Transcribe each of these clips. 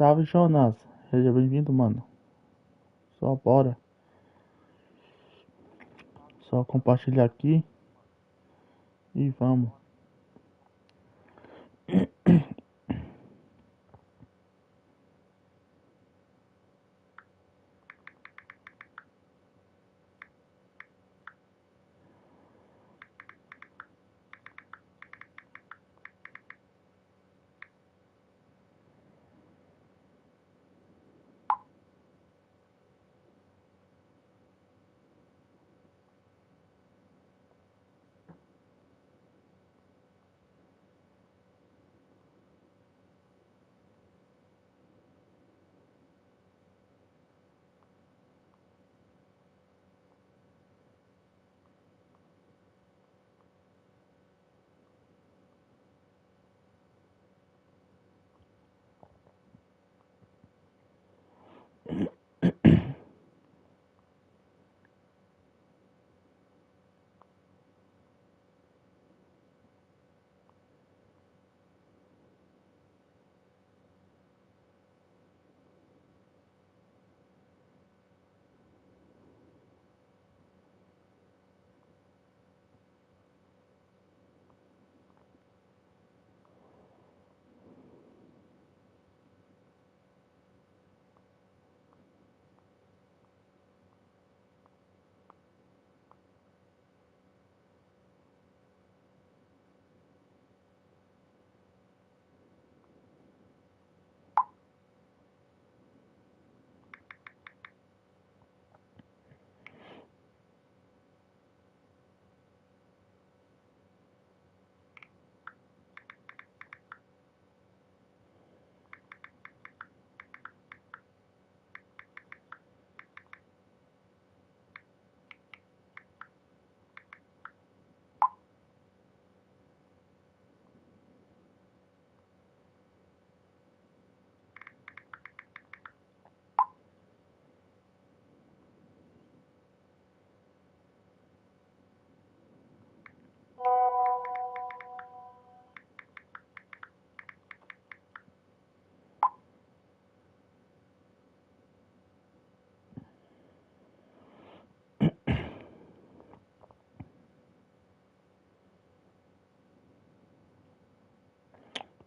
Salve, Jonas. Seja bem-vindo, mano. Só bora. Só compartilhar aqui e vamos.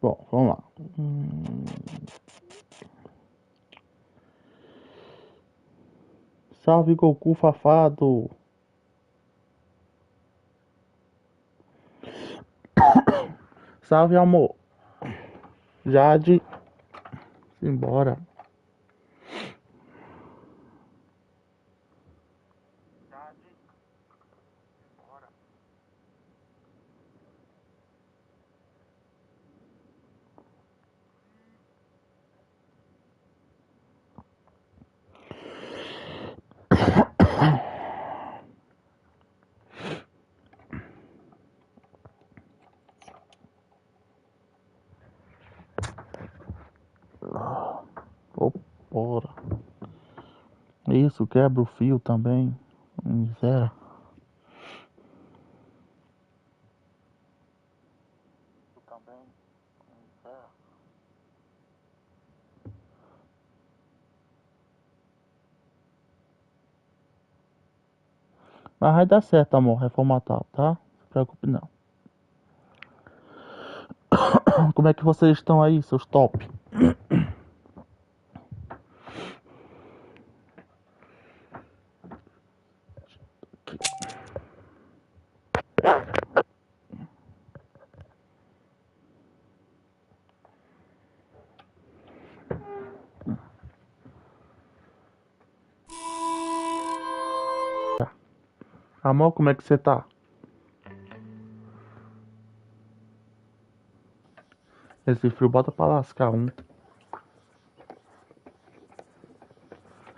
Bom, vamos lá. Salve, Goku Fafado. Salve, amor. Jade. Simbora. Isso, quebra o fio também. Zera. Mas vai dar certo, amor, reformatar, tá? Não se preocupe não. Como é que vocês estão aí, seus top? Amor, como é que você tá? Esse frio bota pra lascar um.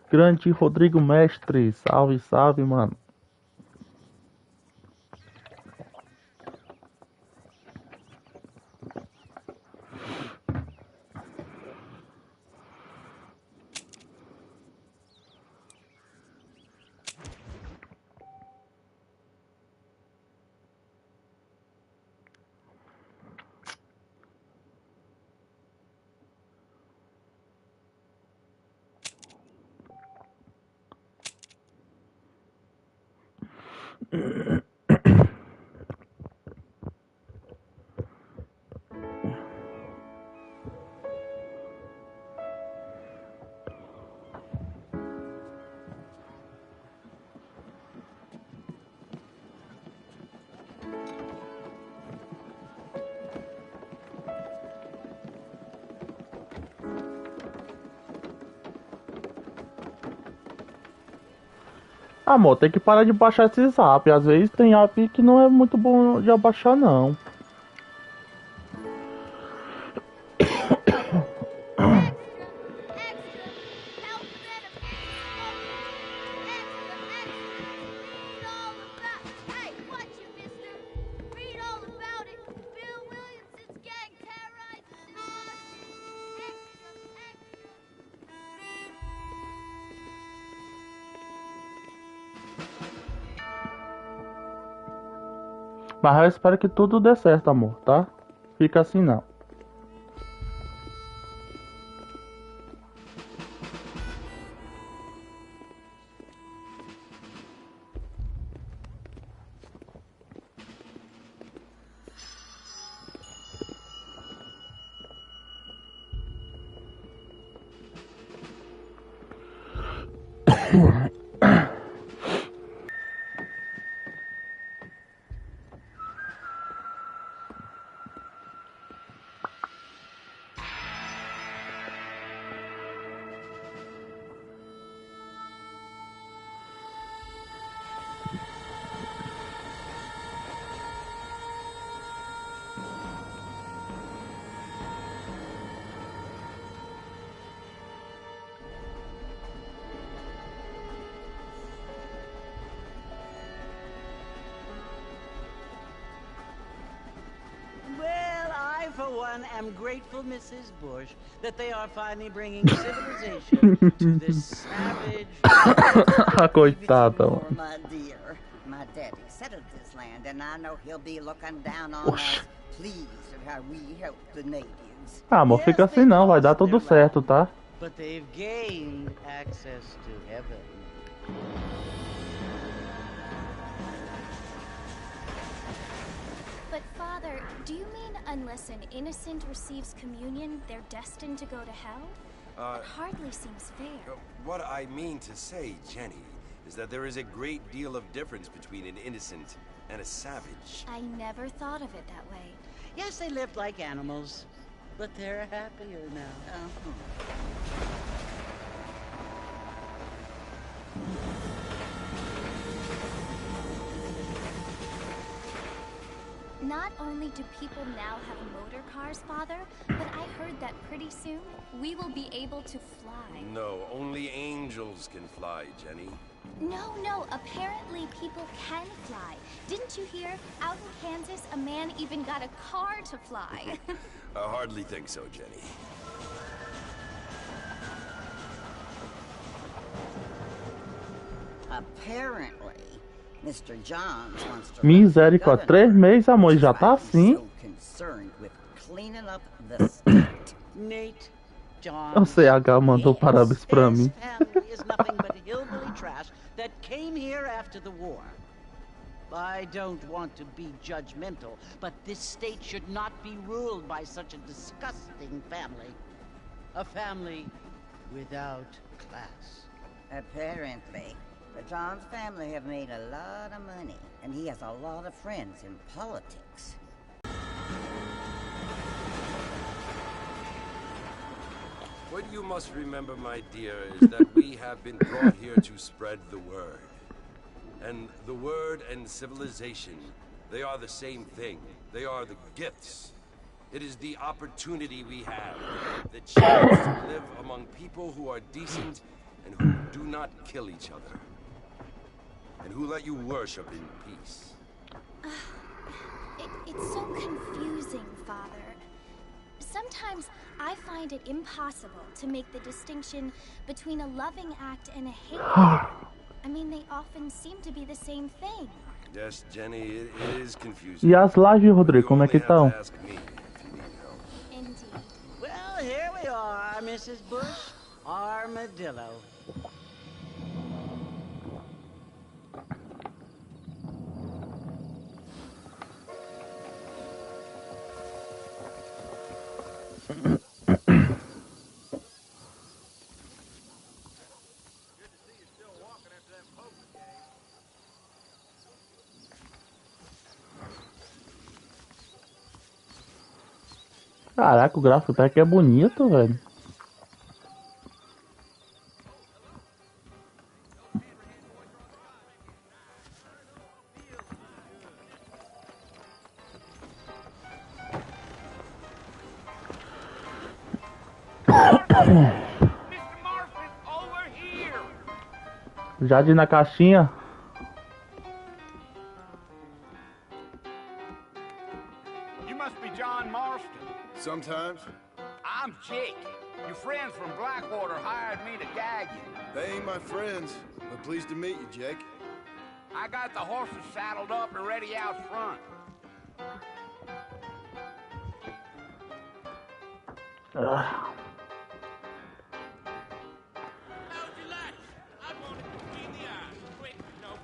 Grande Rodrigo Mestre, salve, salve, mano. Amor, tem que parar de baixar esses apps. Às vezes tem app que não é muito bom de abaixar, não. Mas eu espero que tudo dê certo, amor, tá? Fica assim não. I'm grateful, Mrs. Bush, that they are finally bringing civilization to this savage. Coitada, mano. My dear, my daddy settled this land, and I know he'll be looking down on us, pleased at how we help the natives. Ah, amor, fica assim não, vai dar tudo certo, tá? But they've gained access to heaven. But Father, do you mean unless an innocent receives communion, they're destined to go to hell? That hardly seems fair. What I mean to say, Jenny, is that there is a great deal of difference between an innocent and a savage. I never thought of it that way. Yes, they lived like animals, but they're happier now. Not only do people now have motor cars, Father, but I heard that pretty soon we will be able to fly. No, only angels can fly, Jenny. No, apparently people can fly. Didn't you hear? Out in Kansas, a man even got a car to fly. I hardly think so, Jenny. Apparently, Mr. Johns wants to Misericórdia, 3 meses, amor, e já tá assim. so concerned with cleaning up the state. Nate, John. O CH mandou parabéns pra mim. His family is nothing but hillbilly trash that came here after the war. I don't want to be judgmental, but this state should not be ruled by such a disgusting family. A family without class. Apparently, the Johns family have made a lot of money, and he has a lot of friends in politics. What you must remember, my dear, is that we have been brought here to spread the word. And the word and civilization, they are the same thing. They are the gifts. It is the opportunity we have, the chance to live among people who are decent and who do not kill each other. And who let you worship in peace. It's so confusing, Father. Sometimes I find it impossible to make the distinction between a loving act and a hate act. I mean, they often seem to be the same thing. Yes, Jenny, it is confusing. E as lives, Rodrigo, como é que You only have estão? to ask me if you need help. Indeed. Well, here we are, Mrs. Bush. Armadillo. Caraca, o gráfico até que é bonito, velho. Jade na caixinha. You must be John Marston. Sometimes. I'm Jake. Your friends from Blackwater hired me to gag you. They ain't my friends, but pleased to meet you, Jake. I got the horses saddled up and ready out front.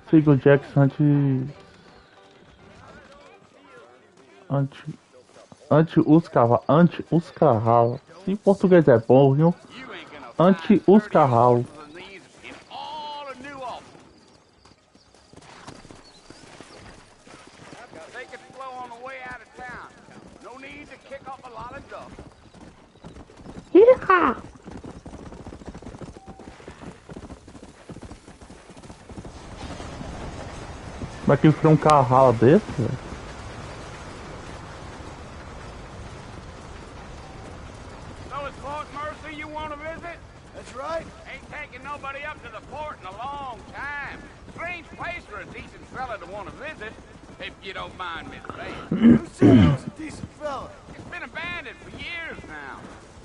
Siga o Jackson ante os cavalos. Em português é bom, viu? You ain't gonna Ante find os 30 cavalos. horses than these in all of New Ulm. Take it slow on the way out of town. No need to kick up a lot of dust. Como é que foi um cavalo desse, velho? So it's Fort Mercy you want to visit? That's right. Ain't taking nobody up to the port in a long time. Strange place for a decent fella to want to visit, if you don't mind me saying. Who said I was a decent fella? It's been abandoned for years now.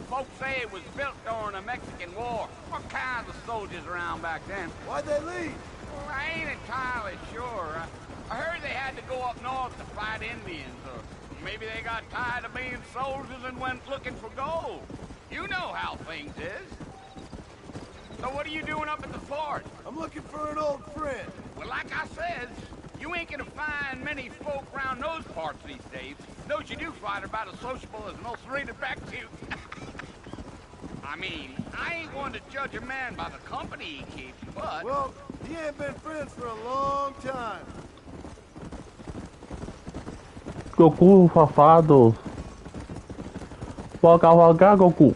Folks say it was built during the Mexican War. What kinds of soldiers around back then? Why'd they leave? Well, I ain't entirely sure. I heard they had to go up north to fight Indians, or maybe they got tired of being soldiers and went looking for gold. You know how things is. So what are you doing up at the fort? I'm looking for an old friend. Well, like I said, you ain't gonna find many folk around those parts these days. Those you do find are about as sociable as most rated back to. I mean, I ain't one to judge a man by the company he keeps, but... Well, he ain't been friends for a long time. Goku, safado. Pode cavalgar, Goku.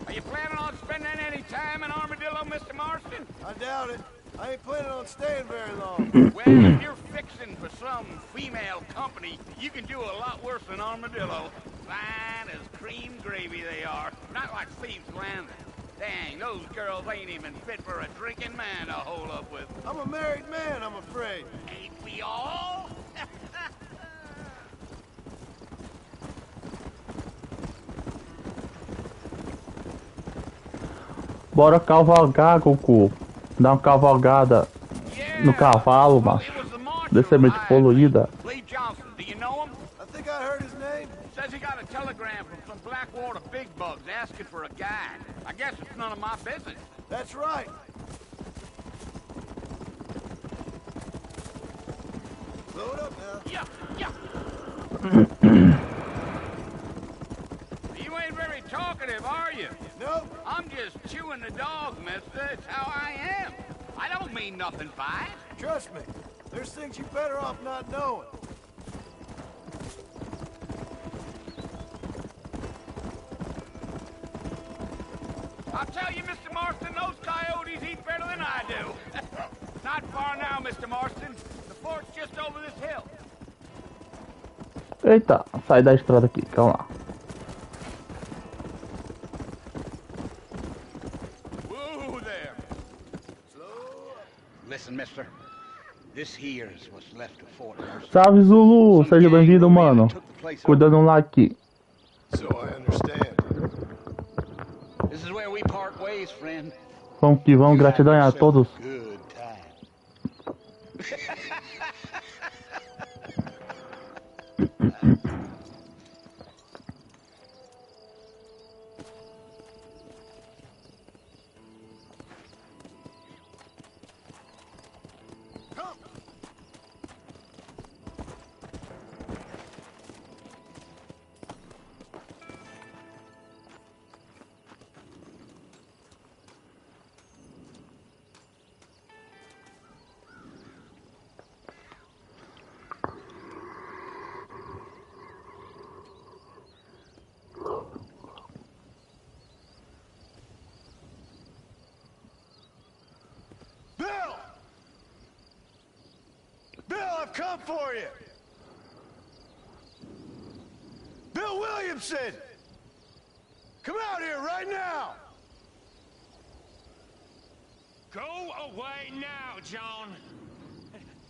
Are you planning on spending any time in Armadillo, Mr. Marston? I doubt it. I ain't planning on staying very long. Well, if you're fixing for some female company, you can do a lot worse than Armadillo. Fine as cream gravy they are. Not like Thieves Landing. Dang, those girls ain't even fit for a drinking man to hole up with. I'm a married man, I'm afraid. Ain't we all? Bora cavalgar, Goku. Dá uma cavalgada no cavalo, macho. Descendente poluída. Lee Johnson, do you know him? I think I heard his name. Says he got a telegram from some Blackwater big bugs asking for a guide. I guess it's none of my business. That's right. Load up now. Yeah, yeah. You ain't very talkative, are you? Nope. I'm just chewing the dog, mister. It's how I am. I don't mean nothing by it. Trust me. There's things you better off not knowing. I'll tell you, Mr. Marston, those coyotes eat better than I do. Not far now, Mr. Marston. The fort's just over this hill. Eita, sai da estrada aqui, calma lá. Whoa there. Slow up. Listen, mister. This here's what's left of Fort Mercer. Salve, Zulu, seja bem-vindo, mano. Cuidando lá aqui. So I understand. This is where we part ways, friend. Vamos que vamos, gratidão a todos. Good time. Bill! Bill, I've come for you! Bill Williamson! Come out here right now! Go away now, John.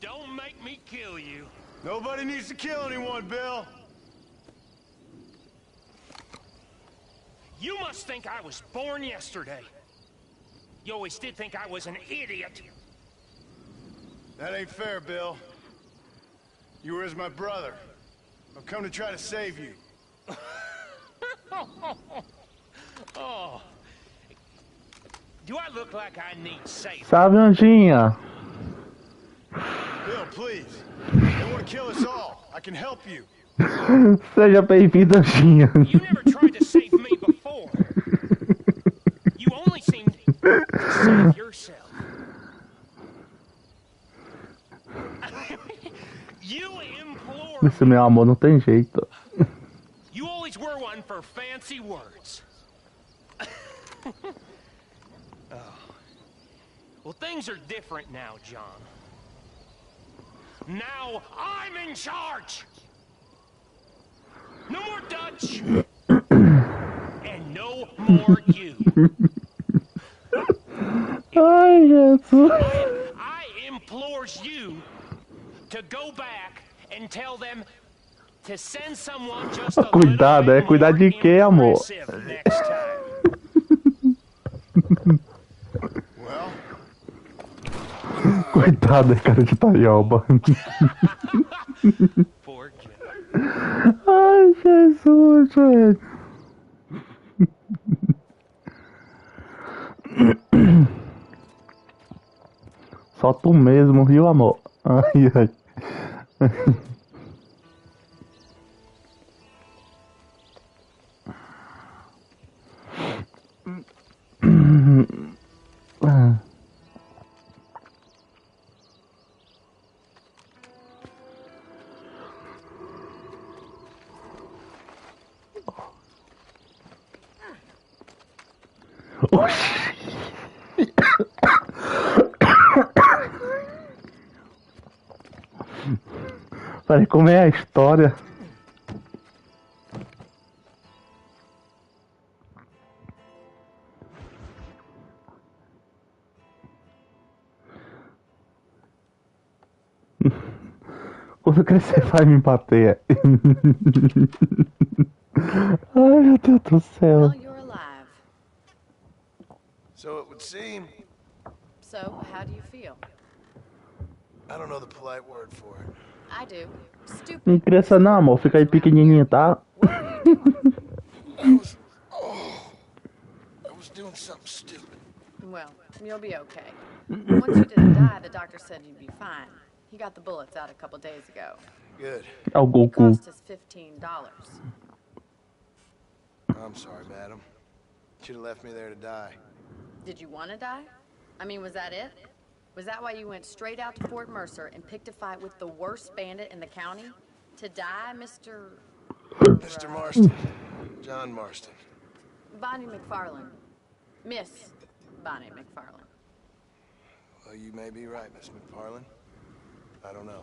Don't make me kill you. Nobody needs to kill anyone, Bill. You must think I was born yesterday. You always did think I was an idiot. That ain't fair, Bill. You were as my brother. I've come to try to save you. Oh. Do I look like I need saving? Salve, Anjinha. Bill, please. They want to kill us all. I can help you. Seja bem-vindo, Anjinha. You never tried to save me before. You only seemed to save yourself. You implore Esse meu amor não tem jeito. You always were one for fancy words. Oh. Well, things are different now, John. Now I'm in charge! No more Dutch! And no more you! Ai, Jesus. I implores you to go back and tell them to send someone just a Cuidado, little é bit cuidar de more quê, amor? impressive next time. Well, Coitado, é cara de taioba. Poor kid. Ai, Jesus, velho. Só tu mesmo, viu, amor? Ai, ai. Peraí, como é a história? Quando crescer vai me bater. Ai, meu Deus do céu. Well, you're alive. So it would seem. So, how do you feel? I don't know the polite word for it. I do. Stupid. Não cresça não, amor. Fica aí pequenininho, tá? What were you doing? I was doing something stupid. Well, you'll be okay. Once you didn't die, the doctor said you'd be fine. He got the bullets out a couple days ago. Good. É o It Goku. cost us $15. I'm sorry, madam. Should have left me there to die. Did you want to die? I mean, was that it? Was that why you went straight out to Fort Mercer and picked a fight with the worst bandit in the county? To die, Mr. Mr. Marston. John Marston. Bonnie McFarlane. Miss Bonnie McFarlane. Well, you may be right, Miss McFarlane. I don't know.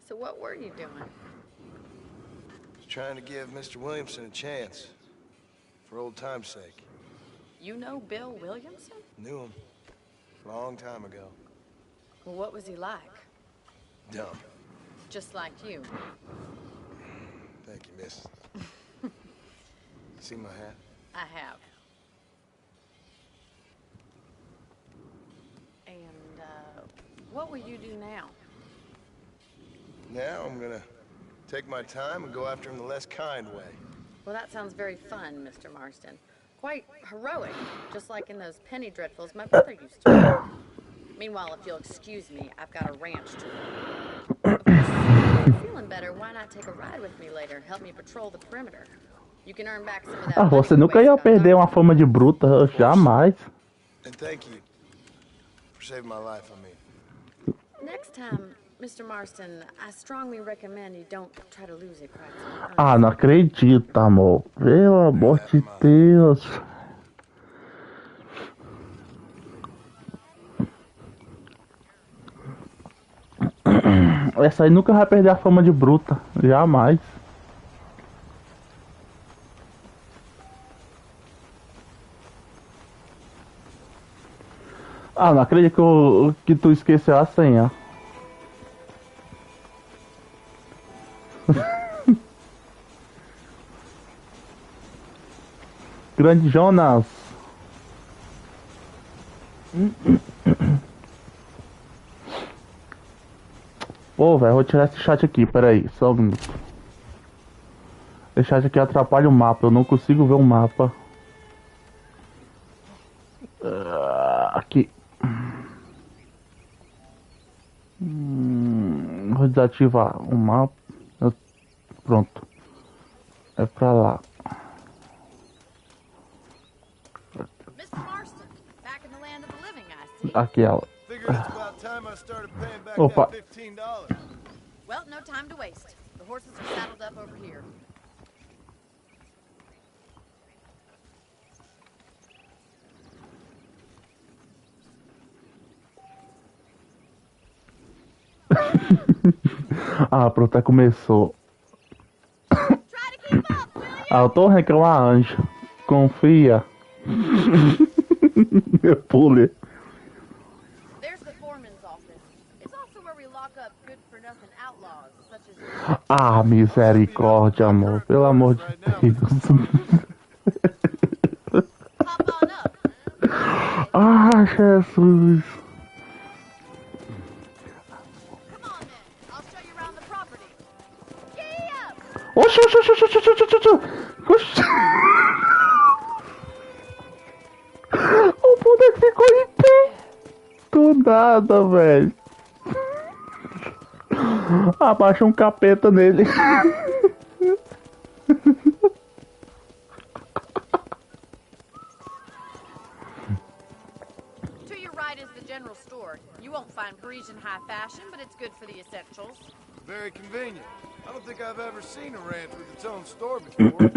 So what were you doing? Was trying to give Mr. Williamson a chance. For old time's sake. You know Bill Williamson? Knew him. Long time ago. Well, what was he like? Dumb. Just like you. Thank you, miss. See my hat? I have. And, what will you do now? Now I'm gonna take my time and go after him the less kind way. Well, that sounds very fun, Mr. Marston. Quite heroic, just like in those penny dreadfuls my brother used to read. Meanwhile, if you'll excuse me, I've got a ranch to run. Of course, if you're feeling better, why not take a ride with me later? Help me patrol the perimeter. You can earn back some of that Ah, money você you nunca ia wasted on perder uma doctors. fama de bruta, jamais. And thank you for saving my life, I mean. Next time, Mr. Marston, I strongly recommend you don't try to lose it quite so early. Ah, não acredito, amor. Pelo amor de Deus. Essa aí nunca vai perder a fama de bruta. Jamais. Ah, não acredito que tu esqueceu a senha. Grande Jonas. Pô, velho, vou tirar esse chat aqui, peraí, só um minuto. Esse chat aqui atrapalha o mapa, eu não consigo ver o mapa. Aqui. Vou desativar o mapa. Pronto. É pra lá. Mr. Marston, back in the land of the living, I see. Aquela. Figured it's about time I started paying back Opa. that $15. Well, no time to waste. The horses are saddled up over here. Ah, pronto, começou. Try to keep up, will you? Ah, eu tô reclamando, anjo. Confia. Meu pule. There's the foreman's office. It's also where we lock up good-for-nothing outlaws, such as... Ah, misericórdia, amor. Pelo amor de Deus. Hop on up. Ah, Jesus. Come on, then. I'll show you around the property. Giddy up! Oxi, oxi, oxi, oxi, oxi, oxi, oxi. O boneco ficou em pé. Do nada, velho. Abaixa um capeta nele. To your right is the general store. You won't find Parisian high fashion, but it's good for the essentials. Very convenient. I don't think I've ever seen a ranch with its own store before.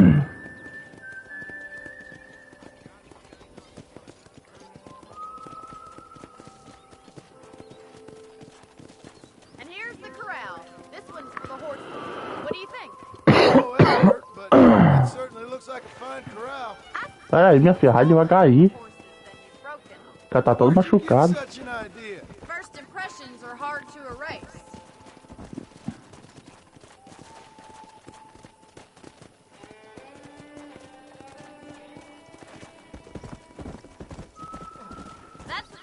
And here's the corral. This one's for the horses. What do you think? Oh, Albert, but it certainly looks like a fine corral. Peraí, minha filha, vai devagar aí. Horses than you've broken. O cara tá todo Where'd you get machucado. such an idea? First impressions are hard to erase.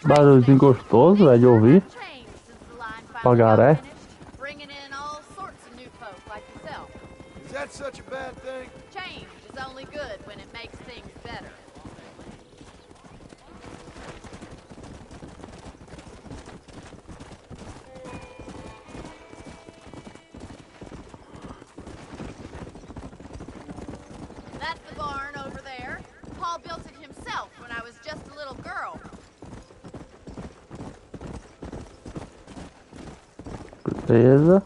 Barulhozinho gostoso, velho, de ouvir. Pagaré. Is that such a bad thing? Change is only good when it makes things better. That's the barn over there. Paul built it himself when I was just a little girl. Beleza.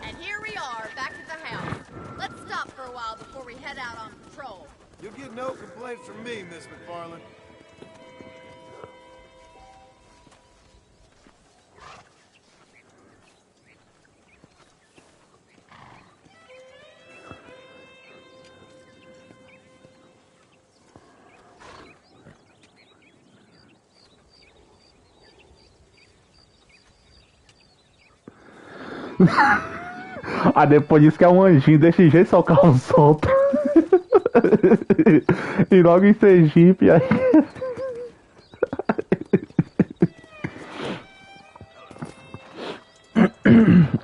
And here we are, back at the house. Let's stop for a while before we head out on patrol. You'll get no complaints from me, Miss McFarland. Ah, depois disso que é um anjinho, desse jeito só o carro solto. E logo em Sergipe aí.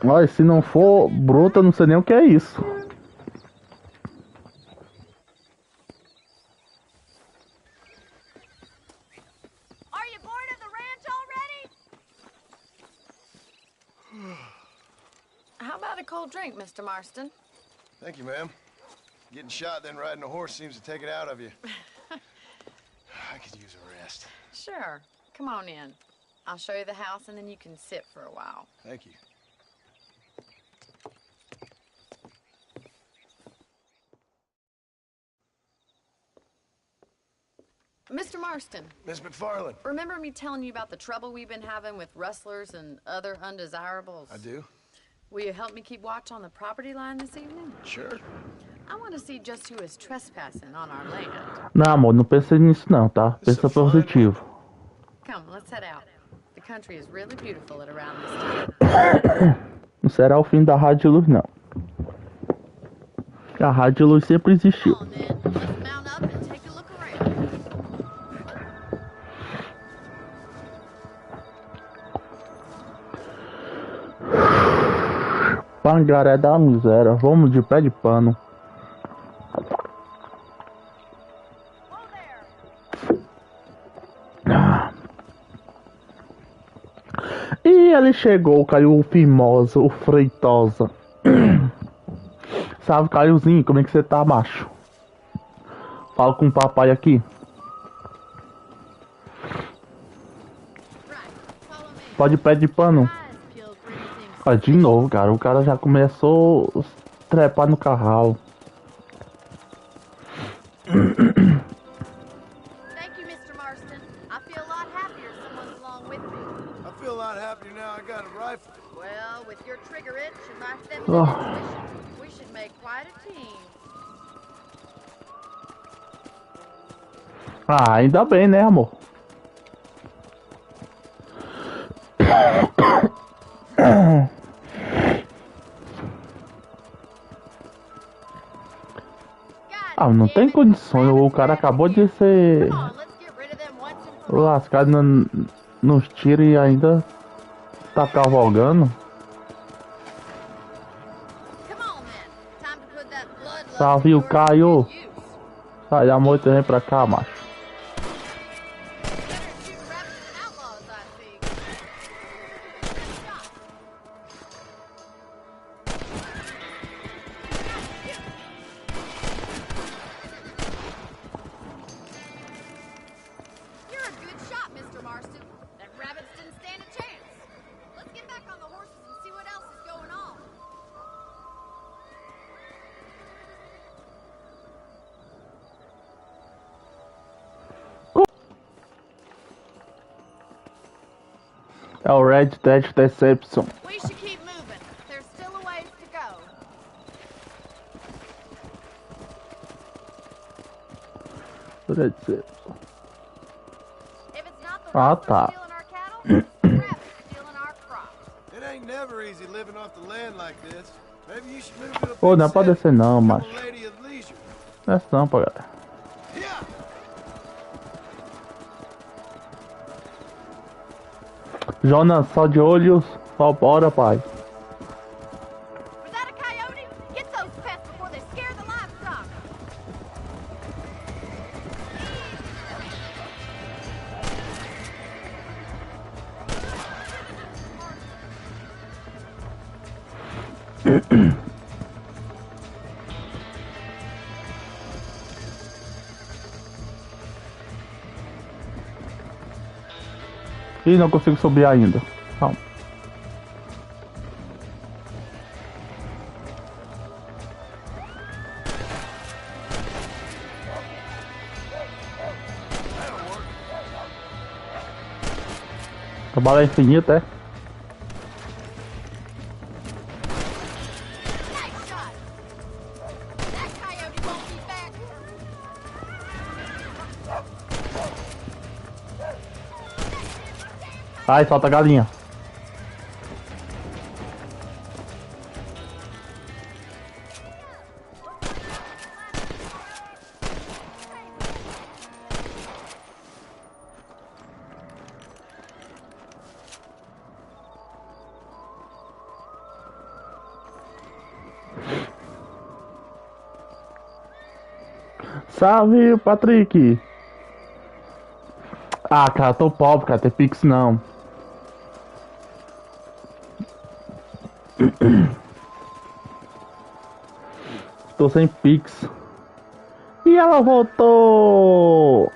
Olha, se não for bruta, eu não sei nem o que é isso. Are you bored of the ranch already? How about a cold drink, Mr. Marston? Thank you, ma'am. Getting shot, then riding a horse seems to take it out of you. I could use a rest. Sure. Come on in. I'll show you the house and then you can sit for a while. Thank you. Mr. Marston, Miss McFarland. remember me telling you about the trouble we've been having with rustlers and other undesirables? I do. Will you help me keep watch on the property line this evening? Sure. I want to see just who is trespassing on our land. Não, amor, não pensa nisso não, tá? Pensa positivo. Come, let's head out. The country is really beautiful at around this time. Não será o fim da rádio luz, não. A rádio luz sempre existiu. Come on, then. Let's mount up and take a look around. Pangaré da miséria. Vamos de pé de pano. E ele chegou, caiu o Fimosa, o Freitosa. Salve, Caiozinho, como é que você tá, macho? Fala com o papai aqui. Pode pé de pano. Ah, de novo, cara. O cara já começou a trepar no carral. Thank you, Mr. Marston. I feel a lot happier someone's along with me. I feel a lot happier now I got a rifle. Well, with your trigger itch and my feminine intuition, we should make quite a team. Ah, ainda bem, né, amor? Ah, não tem condições. O cara acabou de ser lascado nos tiros e ainda tá cavalgando. Salve o Caio. Sai da moita e vem pra cá, macho. É o Red Dead Deception. We should keep moving. There's still a ways to go. Red Deception. If it's not the Ah, rustlers tá. stealing our cattle, it's the rabbits stealing our crops. It ain't never easy living off the land like this. Maybe you should move to a Pô, big não é pra city, descer não, become macho. a lady of leisure. Desce não, pô, galera. Yeah. Jonas, só de olhos, só bora, pai. Was that a coyote? Get those pests before they scare the livestock. Ih, não consigo subir ainda. Calma. A bala é infinita, é? Nice shot. That coyote won't be back. Ai, solta a galinha. Salve, Patrick. Ah, cara, tô pobre, cara. Tem Pix não. Tô sem Pix. E ela voltou.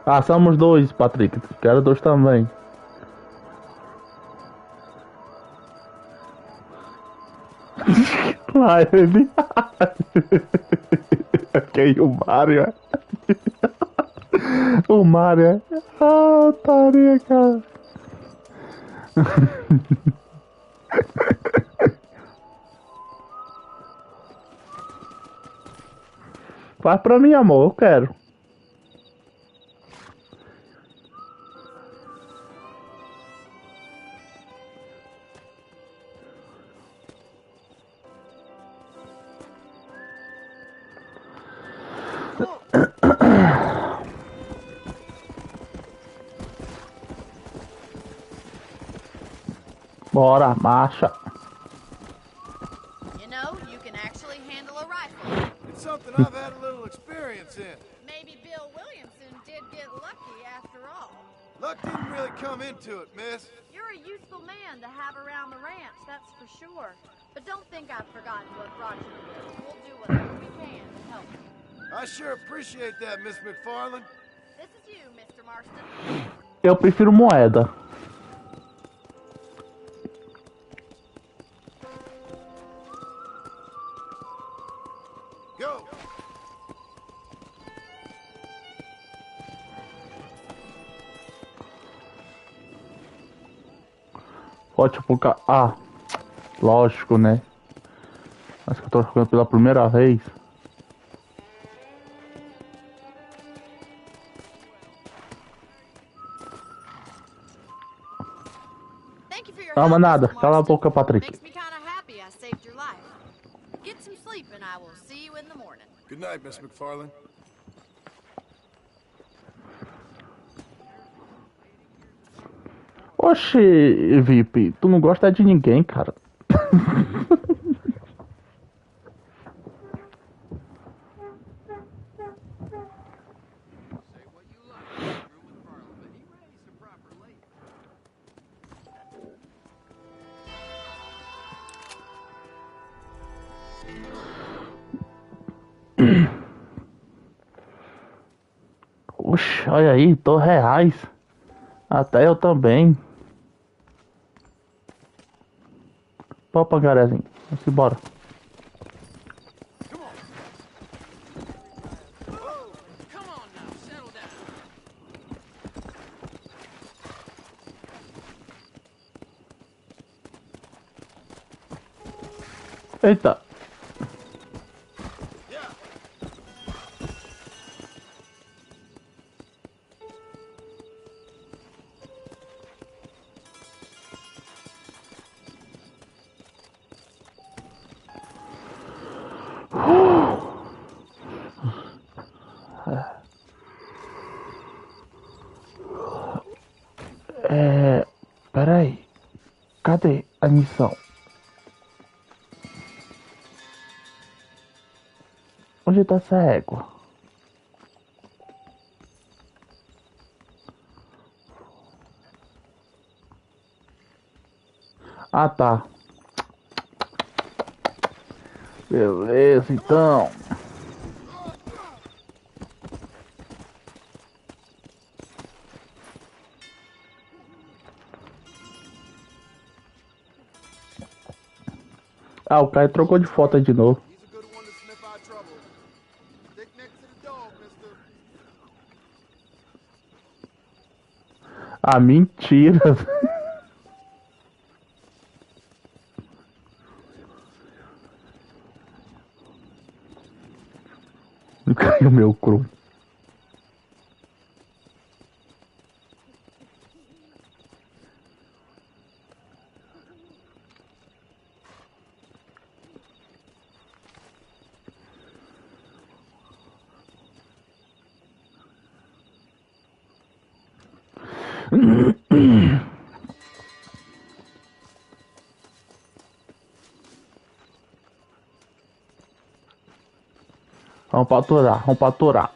Ah, somos dois, Patrick. Quero dois também. Ai, ele. Quem o Mario é? O Mario é. Ah, otário, cara. Faz pra mim, amor, eu quero. Bora, marcha. You know, you can actually handle a rifle. It's something I've had a little experience in. Maybe Bill Williamson did get lucky after all. Luck didn't really come into it, miss. You're a useful man to have around the ranch, that's for sure. But don't think I've forgotten what brought you here. We'll do whatever we can to help you. I sure appreciate that, Miss McFarland. This is you, Mr. Marston. Eu prefiro moeda. Go! Pode pro ca... Ah, lógico, né? Acho que eu tô jogando pela primeira vez. Thank you for your Calma help, nada, Mr. cala a Marston. boca, Patrick. Makes me kind of happy I saved your life. Get some sleep and I will see you in the morning. Good night, Miss McFarland. Oxi, VIP, tu não gosta de ninguém, cara. Oxe, olha aí, R$2. Até eu também. Pô, pangarezinho. Vamos embora. Come on now, settle down. Eita. Peraí. Cadê a missão? Onde tá essa égua? Ah, tá. Beleza, então. Ah, o cara trocou de foto aí de novo. Ah, mentira. Caiu meu cru. Vamos pra aturar, vamos pra aturar.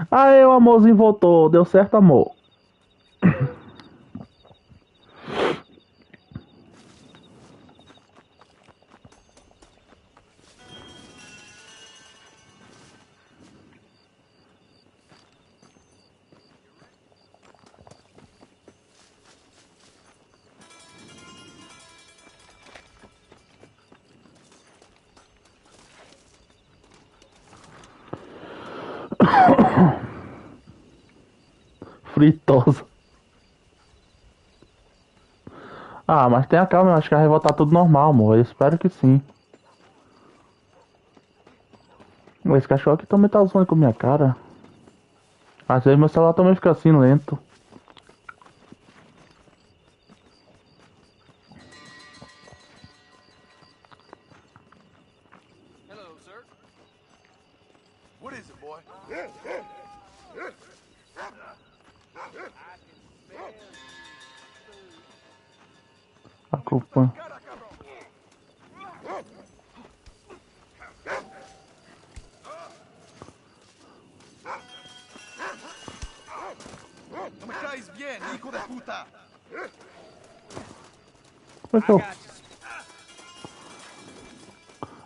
Aê, o amorzinho voltou. Deu certo, amor. Fritosa. Ah, mas tenha calma, eu acho que vai voltar tudo normal, amor. Eu espero que sim. Esse cachorro aqui também tá zoando com a minha cara. Às vezes meu celular também fica assim, lento. Hello, sir. What is it, boy? A culpa. No me caes bien, hijo de puta.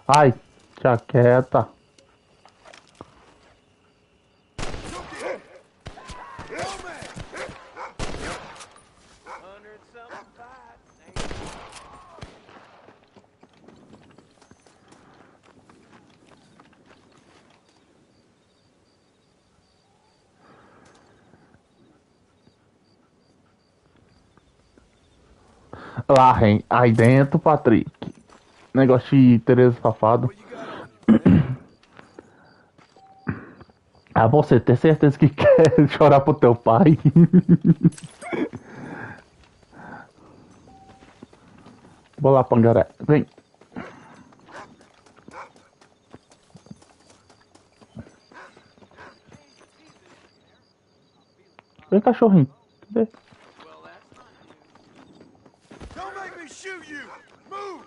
Ai, jaqueta. Lá, hein? Aí dentro, Patrick. Negócio de Tereza safado. Ah, você tem certeza que quer chorar pro teu pai? Vou lá, Pangaré. Vem. Vem, cachorrinho. Cadê? Don't make me shoot you. Move.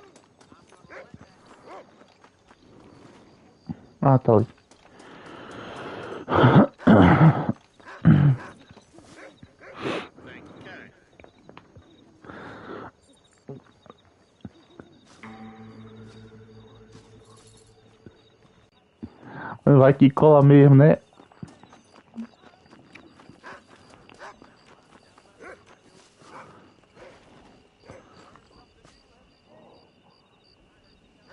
Ah, tá ali. Vai que cola mesmo, né?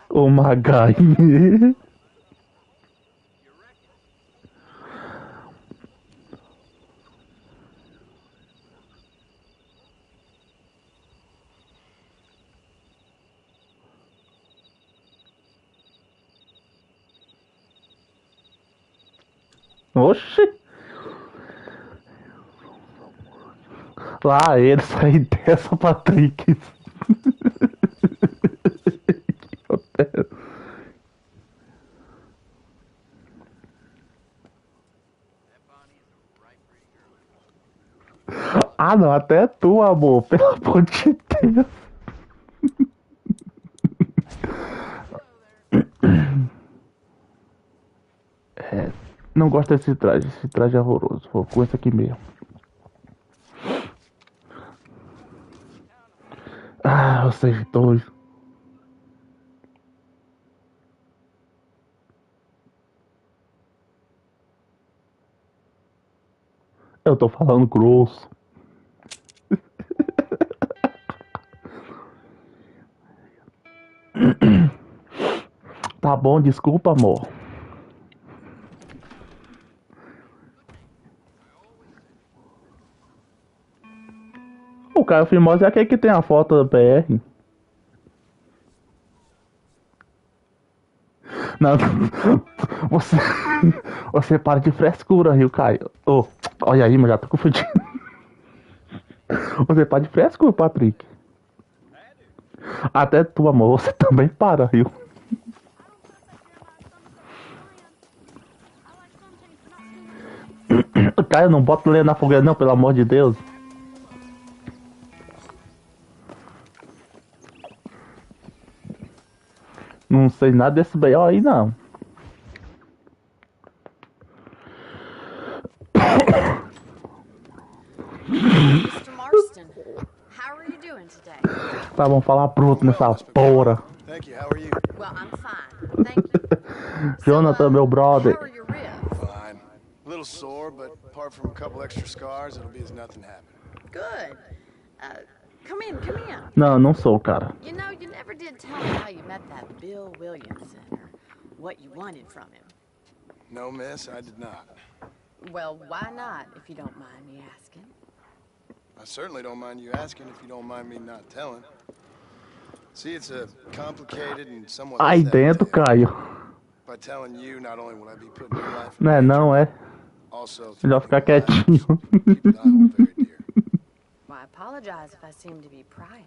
O Magai. Oxi. Lá ele sair dessa, Patrick. Ah, não, até tu, amor. Pelo amor de Deus. É, não gosto desse traje. Esse traje é horroroso. Vou com esse aqui mesmo. Ah, vocês dois. Eu tô falando grosso. Tá bom, desculpa, amor. O Caio Fimosa é aquele que tem a foto da PR. Não, você, você para de frescura, Rio Caio. Oh, olha aí, mas já tô confundindo. Você para de frescura, Patrick. Até tu, amor, você também para, Rio. Caio, não bota lenha na fogueira não, pelo amor de Deus. Não sei nada desse B.O. aí, não. Mr. Marston, how are you doing today? Tá, vamos falar bruto nessa porra. Thank you. How are you? Well, I'm fine. Thank you. Jonathan, meu brother. How are your ribs? Fine. A little sore, but apart from a couple extra scars, it'll be as nothing happened. Good. Come in, come in. Não, não sou, cara. You know, you never did tell me how you met that Bill Williamson or what you wanted from him. No, miss, I did not. Well, why not, if you don't mind me asking? I certainly don't mind you asking if you don't mind me not telling. See, it's a complicated and somewhat Aí sad dentro, tale. Caio. By telling you, not only will I be putting your life in Não é, danger, não é. also Melhor ficar quietinho. people that I hold very dear. Well, I apologize if I seem to be prying.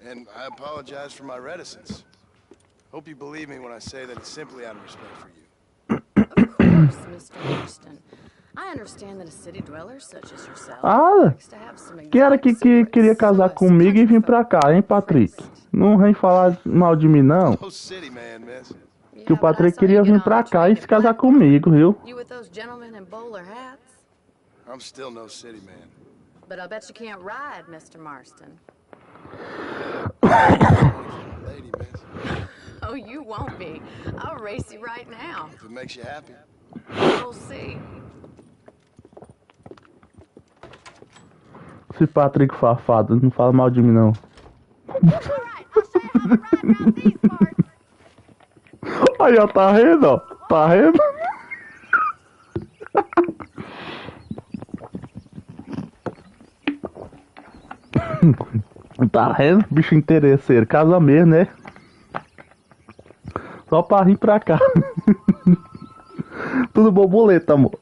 And I apologize for my reticence. Hope you believe me when I say that it's simply out of respect for you. Of course, Mr. Marston. I understand that a city dweller such as yourself Ah, likes to have some quem era que exotic queria secrets, casar so as comigo e vir pra country cá, hein, Patrick? Não vem falar mal de mim, não. No city man, miss. folk- Que o Yeah, but I Patrick saw you queria get vir on pra the cá train e in se casar Blackburn. comigo, viu? You with those gentlemen in bowler hats? I'm still no city man. But I bet you can't ride, Mr. Marston. Lady, miss. Oh, you won't be. I'll race you right now. If it makes you happy. We'll see. Esse Patrick safado, não fala mal de mim, não. Alright, I'll show you how to ride around these parts. Aí, ó, tá rindo, ó. Tá rindo? Tá rindo? Bicho interesseiro. Casa mesmo, né? Só pra vir pra cá. Tudo borboleta, amor.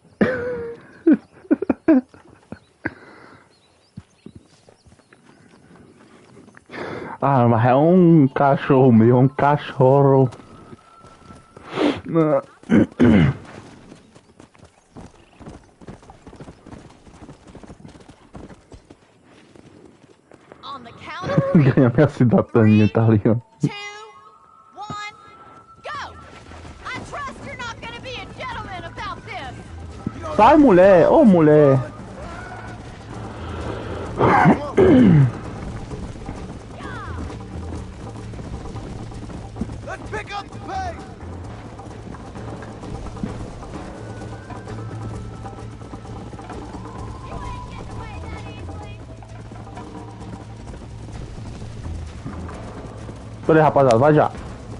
Ah, mas é um cachorro meu, um cachorro. On the count of three. Ganha minha cidadania, tá ligado? 2, 1, go! I trust you're not gonna be a gentleman about this. Sai, mulher! Ô, mulher! Let's pick up the pace! You ain't getting away that easily. Peraí, rapaziada, vai já.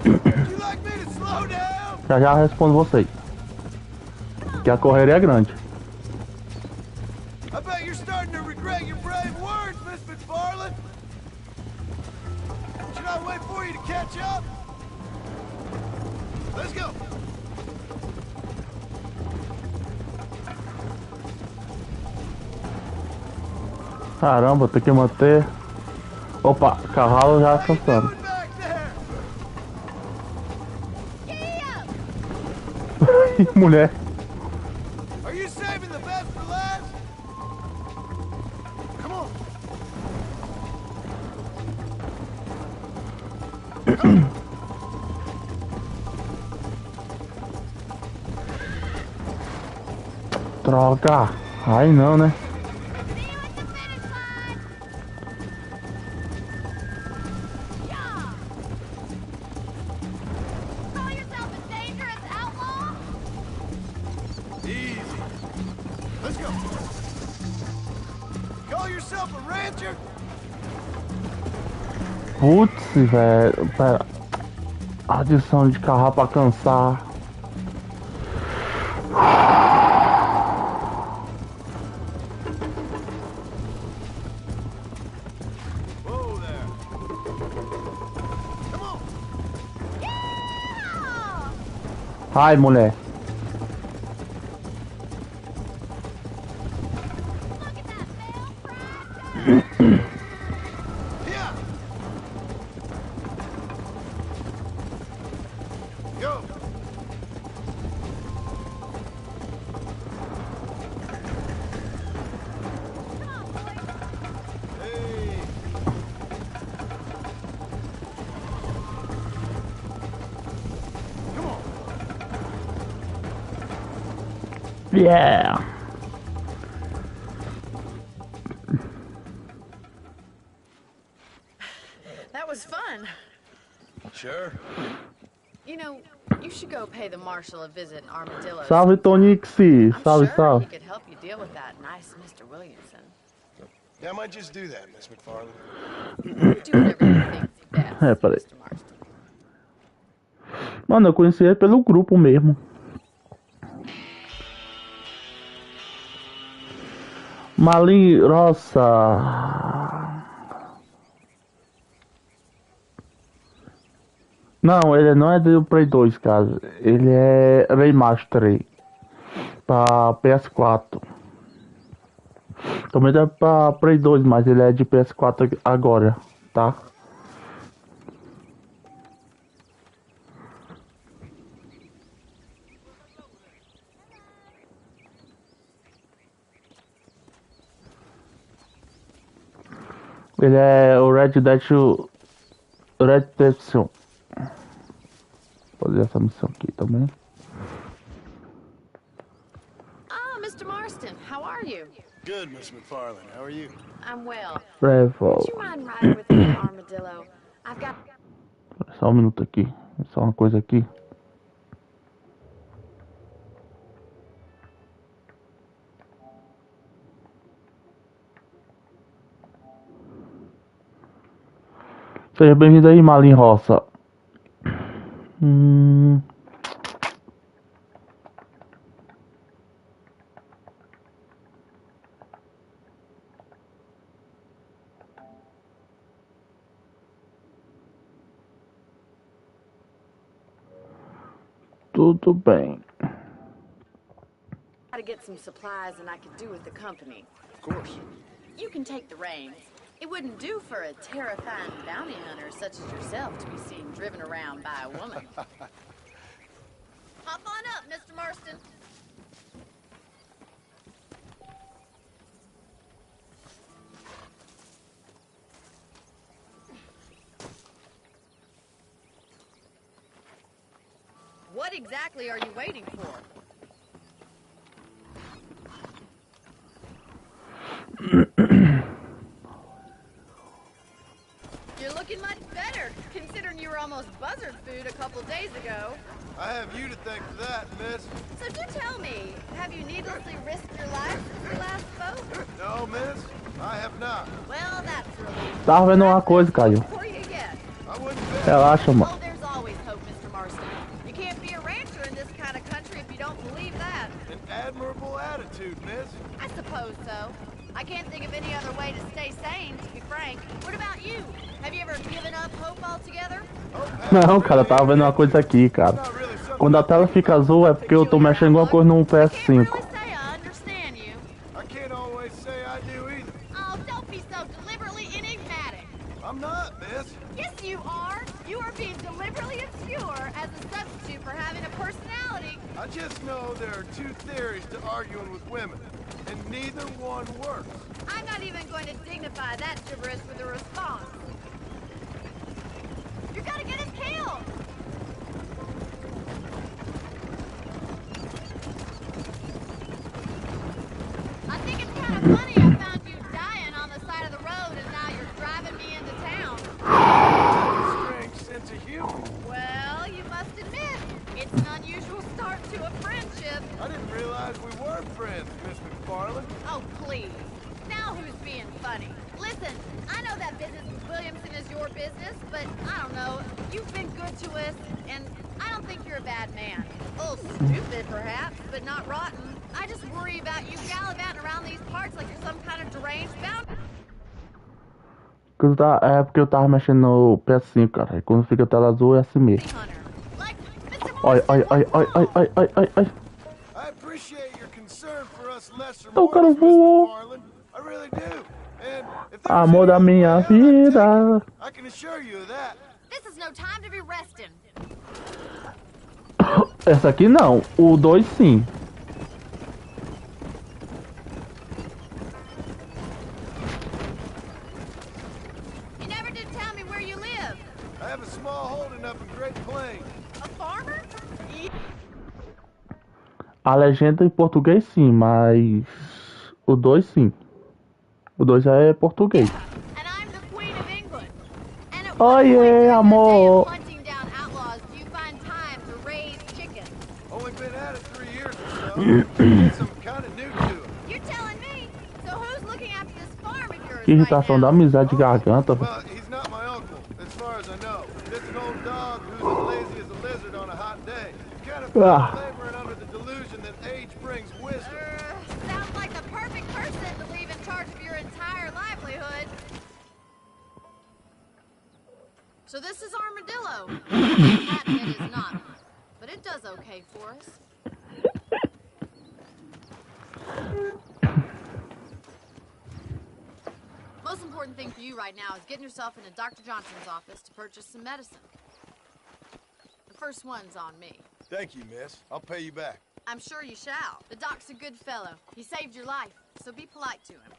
You like me to slow down? Já já respondo vocês. Que a correria é grande. I bet you're starting to regret your brave words, Miss McFarland. Should I wait for you to catch up? Let's go. Caramba, tem que manter. Opa, cavalo já cansando. Going back there. Mulher. Are you saving the best for last? Come on. Droga. Aí não, né? Easy. Let's go. Call yourself a rancher? Putz, velho. Pera. Adição de carro pra cansar. Whoa there. Come on. Ai, mulher. Yeah. Go. Hey. Come on. Yeah. That was fun. Sure. You know, you should go pay the marshal a visit in Armadillo. Salve, Tonixi. I'm Salve, sure salve. he could help you deal with that nice Mr. Williamson. Yeah, I might just do that, Miss McFarland. Do whatever you think's best, É, peraí. Mr. Marston. Mano, eu conheci ele pelo grupo mesmo. Malin, nossa. Não, ele não é do Play 2, cara. Ele é remaster pra PS4. Também dá pra Play 2, mas ele é de PS4 agora, tá? Ele é o Red Dead Redemption. Vou fazer essa missão aqui também. Ah, Mr. Marston, how are you? Good, Miss McFarland. How are you? I'm well. Bravo. Would you mind riding with me to Armadillo? I've got... Só um minuto aqui. Só uma coisa aqui. Seja bem-vindo aí, Malin Roça. Tudo bem. to get some supplies and I could do with the company. Of course. You can take the reins. It wouldn't do for a terrifying bounty hunter such as yourself to be seen driven around by a woman. Hop on up, Mr. Marston. What exactly are you waiting for? You're looking much better, considering you were almost buzzard food a couple days ago. I have you to thank for that, miss. So do tell me, have you needlessly risked your life since we last spoke? No, miss, I have not. Well, that's relief. Tava vendo uma coisa, Caio. Before you get. I wouldn't bet. Relaxa, mano. Oh, there's always hope, Mr. Marston. You can't be a rancher in this kind of country if you don't believe that. An admirable attitude, miss. I suppose so. I can't think of any other way to stay sane, to be frank. What about you? Have you ever given up hope altogether? Não, cara, tava vendo uma coisa aqui, cara. Quando a tela fica azul é porque eu tô mexendo alguma coisa no PS5. I understand you. I can't always say I do either. Oh, don't be so deliberately enigmatic. I'm not, miss. Yes, you are. You are being deliberately obscure as a substitute for having a personality. I just know there are two theories to arguing with women, and neither one works. I'm not even going to dignify that gibberish with a response. You're gonna get us killed! I think it's kind of funny I found you dying on the side of the road and now you're driving me into town. Strange sense of humor. Well, you must admit, it's an unusual start to a friendship. I didn't realize we were friends, Miss McFarland. Oh, please. Now who's being funny? Listen, I know that business with Williamson is your business, but I don't know. You've been good to us, and I don't think you're a bad man. A little stupid, perhaps, but not rotten. I just worry about you gallivanting around these parts like you're some kind of deranged bounty. É porque eu tava mexendo no PS5, cara. E quando fica a tela azul é assim mesmo. Hunter. Like, Mr. Ai, ai, ai, ai, ai, ai, ai, ai, ai. I appreciate your concern for us lesser Então o cara mortals, Miss voou. McFarland. I really do. And if there was Amor da any minha other way out, I'd take vida. it. I can assure you of that. This is no time to be resting. Essa aqui não. O 2 sim. You never did tell me where you live. I have a small holding up in Great Plains. A farmer? A legenda em português sim, mas o 2 sim. O 2 é português. And I'm the Queen of England. And at Oiê, what point during your day amor. of hunting down outlaws do you find time to raise chickens? Only been at it 3 years or so. Get some kind of new to it. You're telling me. So who's looking after this farm of yours Que irritação right da now? amizade de garganta. Well, he's not my uncle, as far as I know. Just an old dog who's as lazy as a lizard on a hot day. Kind of laboring under the delusion that age brings wisdom. Sounds like the perfect person to leave in charge of your entire livelihood. So this is Armadillo. Catnip is not, but it does okay for us. Most important thing for you right now is getting yourself into Dr. Johnson's office to purchase some medicine. The first one's on me. Thank you, miss. I'll pay you back. I'm sure you shall. The doc's a good fellow. He saved your life, so be polite to him.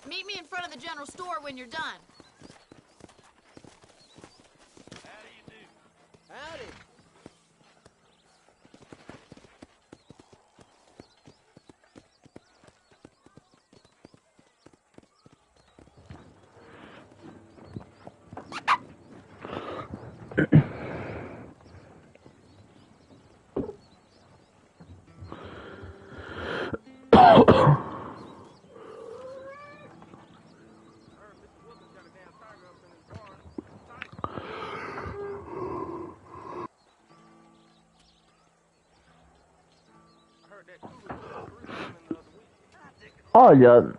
Meet me in front of the general store when you're done. How do you do? Howdy. Olha,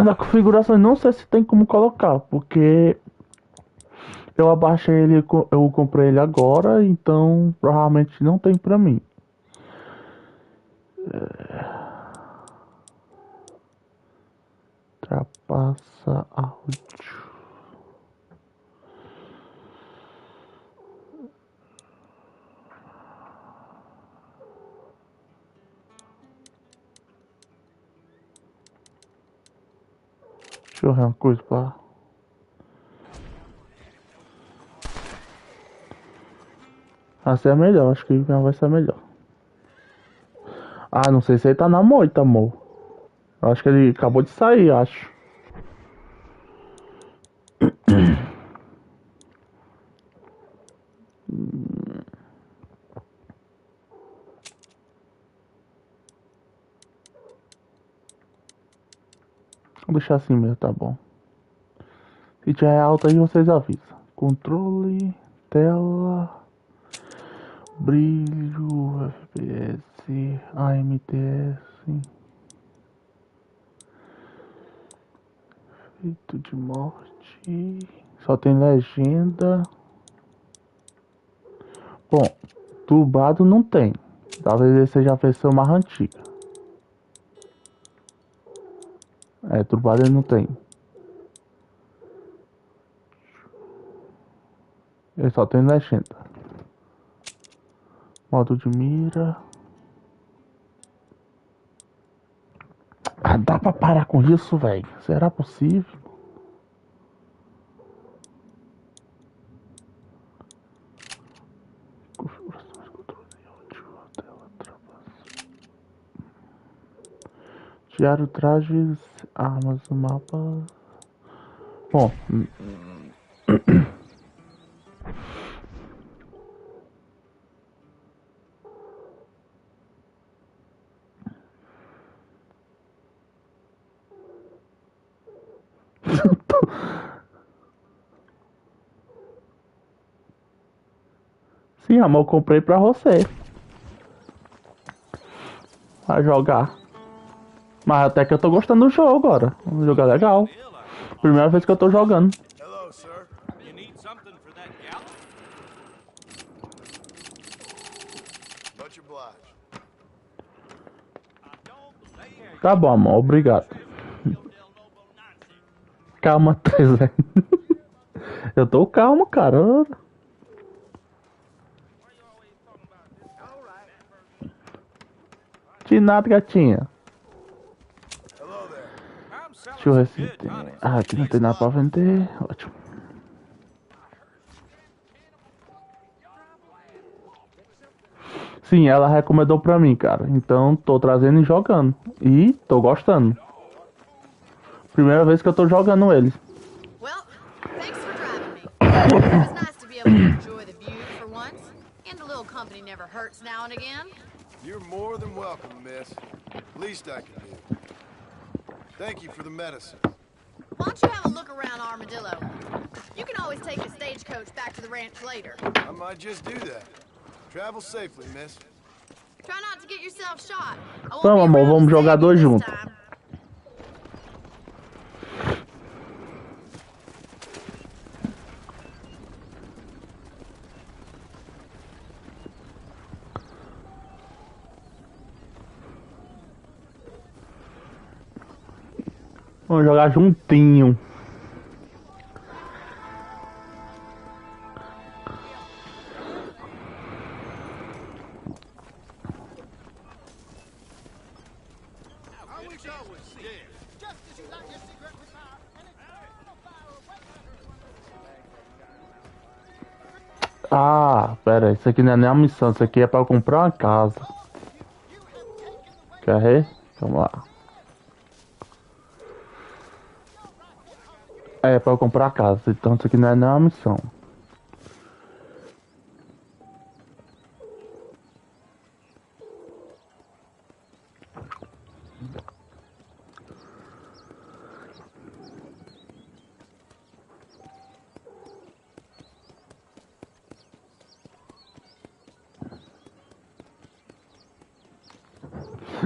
na configuração não sei se tem como colocar, porque eu abaixei ele, eu comprei ele agora, então provavelmente não tem pra mim. Ultrapassa áudio. Deixa eu ver uma coisa pra... Assim é melhor, acho que vai ser melhor. Ah, não sei se ele tá na moita, amor. Eu acho que ele acabou de sair, acho. Vou deixar assim mesmo, tá bom. Se tiver alto aí, vocês avisam. Controle, tela, brilho, FPS, AMTS, efeito de morte, só tem legenda. Bom, turbado não tem. Talvez esse seja a versão mais antiga. É, turbado ele não tem. Ele só tem legenda. Modo de mira. Dá pra parar com isso, velho? Será possível? Configurações, controle de áudio, tela, travação. Diário, trajes, armas, mapa. Bom. Sim, amor, eu comprei pra você. Vai jogar. Mas até que eu tô gostando do jogo agora. O jogo é legal. Primeira vez que eu tô jogando. Hello, sir. You need something for that gal? Much obliged. Tá bom, amor. Obrigado. Calma, Trazendo. Eu tô calmo, cara. De nada, gatinha. Deixa eu ver se tem... Ah, aqui não tem nada pra vender. Ótimo. Sim, ela recomendou pra mim, cara. Então, tô trazendo e jogando. E tô gostando. Primeira vez que eu tô jogando ele. Well, thanks for driving me. It was nice to be able to enjoy the view for once. And a little company never hurts now and again. You're more than welcome, miss. Least I can do. Thank you for the medicine. Why don't you have a look around Armadillo? You can always take the stagecoach back to the ranch later. I might just do that. Travel safely, miss. Try not to get yourself shot. I won't Então, be amor, around vamos to jogar save you dois this juntos. time. Vamos jogar juntinho. Ah, pera, isso aqui não é nem a missão, isso aqui é pra eu comprar uma casa. Quer ver? Vamos lá. É, pra eu comprar a casa, então isso aqui não é nem uma missão.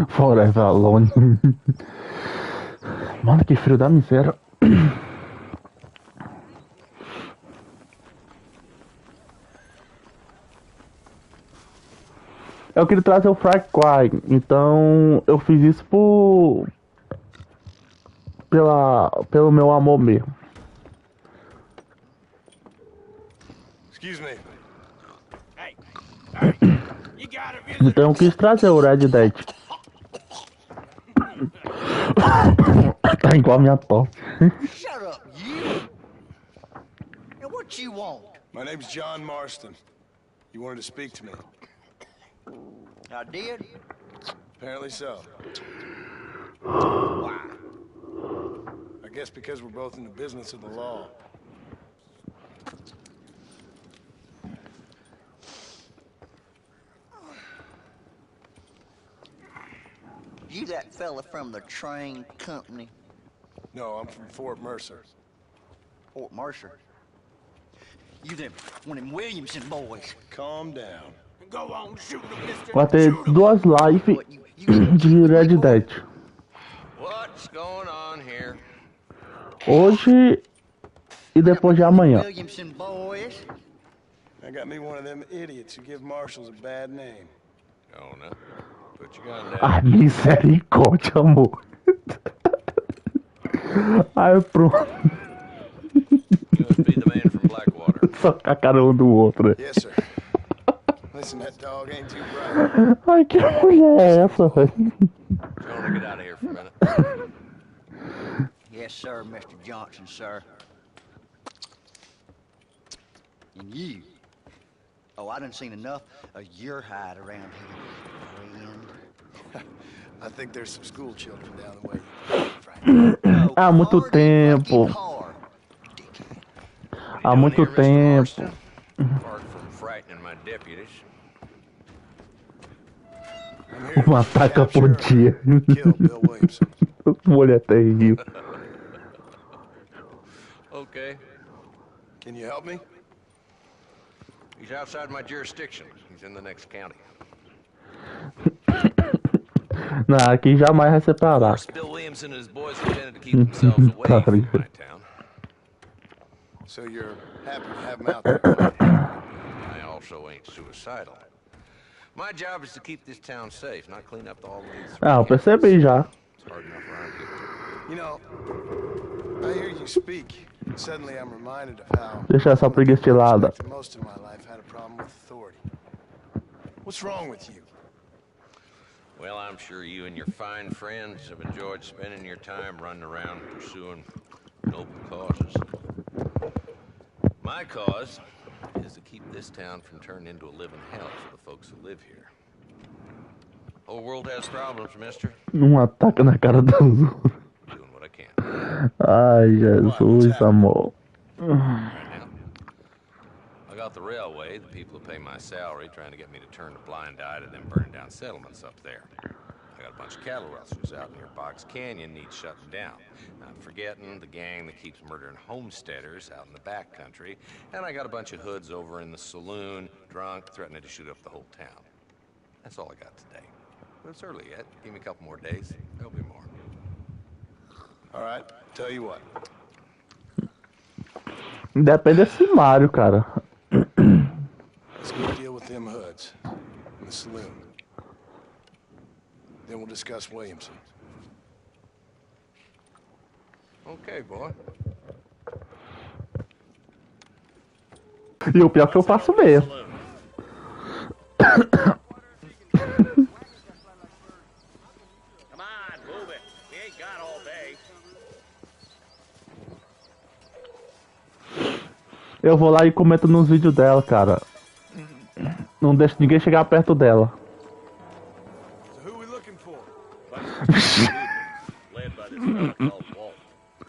Forever Alone. Mano, que frio da miséria. Eu queria trazer o Fry Cry, então eu fiz isso pelo meu amor mesmo. Excuse me. Então eu quis trazer o Red Dead. Tá igual a minha tosse. Shut up, you! And what you want? My name's John Marston. You wanted to speak to me? I did? Apparently so. Why? I guess because we're both in the business of the law. You that fella from the train company? No, I'm from Fort Mercer. Fort Mercer? You them one of them Williamson boys. Calm down. Go on, shoot them, mister. Vai ter duas lives de Red Dead. What's going on here? Hoje e depois de amanhã. Williamson boys. I got me one of them idiots who give marshals a bad name. Oh, no. Put your gun down. Ah, misericórdia, amor. Aí pronto. Must be the man from Blackwater. Só com a cara um do outro. Yes, sir. Listen, that dog ain't too bright. Ai, que mulher é essa, velho? Tony Gotta get out of here for a minute. Yes, sir, Mr. Johnson, sir. And you. Oh, I done seen enough of your hide around here, friend. I think there's some school children down the way. No, Há muito hard and tempo. fucking hard, dickhead. Há muito tempo. Apart from frightening my deputies. I'm here Uma to ataca por capture dia. and kill Bill Williamson. Mulher é terrível. Okay. Can you help me? He's outside my jurisdiction. He's in the next county. Não, aqui jamais vai separar. Of course, Bill Williamson and his boys intended to keep themselves away from my town. So you're happy to have him out there? I also ain't suicidal. My job is to keep this town safe, not clean up all the ways. Ah, eu percebi já. It's hard enough around here. You know, I hear you speak. Suddenly I'm reminded of how Deixa essa preguiça de lado. most of my life had a problem with authority. What's wrong with you? Well, I'm sure you and your fine friends have enjoyed spending your time running around pursuing noble causes. My cause is to keep this town from turning into a living hell for the folks who live here. Whole world has problems, mister. Ataca na cara dos outros. Doing what I can. Ai, Jesus, amor. Right now. I got the railway, the people who pay my salary, trying to get me to turn a blind eye to them burning down settlements up there. I got a bunch of cattle rustlers out near Box Canyon needs shutting down. Not forgetting the gang that keeps murdering homesteaders out in the back country. And I got a bunch of hoods over in the saloon, drunk, threatening to shoot up the whole town. That's all I got today. But it's early yet. Give me a couple more days. There'll be more. All right, tell you what. Depende desse Mario, cara. Let's go deal with them hoods in the saloon. Then we'll discuss Williamson. Okay, boy. E o pior é que eu faço mesmo. Come on, move it. We ain't got all day. Eu vou lá e comento nos vídeos dela, cara. Não deixo ninguém chegar perto dela. So who we looking for? Led by this fella called Walt.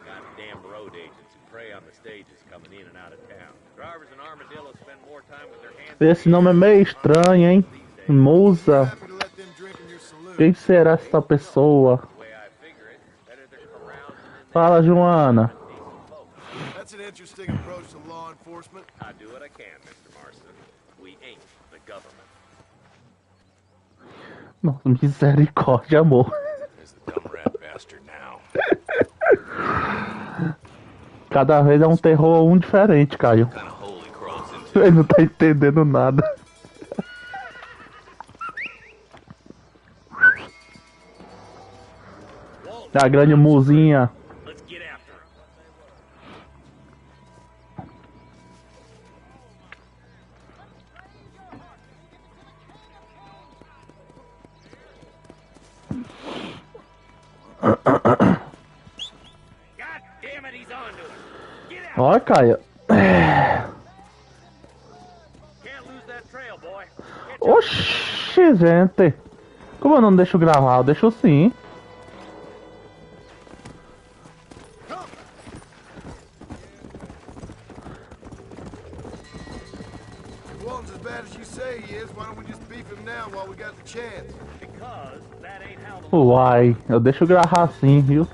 Goddamn road agents who prey on the stages coming in and out of town. Drivers in Armadillo spend more time with their hands. Esse nome é meio estranho, hein? Musa. Happy to let them drink in your saloon. Quem será essa pessoa? The way I figure it, better they're carousing in Fala, Joana. That's an interesting approach to law enforcement. I do what I can, Mr. Marston. We ain't the government. Nossa, misericórdia, amor. There's the dumb rat bastard now. Cada vez é um terror diferente, Caio. What kind of hole he crawls into? Ele não tá entendendo nada. A grande muzinha. Let's get after him. God damn it, he's on to us. Get out. Olha, Caio. Can't lose that trail, boy. Oxi, gente. Como eu não deixo gravar? Eu deixo sim. If Walton's as bad as you say he is, why don't we just beef him now while we got the chance? Because that ain't how the Uai, eu deixo gravar sim, viu?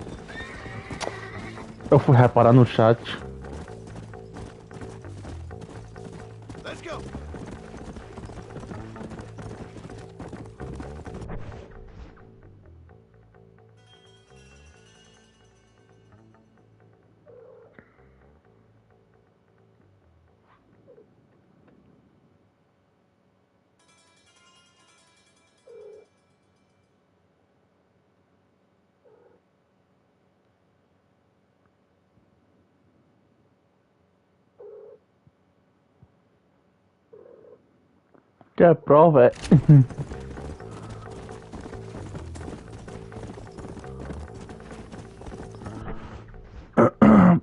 Eu fui reparar no chat. Let's go. Quer prova? É.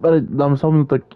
Peraí, dá-me só um minuto aqui.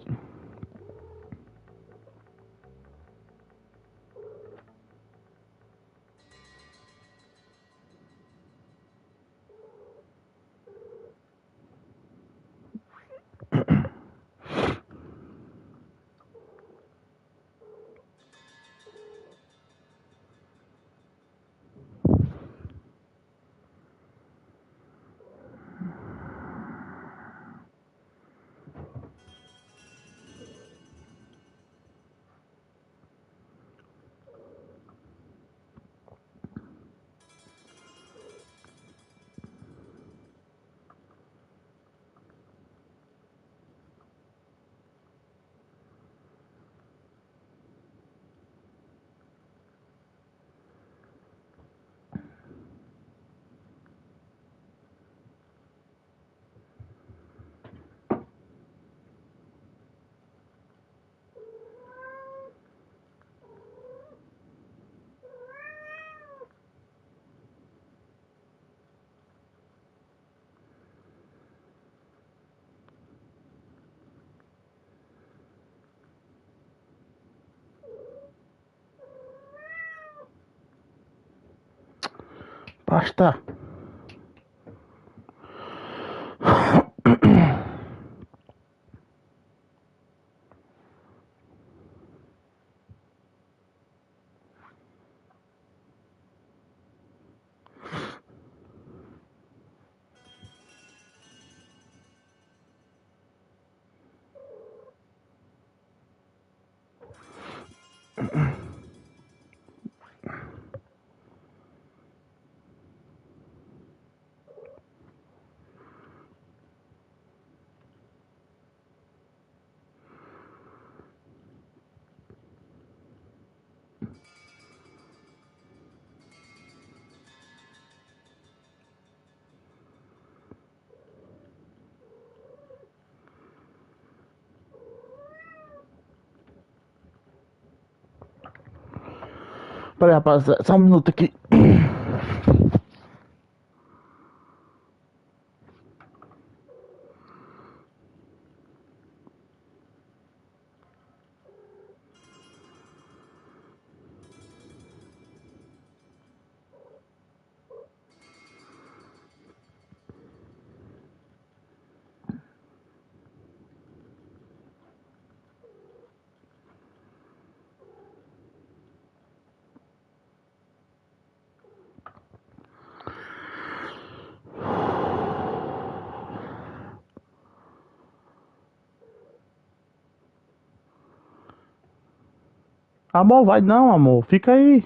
Basta. Peraí, rapaz, só um minuto aqui. Amor, vai não, amor. Fica aí.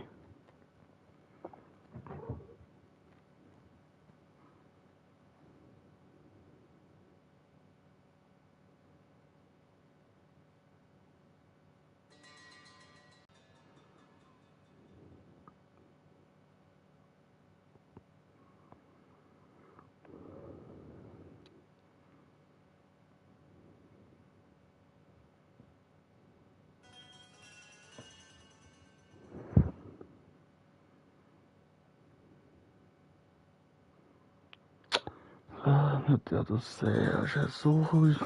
Ah, meu Deus do céu, Jesus.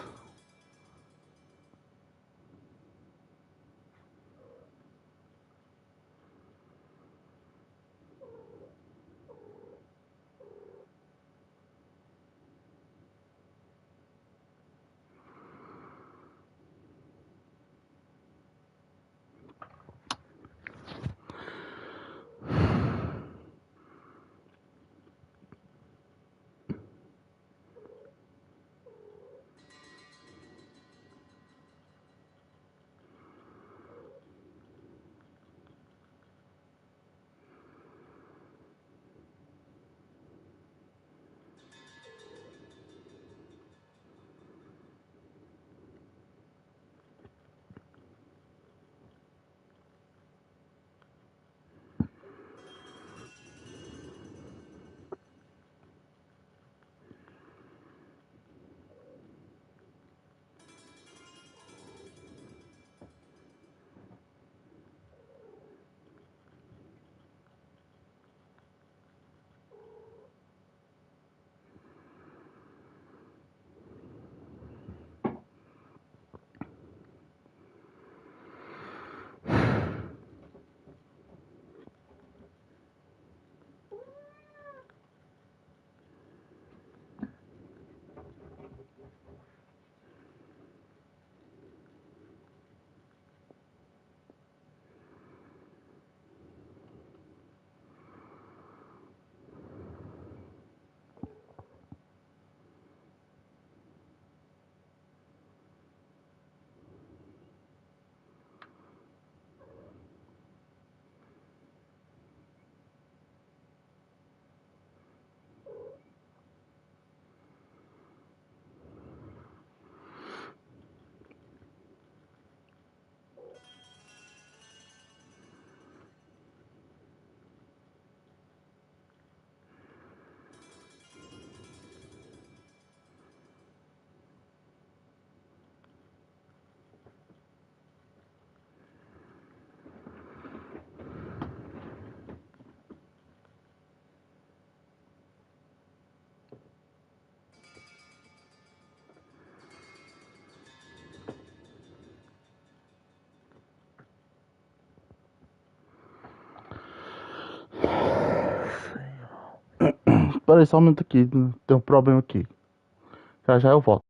Espera aí, só um minuto aqui. Tem um problema aqui. Já já eu volto.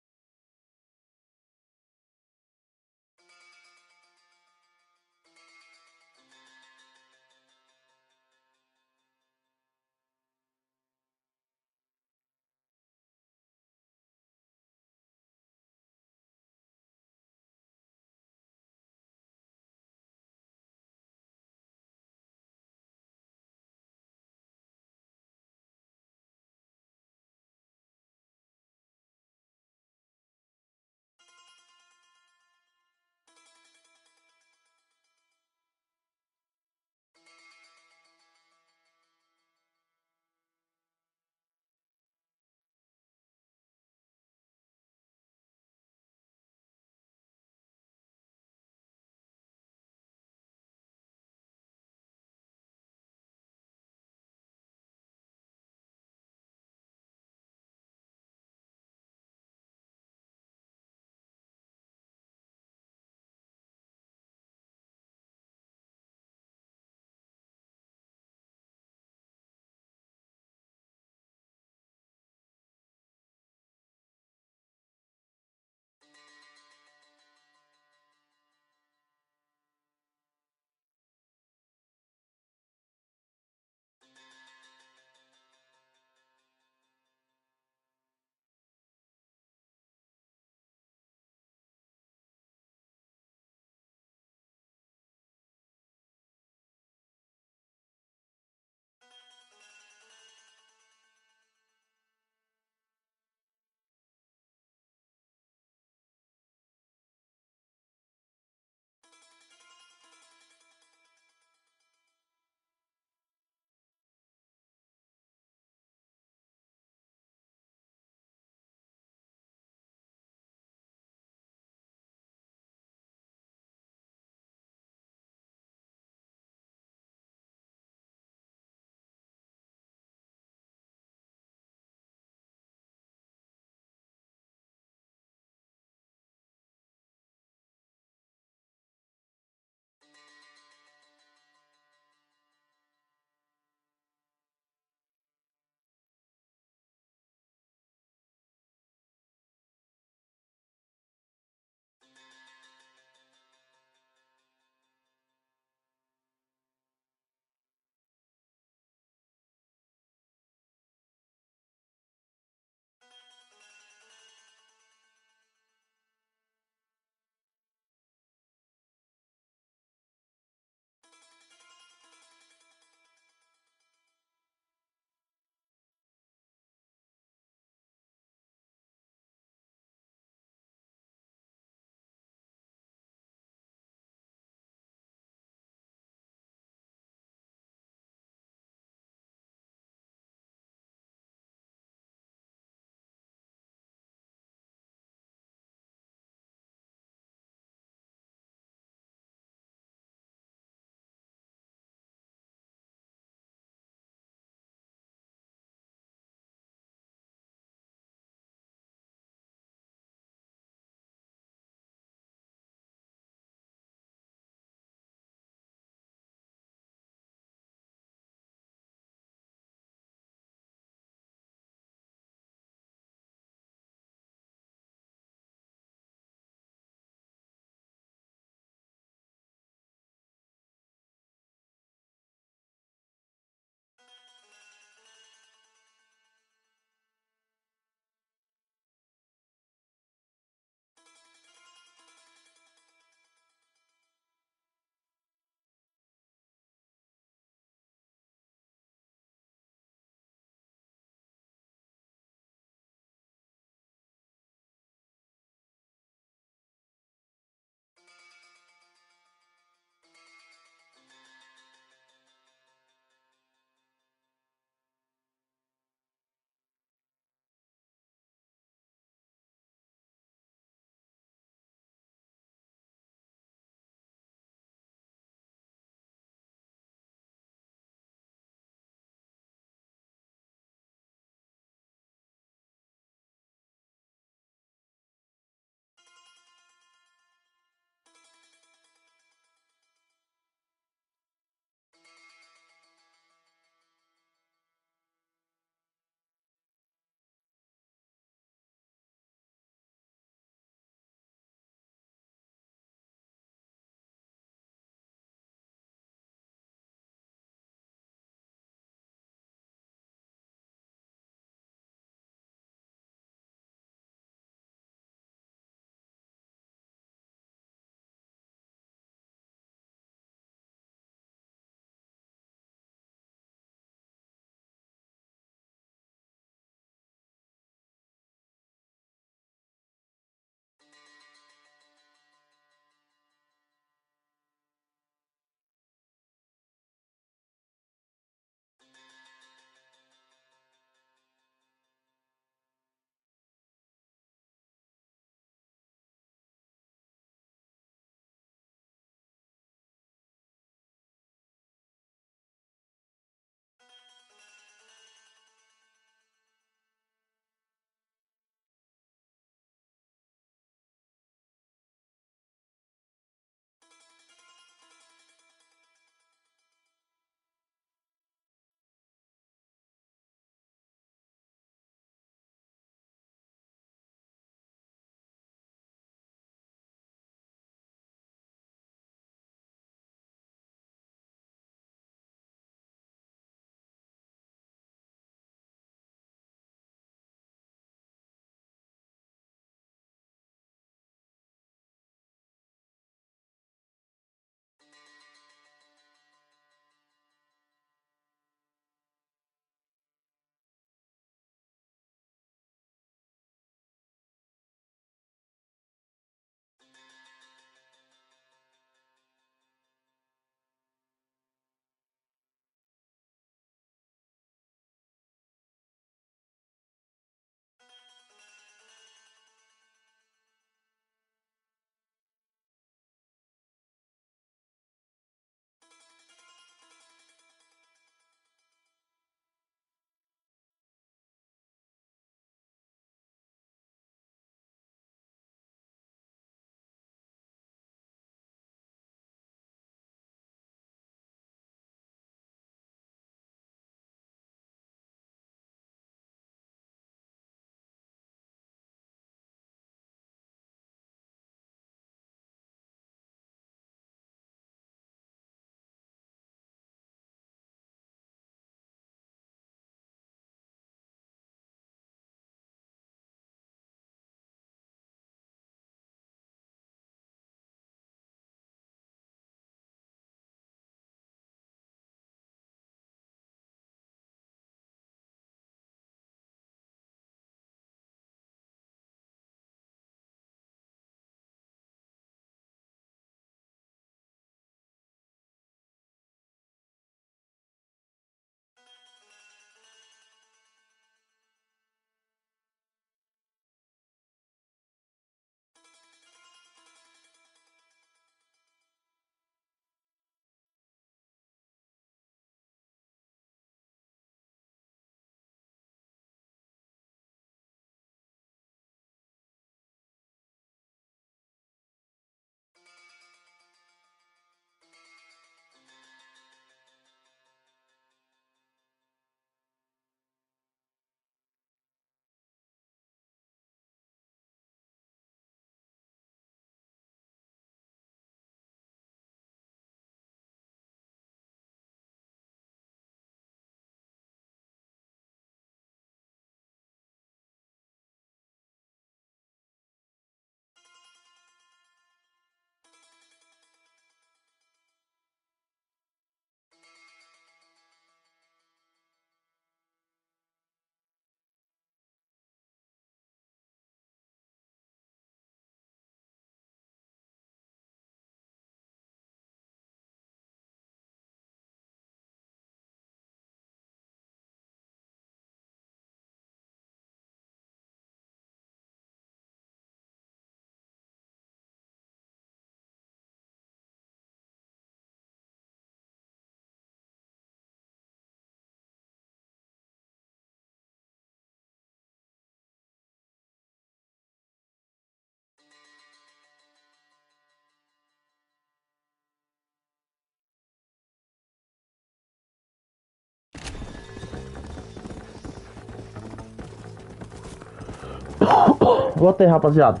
Voltei, rapaziada.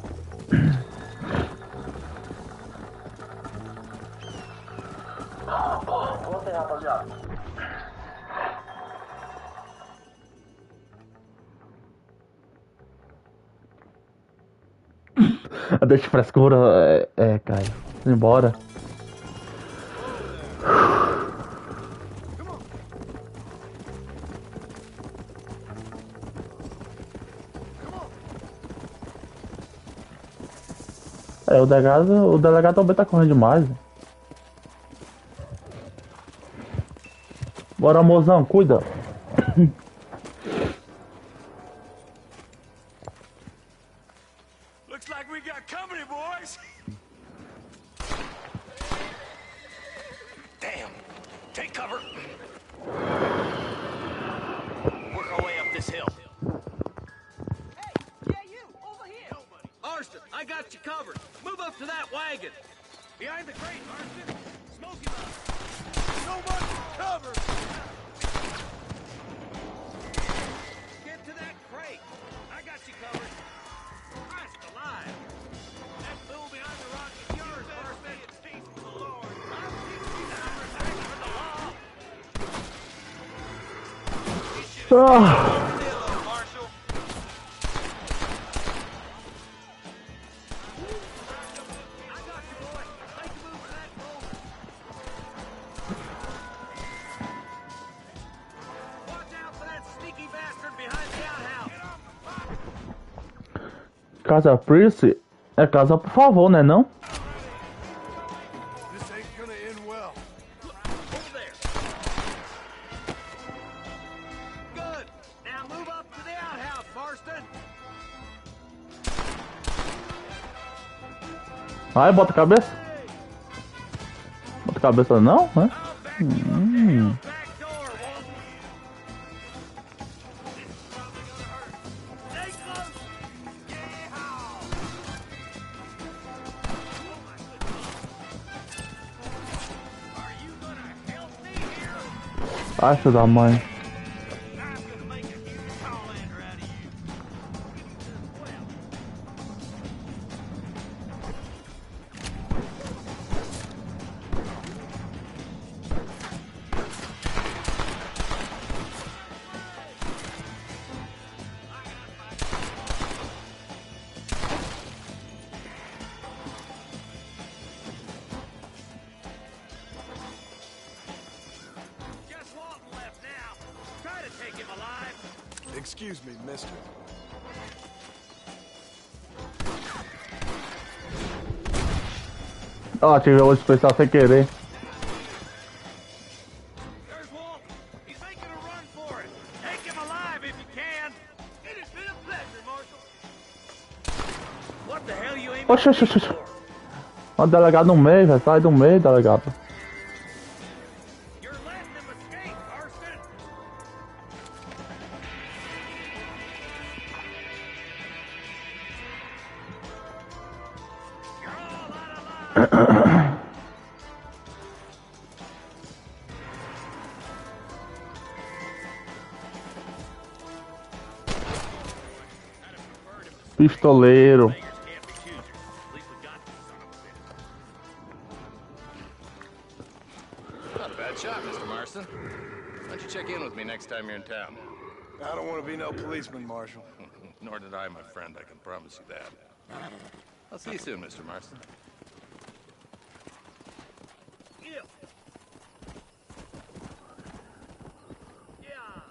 Voltei, rapaziada. Deixa de frescura, Caio. Embora. O delegado também tá correndo demais. Bora, mozão, cuida. Looks like we got company, boys. Damn. Take cover. Work our way up this hill. Hey, yeah, you, over here. Nobody. Marston, I got you covered. Move up to that wagon. Behind the crate, Marston. Smoke him up. So much cover! Get to that crate. I got you covered. Christ alive. That fool behind the rock is yours, Marston. It's peace for the Lord. I'll teach you the respect for the law. You should have stayed over there, Marshal. I got you, boy. Make a move for that boat. Watch out for that sneaky bastard behind the outhouse. Casa Priest é casa por favor, né não? This ain't gonna end well. Over there. Good. Now move up to the outhouse, Marston. Vai, bota a cabeça. Bota a cabeça não, né? I'll back you up to hell's back door, Walton. This is probably gonna hurt. Stay close. Yeehaw. Oh my goodness. Are you gonna help me here? Ai, filho da mãe. I'm gonna make a huge Hollander out of you. Well, just Walton left now. Try to take him alive. Excuse me, mister. Ó, tive o especial sem querer. There's Walton. He's making a run for it. Take him alive if you can. It has been a pleasure, Marshal. What the hell you aiming Oxe, oxe, oxe, oxe. Ó, o delegado no meio, velho. Sai do meio, delegado. You're letting him escape, Marston. You're all out of line. Pistoleiro. Beggars can't be choosers. At least we got this son of a bitch. Not a bad shot, Mr. Marston. Why don't you check in with me next time you're in town? I don't want to be no policeman, Marshal. Nor did I, my friend. I can promise you that. I'll see you soon, Mr. Marston. Yeah. Yeah.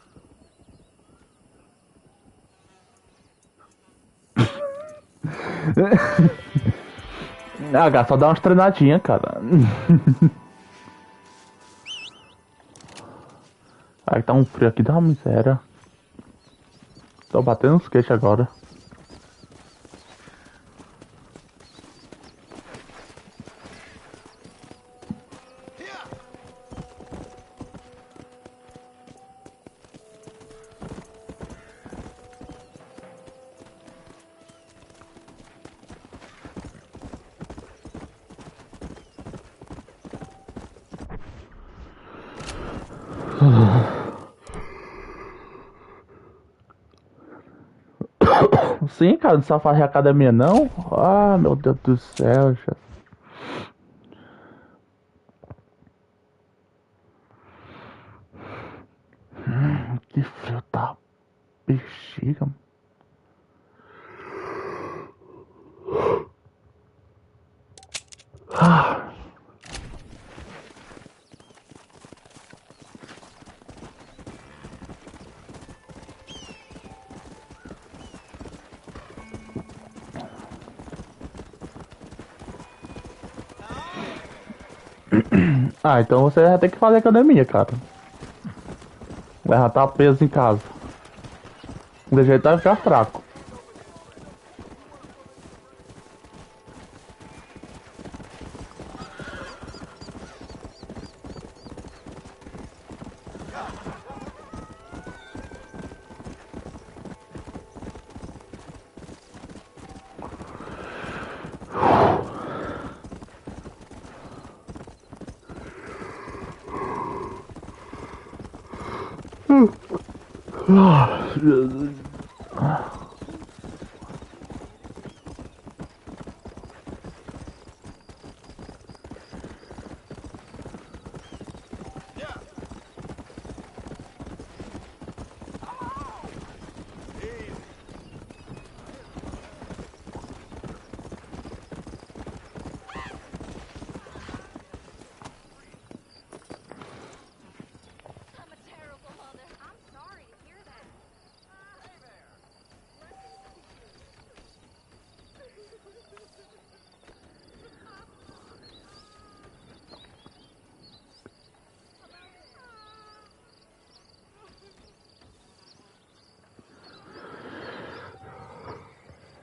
Ah, cara, só dá umas treinadinhas, cara. Ai, tá um frio aqui da miséria. Tô batendo os queixos agora. Sim, cara, não só faz academia não? Ah, meu Deus do céu, já. Que frio da bexiga. Ah. Ah, então você vai ter que fazer academia, cara. Vai já tá preso em casa. De jeito vai ficar fraco.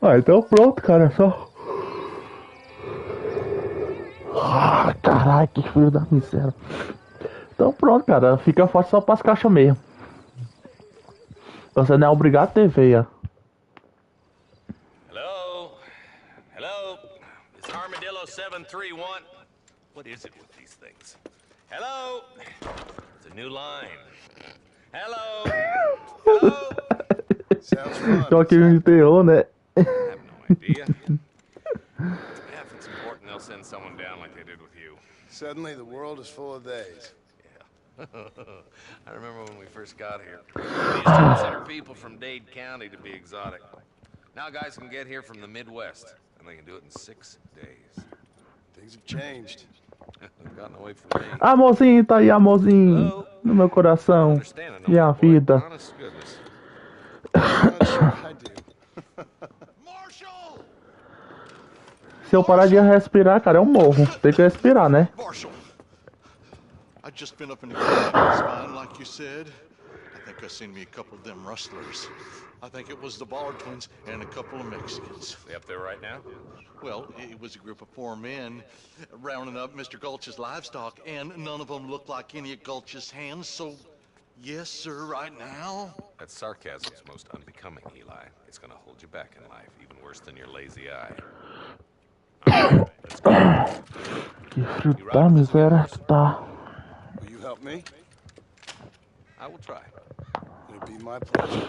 Ah, então pronto, cara, só. Ah, caralho, que frio da miséria. Então pronto, cara, fica forte só pras caixas mesmo. Você não é obrigado a ter veia. Hello? Hello? It's Armadillo 731. What is it with these things? Hello? It's a new line. Hello? Hello? Sounds fun. Só que de terror, né? I have no idea. Yeah, if it's important, they'll send someone down like they did with you. Suddenly the world is full of days. Yeah. I remember when we first got here. We used to consider people from Dade County to be exotic. Now guys can get here from the Midwest, and they can do it in 6 days. Things have changed. They've gotten away from me. Amorzinho, tá aí, amorzinho. Hello? No meu coração. Understand, I know E a my boy. vida. Honest to goodness. I'm not sure I do. Marshall! Se eu parar de respirar, cara, eu morro. Tem que respirar, né? Marshall, I just been up in the cabin spine like you said. I think I seen me a couple of them rustlers. I think it was the Ballard twins and a couple of Mexicans. They up there right now? Well, it was a group of 4 men rounding up Mr. Gulch's livestock, and none of them looked like any of Gulch's hands, so yes, sir, right now. That sarcasm's most unbecoming, Eli. It's gonna hold you back in life, even worse than your lazy eye. All right, let's go. Que frio da miséria que tá. Will you help me? I will try. It'll be my pleasure.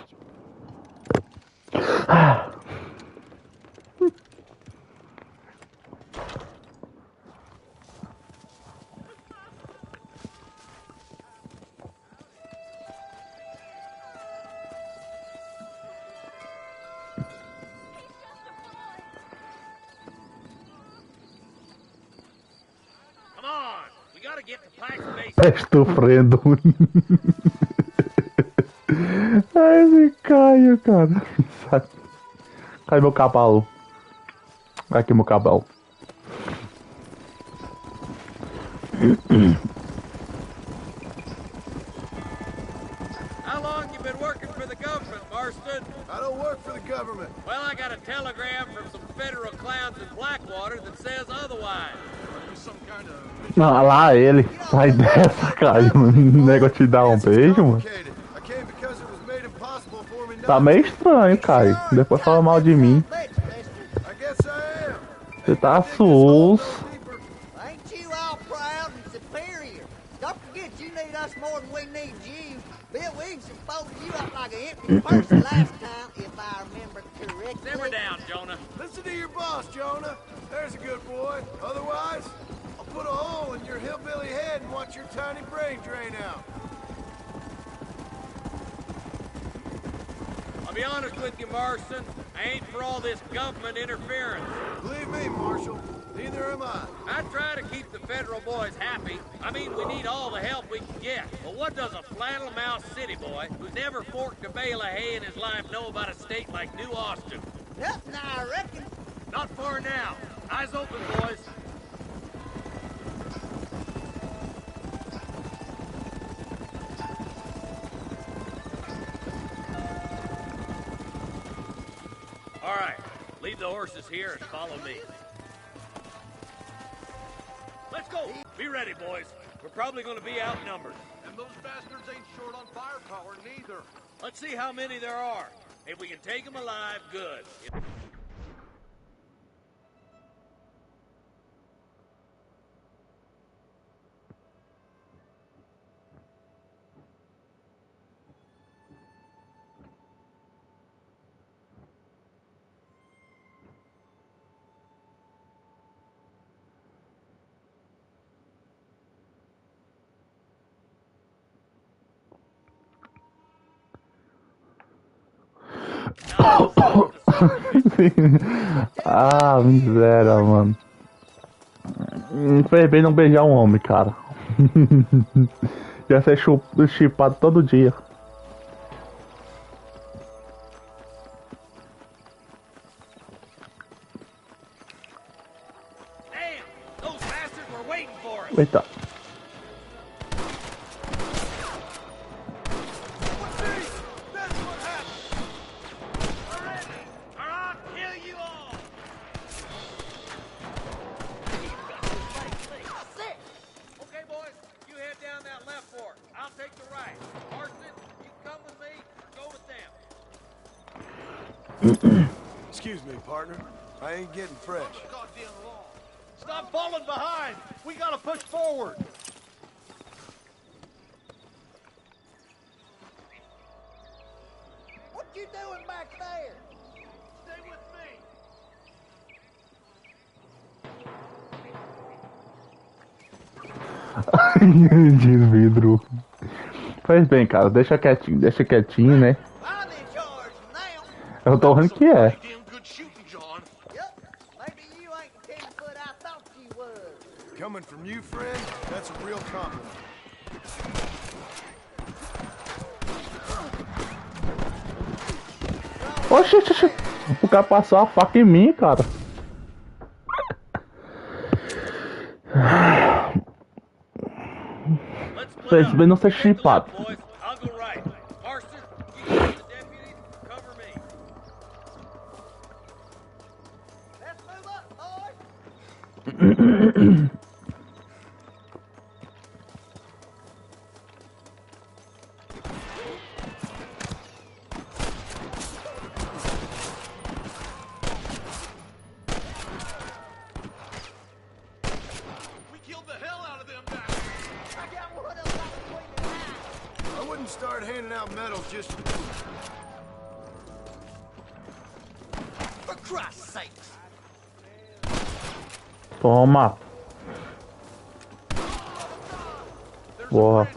Come on, we gotta get to Pike's Base. Estou frendo. Ai, me caio, cara. Cadê meu cavalo? Aqui meu cavalo. How long you been working for the government, Marston? I don't work for the government. Well, I got a telegram from some federal clowns in Blackwater that says otherwise. Some kind of Ah, lá ele. Sai dessa, Caio. O negócio te dá um beijo, mano. I came because it was made impossible for me Tá not meio estranho, Caio. Depois fala mal de mim. I guess I am. Você tá sus. Ain't you all proud and superior? Don't forget you need us more than we need you. Bill Wiggs folded you up like an empty purse last time, if I remember correctly. boy. Otherwise, I'll put a hole in your hillbilly head and watch your tiny brain drain out. I'll be honest with you, Marston. I ain't for all this government interference. Believe me, Marshal, neither am I. I try to keep the federal boys happy. I mean, we need all the help we can get. But what does a flannel-mouthed city boy who's never forked a bale of hay in his life know about a state like New Austin? Nothing, I reckon. Not for now. Eyes open, boys. All right, leave the horses here and follow me. Let's go. Be ready, boys. We're probably going to be outnumbered. And those bastards ain't short on firepower, neither. Let's see how many there are. If we can take them alive, good. Ah, miséria, mano. Fez bem não beijar um homem, cara. Ia ser chipado todo dia. Eita. Excuse me, partner. I ain't getting fresh. Stop falling behind! We gotta push forward! What you doing back there? Stay with me! De vidro. Faz bem, cara. Deixa quietinho, né? Eu tô vendo que é. Coming from you, friend, that's a real compliment. Oxi, o cara passou a faca em mim, cara. Fez bem não ser chipado. Start handing out medals just for Christ's sakes. Toma. Boa.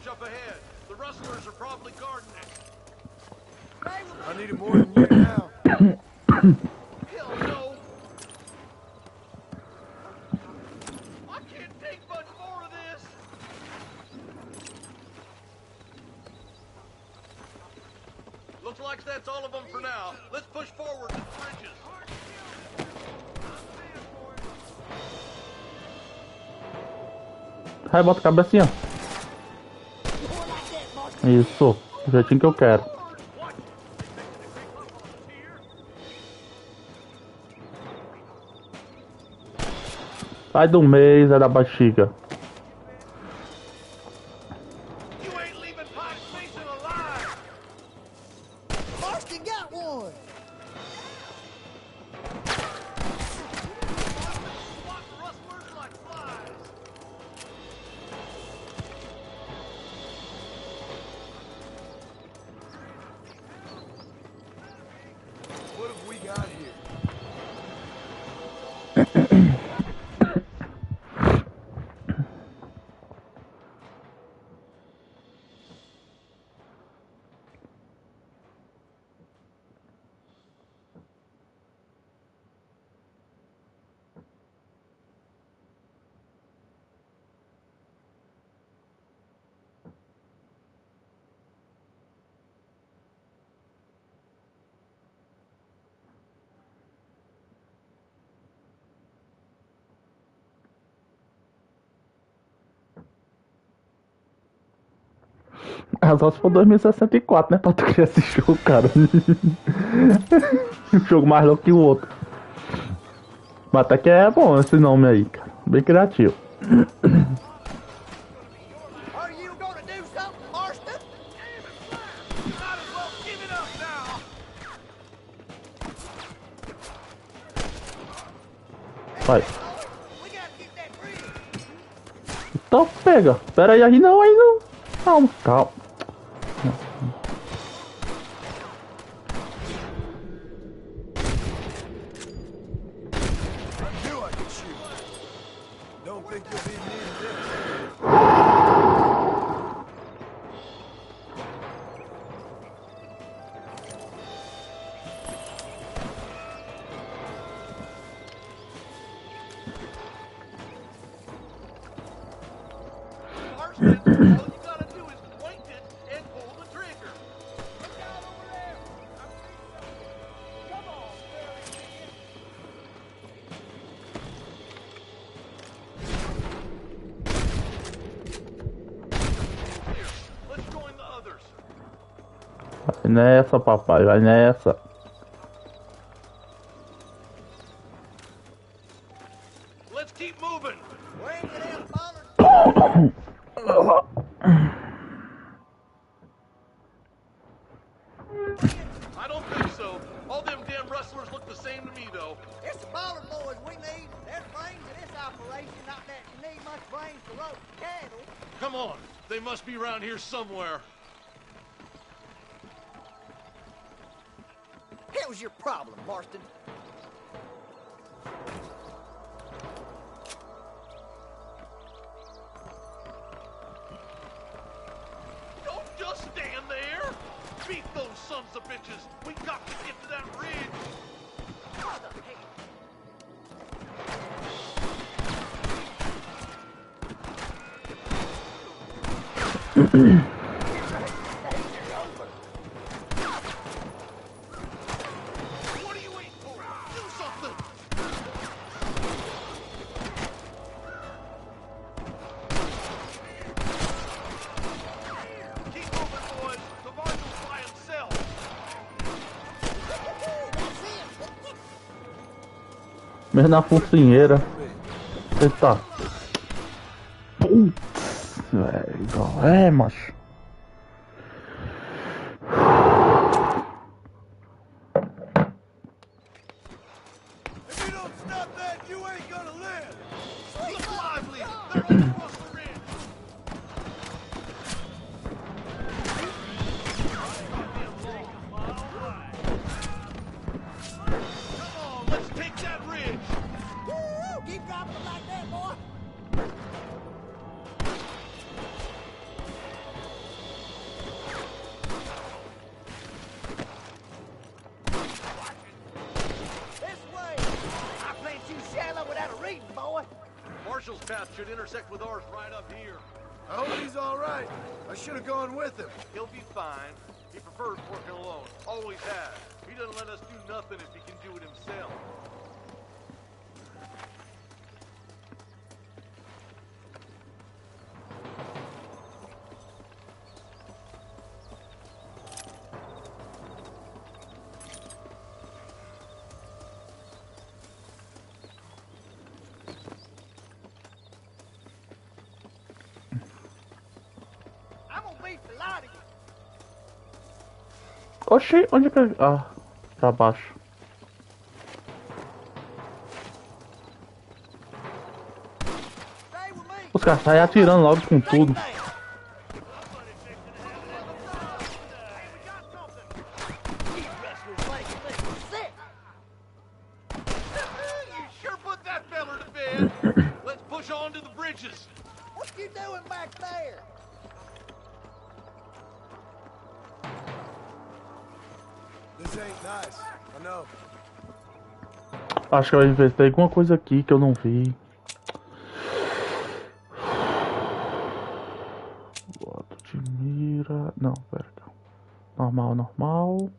I need it more than you now. Hell no. I can't take much more of this. Looks like that's all of them for now. Let's push forward to the bridges. Aí, bota a cabecinha. Isso. O jeitinho que eu quero. Sai do meio, é da bexiga. Só se for 2064, né? Pra tu criar esse jogo, cara. Um jogo mais louco que o outro. Mas até que é bom esse nome aí, cara. Bem criativo. Are you gonna do something, Marston? Might as well give it up now. Vai. We gotta get that bridge. Então pega. Pera aí não, aí não. Calma, calma. I knew I could shoot. Don't think you'll be needing this. Marston, all you gotta do is point it and pull the trigger. Look out over there. I see something. Come on, Barry. Let's join the others. Vai nessa, papai. Vai nessa. Let's keep moving. Bring it in, Ballard. I don't think so. All them damn rustlers look the same to me, though. It's the Ballard boys we need. There's brains in this operation, not that you need much brains to rope cattle. Come on. They must be around here somewhere. Hell's your problem, Marston? Don't just stand there. Beat those sons of bitches. We got to get to that ridge. What are you waiting for? Do something. Keep moving, boys. The marshal's by himself. Mesmo na focinheira. Eita. Putz, velho. É, macho. If you don't stop that, you ain't gonna live. Look lively. They're on the Russell Ridge. Come on, let's take that ridge. Woo! Keep dropping them like that, boy. This way. I plant you shallow without a reading, boy. Marshall's path should intersect with ours right up here. I hope he's all right. I should have gone with him. He'll be fine. He prefers working alone. Always has. He doesn't let us do nothing if he can do it himself. I'm gonna beat the lot of you. Oxi, onde que... Ah, pra baixo. Stay with me. Os caras saem atirando logo com tudo. You sure put that feller to bed. Let's push on to the bridges. What you doing back there? This ain't nice. I know. Acho que eu inventei alguma coisa aqui que eu não vi. Voto de mira. Não, pera. Normal, normal.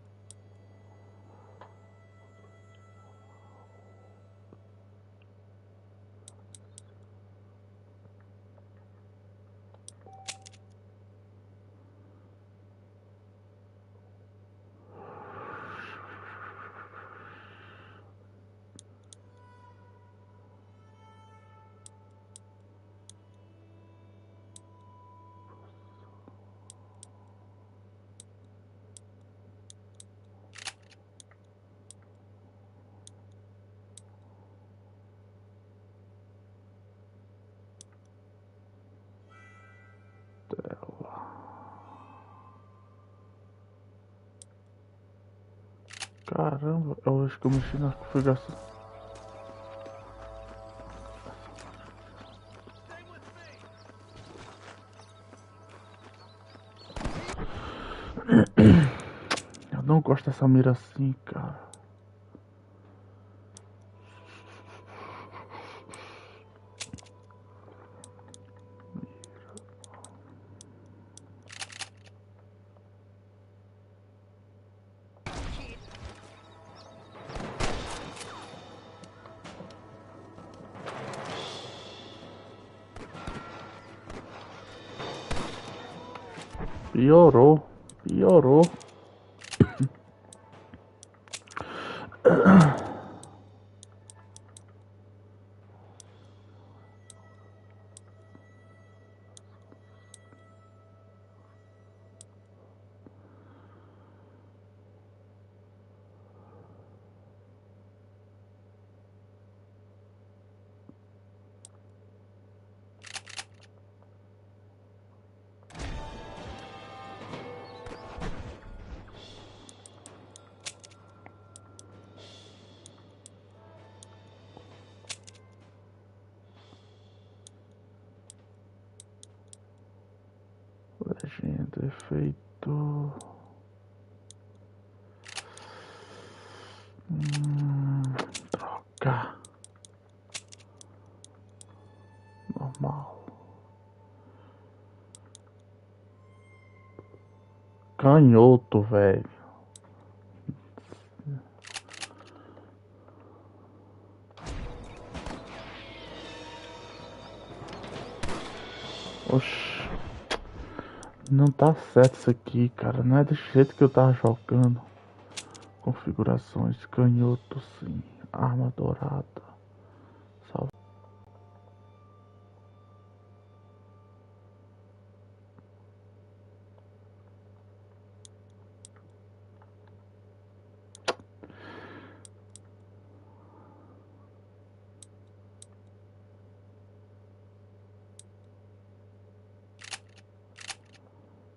Caramba, eu acho que eu mexi na configuração. Eu não gosto dessa mira assim, cara. Piorou, piorou. Legenda, efeito. Troca. Normal. Canhoto, velho. Oxi. Não tá certo isso aqui, cara. Não é desse jeito que eu tava jogando. Configurações, canhoto sim. Arma dourada. Salve.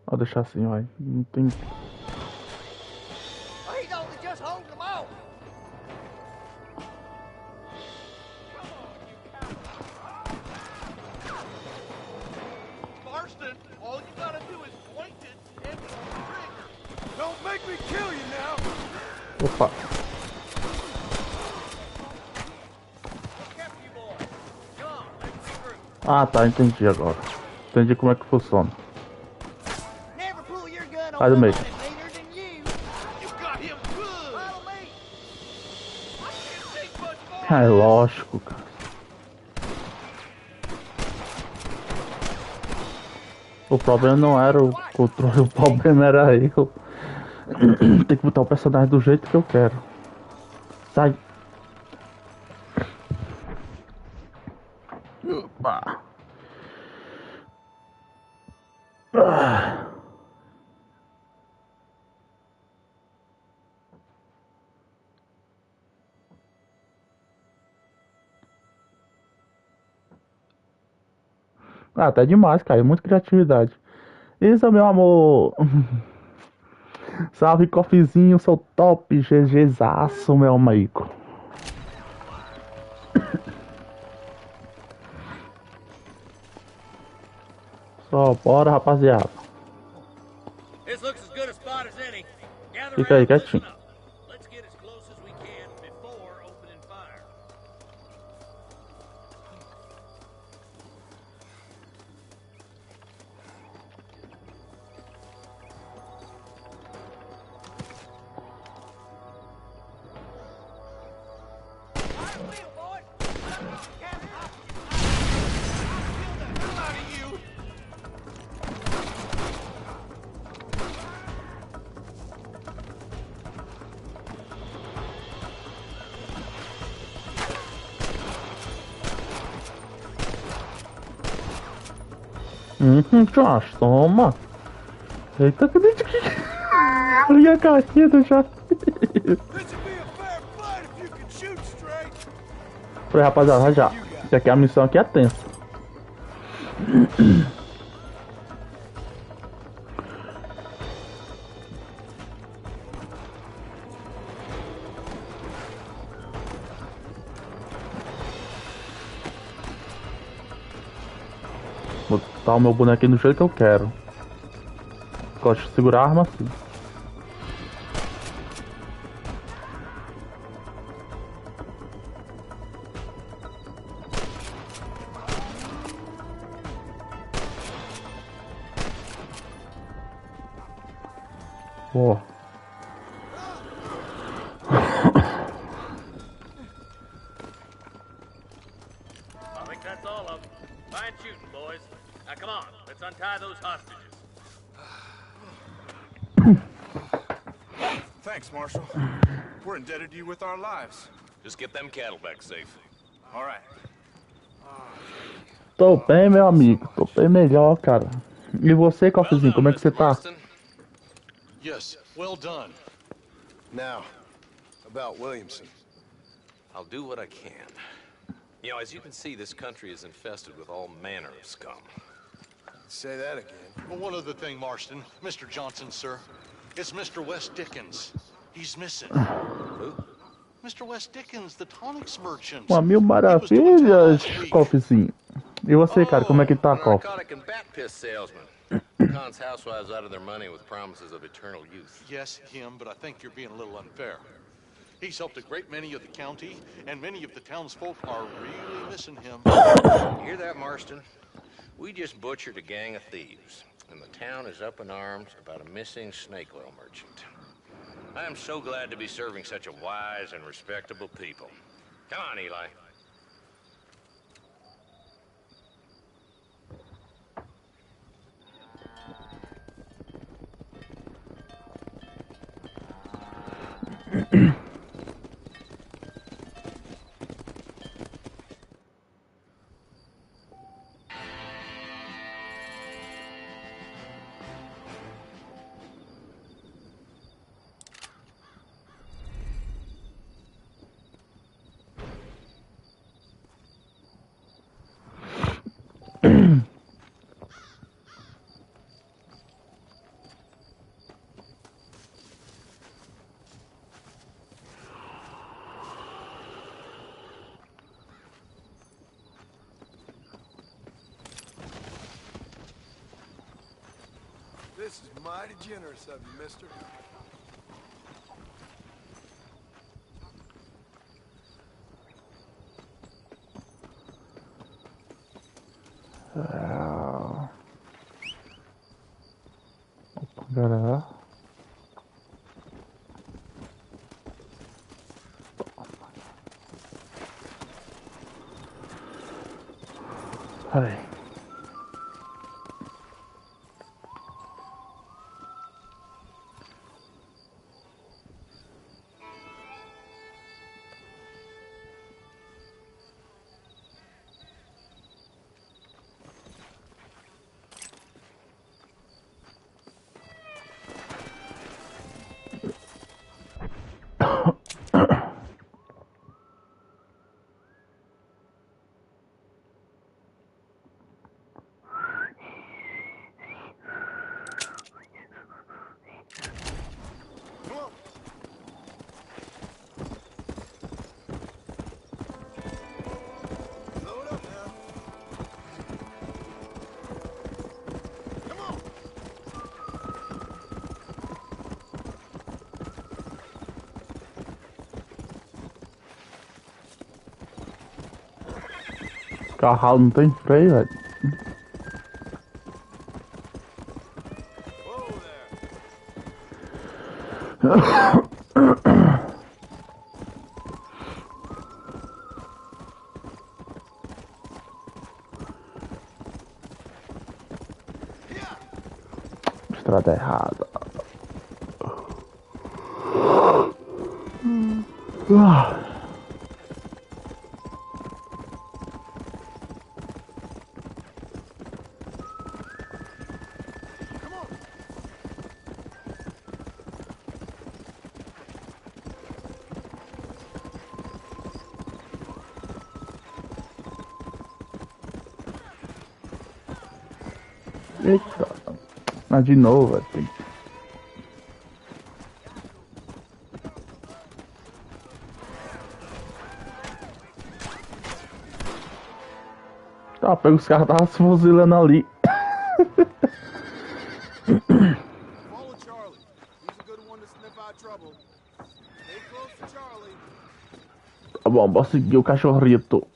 Vou deixar assim, vai. Não tem. He's only just holding them off. Marston, all you gotta do is point it and pull the trigger. Don't make me kill you now. Opa. Ah, tá, entendi agora. Entendi como é que funciona. Sai do meio. É lógico, cara. O problema não era o controle, o problema era eu. Tem que botar o personagem do jeito que eu quero. Sai. Opa. Ah, tá demais, cara. Muita criatividade. Isso, meu amor. Salve, cofezinho, sou top. GGzaço, meu amigo. Só, bora, rapaziada. Fica aí, quietinho. Josh, toma. Eita, que olha a caixinha do Josh. Falei, rapaziada, já. Isso aqui, a missão aqui é tensa. botar o meu bonequinho do jeito que eu quero. Gosto de segurar a arma assim. Ó. I think that's all of them. Fine shooting, boys. Now come on, let's untie those hostages. Thanks, Marshal. We're indebted to you with our lives. Just get them cattle back safe. All right. Tô bem, meu amigo. Tô bem melhor, cara. E você, Cofezinho, como é que você tá? Yes, well done. Now, about Williamson. I'll do what I can. You know, as you can see, this country is infested with all manner of scum. Say that again. Well, one other thing, Marston. Mr. Johnson, sir. It's Mr. Wes Dickens. He's missing. Who? Mr. Wes Dickens, the tonics merchant. Uma mil maravilhas, Cofezinho. E você, cara, como é que tá, Cof? Narcotic and bat piss salesman. Cons housewives out of their money with promises of eternal youth. Yes, him, but I think you're being a little unfair. He's helped a great many of the county, and many of the townsfolk are really missing him. You hear that, Marston? We just butchered a gang of thieves, and the town is up in arms about a missing snake oil merchant. I am so glad to be serving such a wise and respectable people. Come on, Eli. This is mighty generous of you, mister. Galera. Peraí. Carro não tem freio, velho. Estrada errada. Eita, mas de novo, velho. Tá, pega os caras, tava se fuzilando ali. Follow Charlie. He's a good one to sniff out trouble. Stay close to Charlie. Tá bom, bora seguir o cachorrito.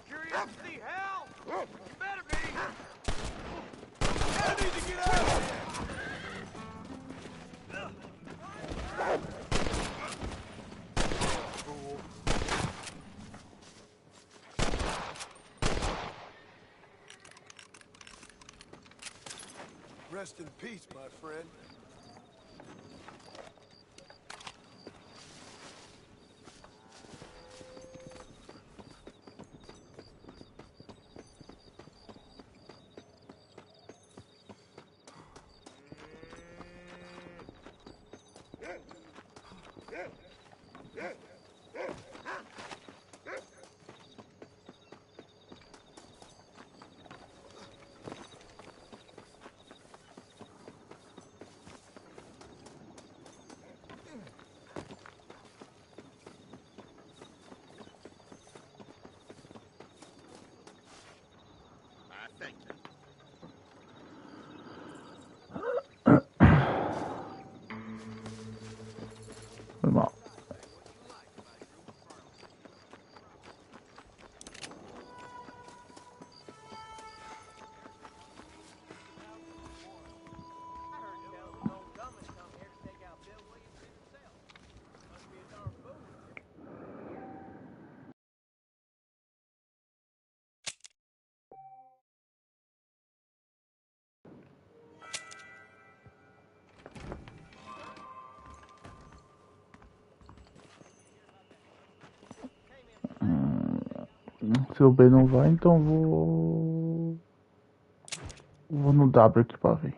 Curiosity, hell! You better be! I need to get out of here! Rest in peace, my friend. Foi mal. Se o B não vai, então vou no W aqui pra ver.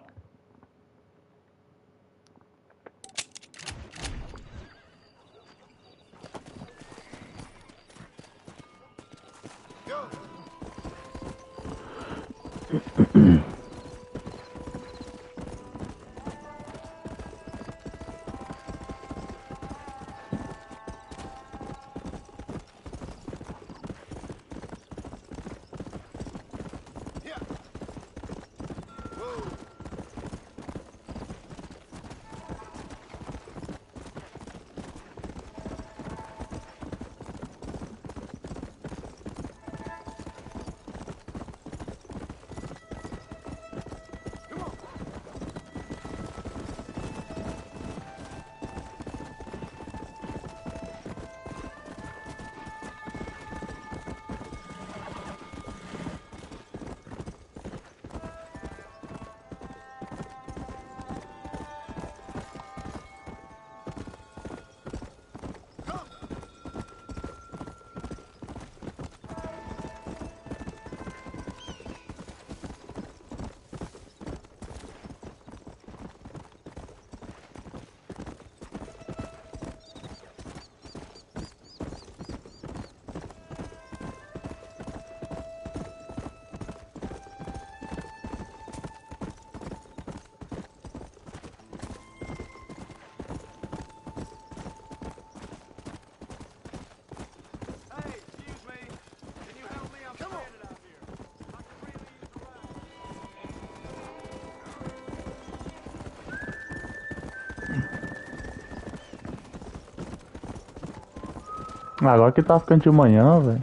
Agora que tá ficando de manhã, velho.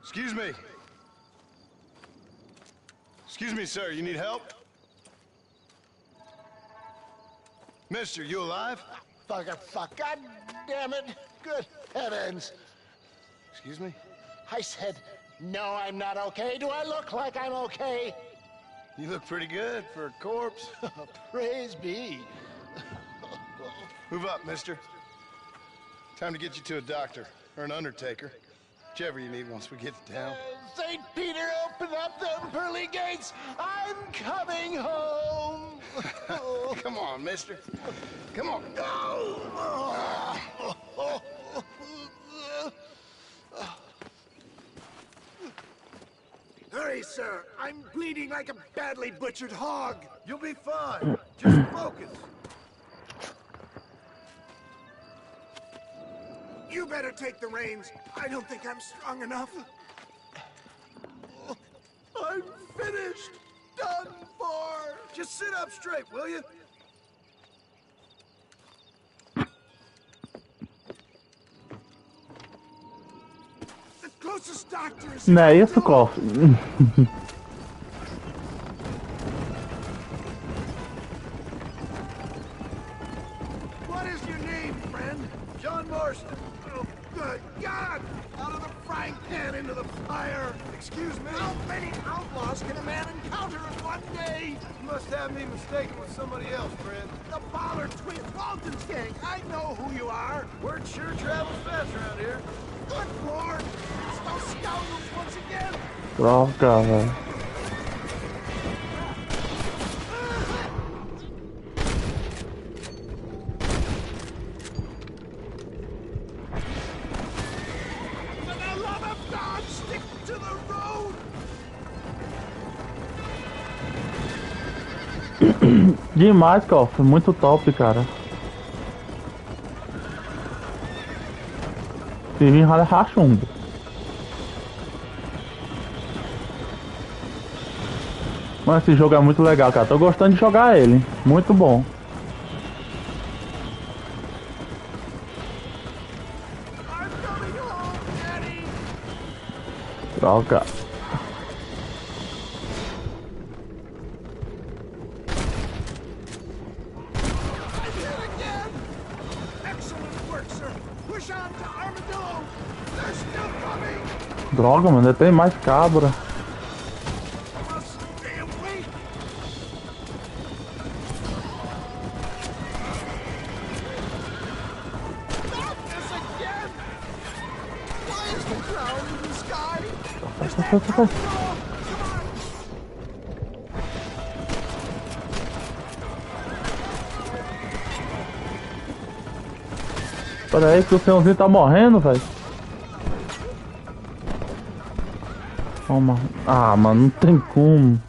Excuse me. Excuse me, sir. You need help? Mister, you alive? Fuck. God damn it. Good heavens. Excuse me? I said, no, I'm not okay. Do I look like I'm okay? You look pretty good for a corpse. Praise be. Move up, mister. Time to get you to a doctor or an undertaker. Whichever you need once we get down. St. Peter, open up them pearly gates. I'm coming home. Come on, mister. Come on. Hurry, sir. I'm bleeding like a badly butchered hog. You'll be fine. Just focus. You better take the reins. I don't think I'm strong enough. I'm finished. Done for. Just sit up straight, will you? The closest doctor is... Não é isso, Coffee? What is your name, friend? John Marston. Oh, good God! Out of the frying pan into the fire! Excuse me? How many outlaws can a man encounter in one day? You must have me mistaken with somebody else, friend. The Ballard twins, Walton's gang. I know who you are. Word sure travels fast around here. Good Lord! It's those scoundrels once again! Droga, velho. For the love of God, stick to the road! Demais, Coffee. Muito top, cara. Se vir rachumbo. Mano, esse jogo é muito legal, cara. Tô gostando de jogar ele. Muito bom. Droga. Droga, mano. Tem mais cabra. Pera aí que o senhorzinho tá morrendo, velho. Toma. Ah, mano, não tem como.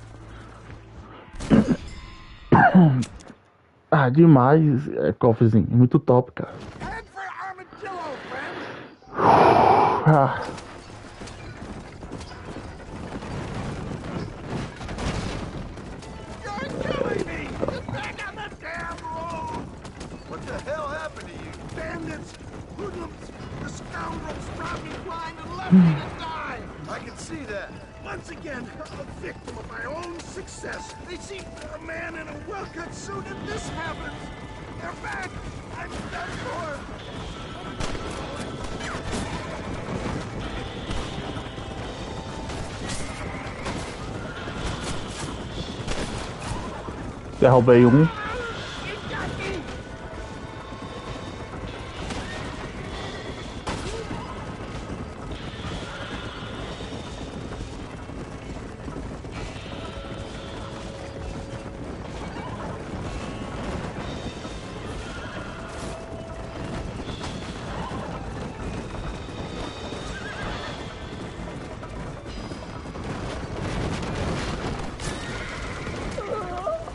Ah, demais, Coffeezinho. Muito top, cara. Ah. What the hell happened to you? Bandits! Hoodlums! The scoundrels brought me blind and left me to die! I can see that. Once again, a victim of my own success. They see a man in a well-cut suit and this happens. They're back. I'm done for. Derrubei um.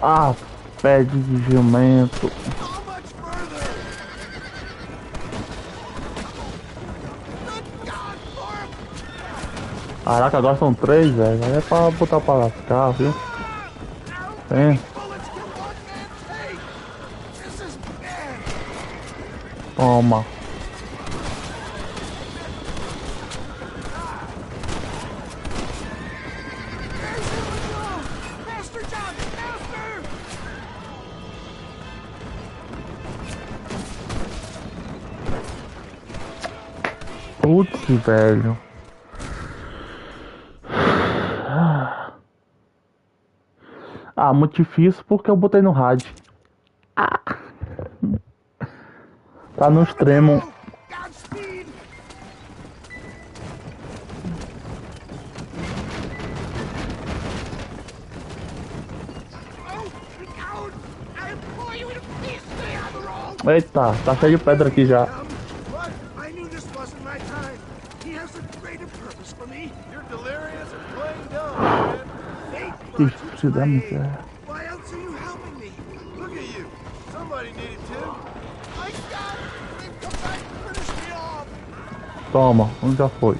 Ah, pé de jumento. Caraca, agora são 3, velho. É pra botar pra lascar, viu? Tem. Toma. Putz, velho. Ah, muito difícil porque eu botei no rádio. Ah. Tá no extremo. Eita, tá cheio de pedra aqui já. Ixi, da miséria. Why else are you helping me? Look at you. Somebody needed to. I got it. They've come back and finished me off. Toma, onde já foi?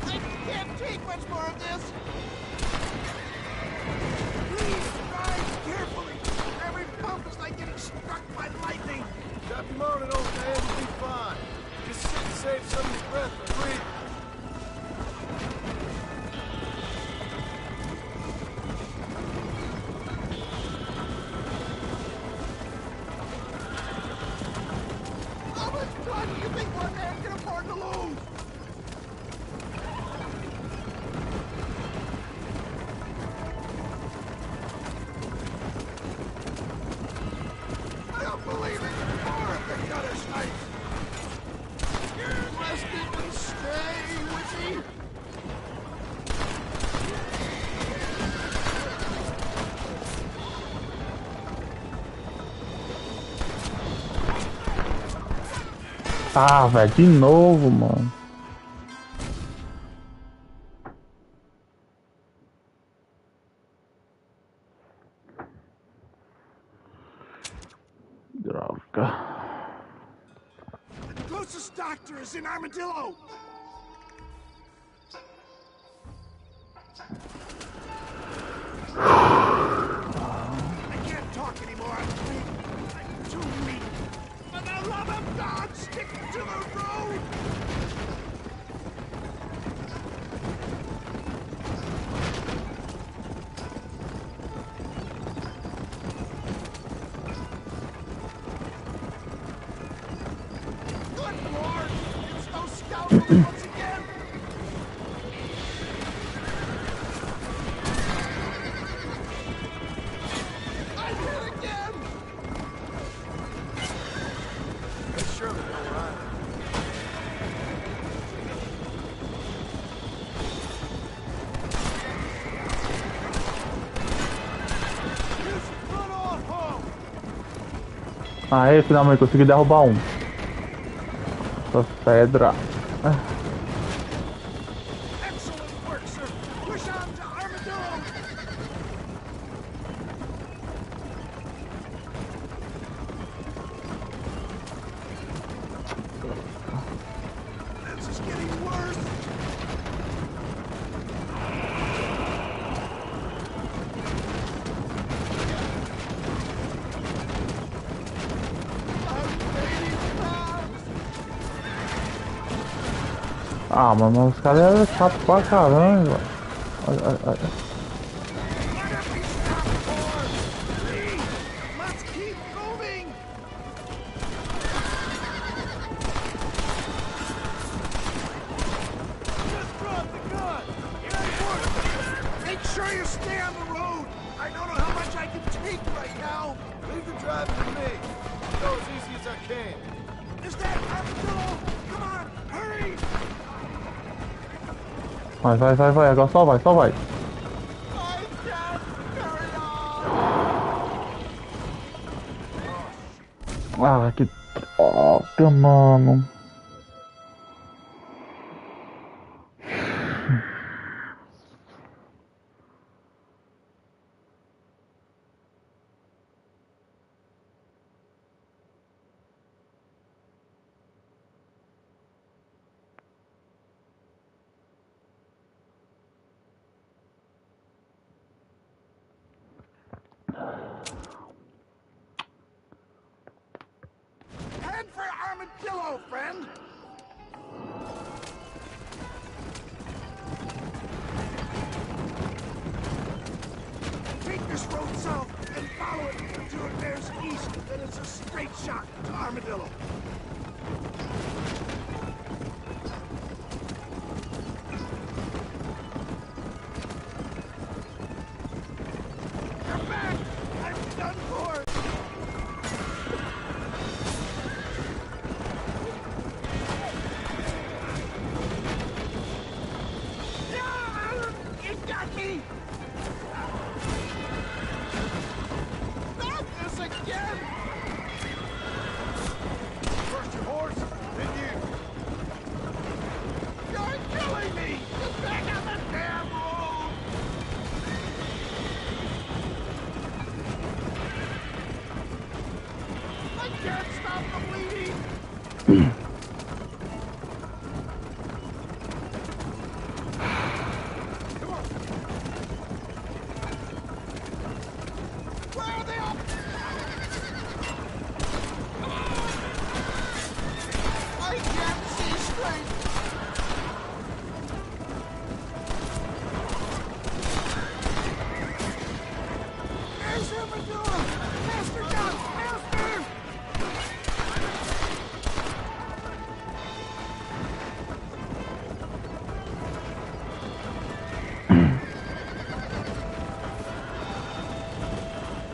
I can't take much more of this. Please drive carefully. Every bump is like getting struck by lightning. Stop your moaning, old man. You'll be fine. Just sit and save some of your breath for breathing. Ah, velho, de novo, mano. Droga. The closest doctor is in Armadillo. I can't talk anymore. I'm too weak. For the love of God, stick to the road! Good Lord! It's those scoundrels once again! I'm hit again! They surely know where I am. Aê, finalmente consegui derrubar um. Essa pedra. Excellent work, sir. Push on to Armadillo. This is getting worse. I'm 80 pounds. Ah, mano, os caras eram chatos pra caramba. Ai, ai, ai. Let's keep moving! Just drop the gun! It ain't worth it! Make sure you stay on the road! I don't know how much I can take right now! Leave the driving to me. Go as easy as I can. Is that Armadillo? Come on, hurry! Vai, agora só vai, só vai. I can't carry on! Ah, que troca, mano. Head for Armadillo, friend! Take this road south and follow it until it bears east, then it's a straight shot to Armadillo. Come back! I'm done for! It got me! Not this again! First your horse, then you. You're killing me! Get back on the damn road! I can't stop the bleeding! Where are they all? I can't see straight. There's Armadillo! Master gun! Master!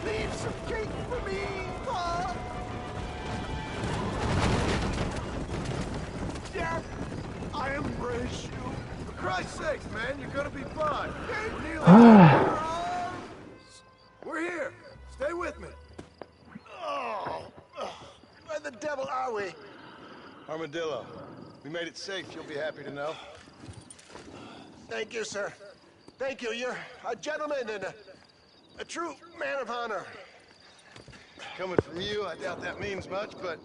Leave some cake for me, Pa! Dad, I embrace you. For Christ's sakes, man, you're gonna be fine. We're kneeling in your arms. We're here. Stay with me. Oh, where the devil are we? Armadillo, we made it safe, you'll be happy to know. Thank you, sir. Thank you. You're a gentleman and a true man of honor. Coming from you, I doubt that means much, but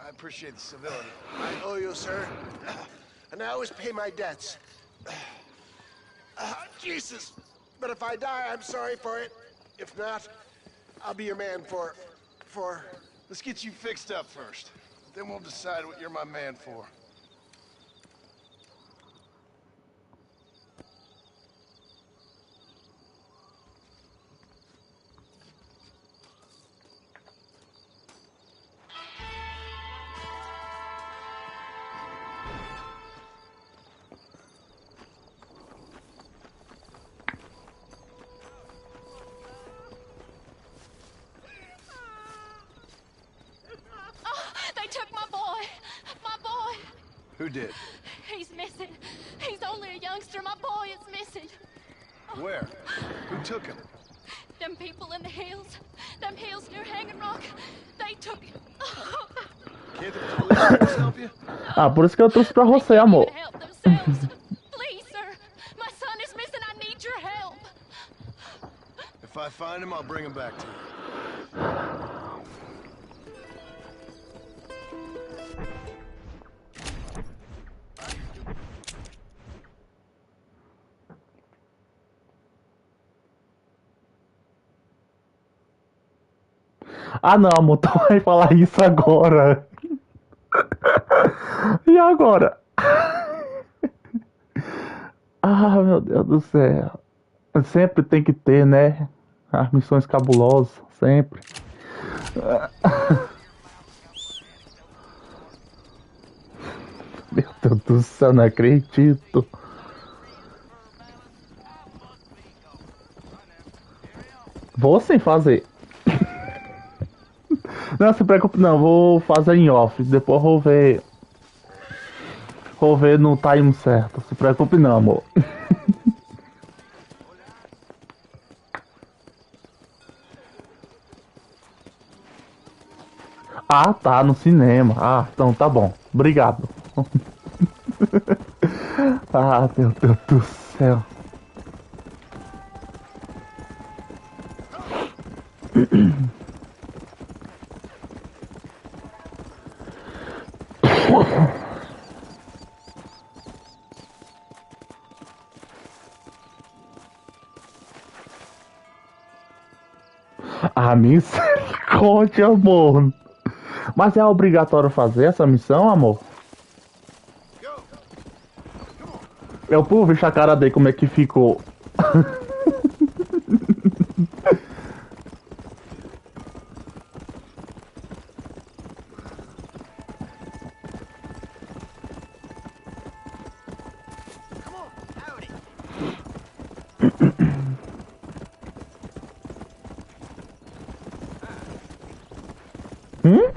I appreciate the civility. I owe you, sir. And I always pay my debts. Jesus. But if I die, I'm sorry for it. If not, I'll be your man for... Let's get you fixed up first. Then we'll decide what you're my man for. They took my boy. My boy. Who did? He's missing. He's only a youngster. My boy is missing. Where? Who took him? Them people in the hills. Them hills near Hanging Rock. They took him. Can't the police help you? Ah, por isso que eu trouxe pra você, amor. Help themselves. Please, sir. My son is missing. I need your help. If I find him, I'll bring him back to you. Ah não, amor, tu vai falar isso agora. E agora? Ah, meu Deus do céu. Sempre tem que ter, né? As missões cabulosas, sempre. Meu Deus do céu, não acredito. Vou sim fazer. Não se preocupe, não. Vou fazer em off. Depois vou ver. Vou ver no time certo. Se preocupe, não, amor. Ah, tá, no cinema. Ah, então tá bom. Obrigado. Ah, meu Deus do céu. Ah, misericórdia, amor. Mas é obrigatório fazer essa missão, amor? Eu pude ver a cara dele como é que ficou. Hum?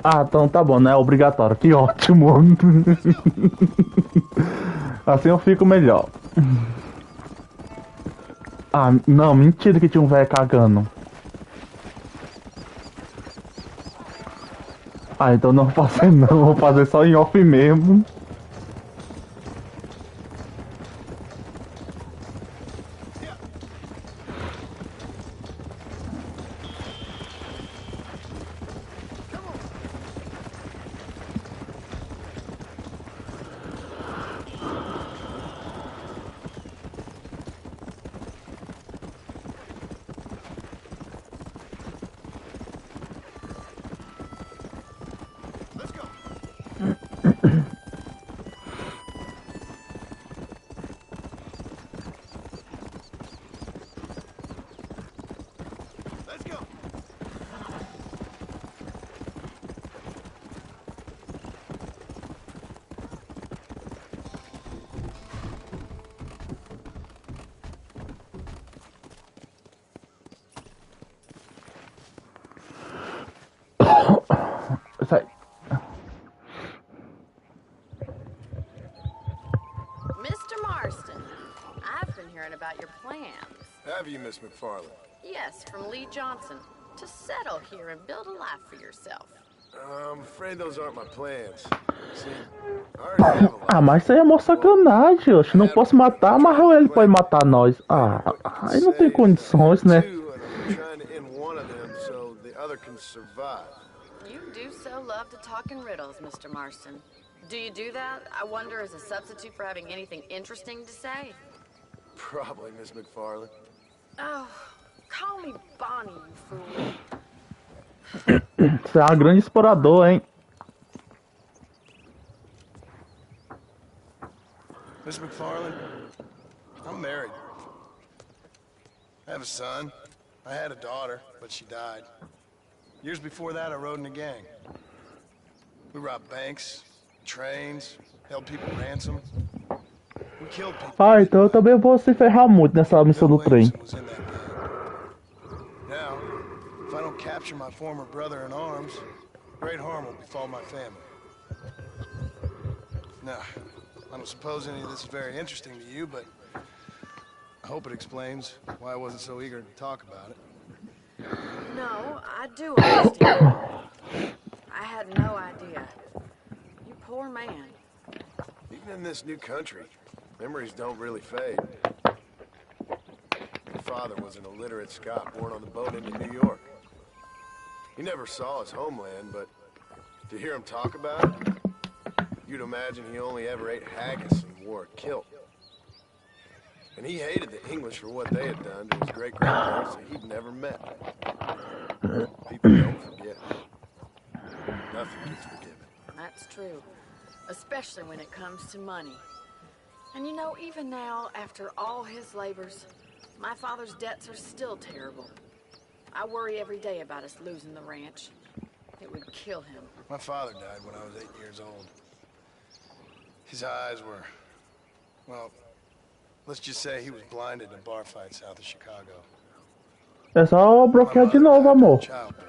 Ah, então tá bom, né? É obrigatório. Que ótimo. Assim eu fico melhor. Ah, não, mentira que tinha um velho cagando. Ah, então não vou fazer não, vou fazer só em off mesmo. Sai. Mr. Marston, I've been hearing about your plans. Have you, Miss McFarland? Yes, from Lee Johnson. To settle here and build a life for yourself. I'm afraid those aren't my plans. See, I already have a Ah, mas isso aí é mó sacanagem, oxe. Não posso matar, mas ele pode matar nós. Ah, aí não tem condições, né? trying to end one of them so the other can survive. You do so love to talk in riddles, Mr. Marston. Do you do that, I wonder, as a substitute for having anything interesting to say? Probably, Miss McFarland. Oh, call me Bonnie, you fool. Você é uma grande explorador, hein? Miss McFarland, I'm married. I have a son. I had a daughter, but she died. Years before that, I rode in a gang. We robbed banks, trains, held people ransom. We killed people. Ah, então eu também vou se ferrar muito nessa missão do trem. Now, if I don't capture my former brother in arms, great harm will befall my family. Now, I don't suppose any of this is very interesting to you, but I hope it explains why I wasn't so eager to talk about it. No, I do understand. I had no idea. You poor man. Even in this new country, memories don't really fade. My father was an illiterate Scot born on the boat into New York. He never saw his homeland, but to hear him talk about it, you'd imagine he only ever ate haggis and wore a kilt. And he hated the English for what they had done to his great-grandparents that he'd never met. People don't forget. Nothing gets forgiven. That's true. Especially when it comes to money. And you know, even now, after all his labors, my father's debts are still terrible. I worry every day about us losing the ranch. It would kill him. My father died when I was 8 years old. His eyes were, well, let's just say he was blinded in a bar fight south of Chicago. É só bloquear de novo, amor. Childbirth.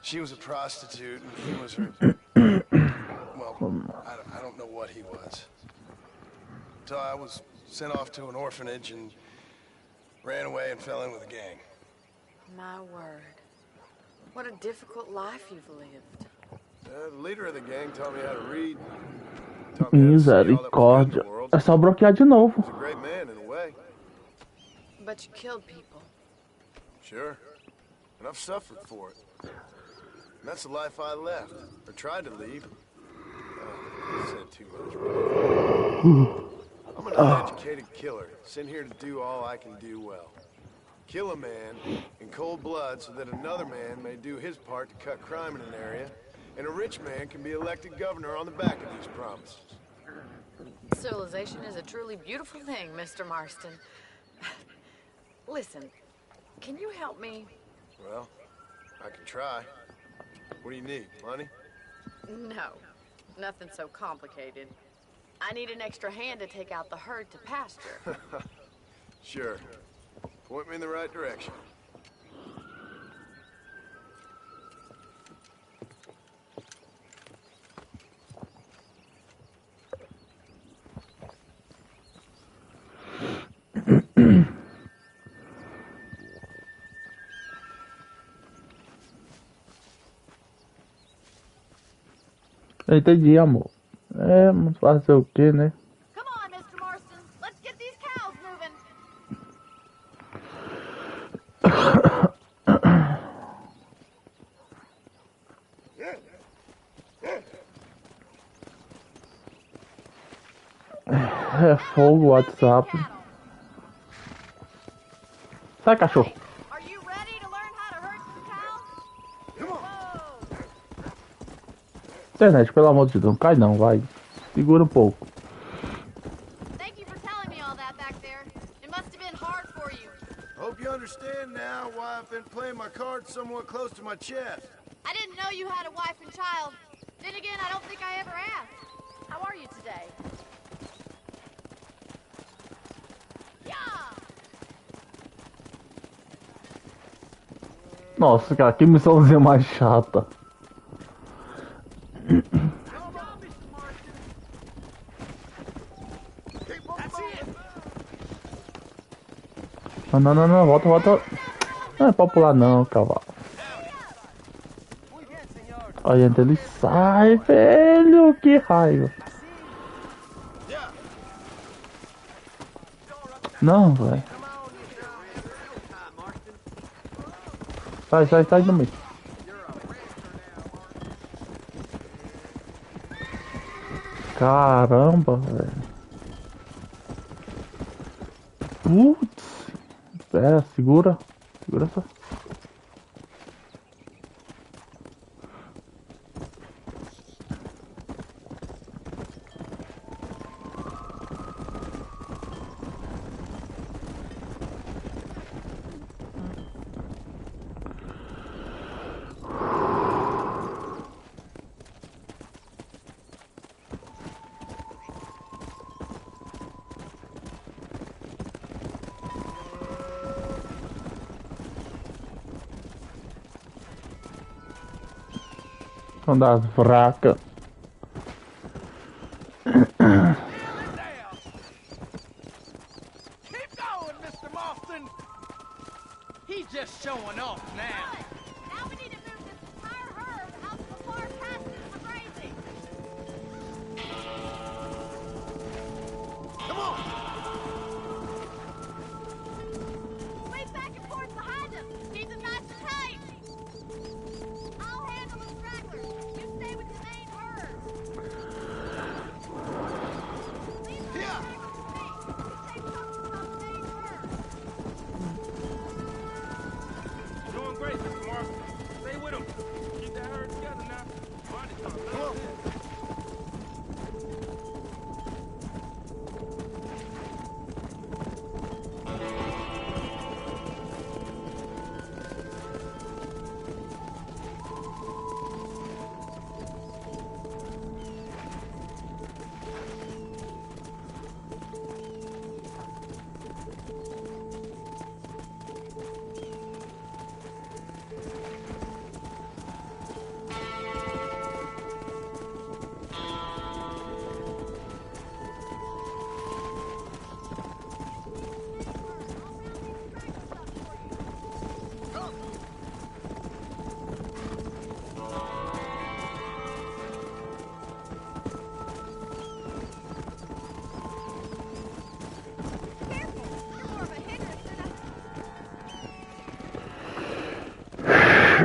She was a prostitute and he was her... well, I don't know what he was. So I was sent off to an orphanage and ran away and fell in with a gang. My word. What a difficult life you've lived. The leader of the gang taught me how to read. Taught me how to see all that was good in Misericórdia. the world. É só bloquear de novo. He's a great man in a way. But you killed people. Sure. And I've suffered for it. And that's the life I left. Or tried to leave. I said too much. I'm an uneducated killer, sent here to do all I can do well. Kill a man in cold blood so that another man may do his part to cut crime in an area, and a rich man can be elected governor on the back of these promises. Civilization is a truly beautiful thing, Mr. Marston. Listen, can you help me? Well, I can try. What do you need, money? No, nothing so complicated. I need an extra hand to take out the herd to pasture. Sure. Point me in the right direction. Eu entendi, amor. É, vamos fazer o que, né? Come on, Mr. Marston. Let's get these cows moving. É fogo, WhatsApp. Sai, cachorro. Are you ready to learn how to herd some cows? Internet, pelo amor de Deus, não cai não, vai. Segura um pouco. Thank you for telling me all that back there. It must have been hard for you. Hope you understand now why I've been playing my cards somewhat close to my chest. I didn't know you had a wife and child. Then again, I don't think I ever asked. How are you today? Nossa, cara, que missãozinha mais chata. Não, não, não, não, volta, volta. Não é pra pular não, cavalo. Olha, então ele sai, velho, que raiva. Não, velho. Sai, sai, sai do meio. Caramba, velho. Putz. Espera, segura. Segura só. São das fracas. Keep going, Mr. Marston. He's just showing off now. Now we need to move this entire herd out to the far pasture for grazing. Come on! Squeeze back and forth behind them. Keep them nice and tight. I'll handle the stragglers. You stay with the main herd. Yeah! Doing great, Mr.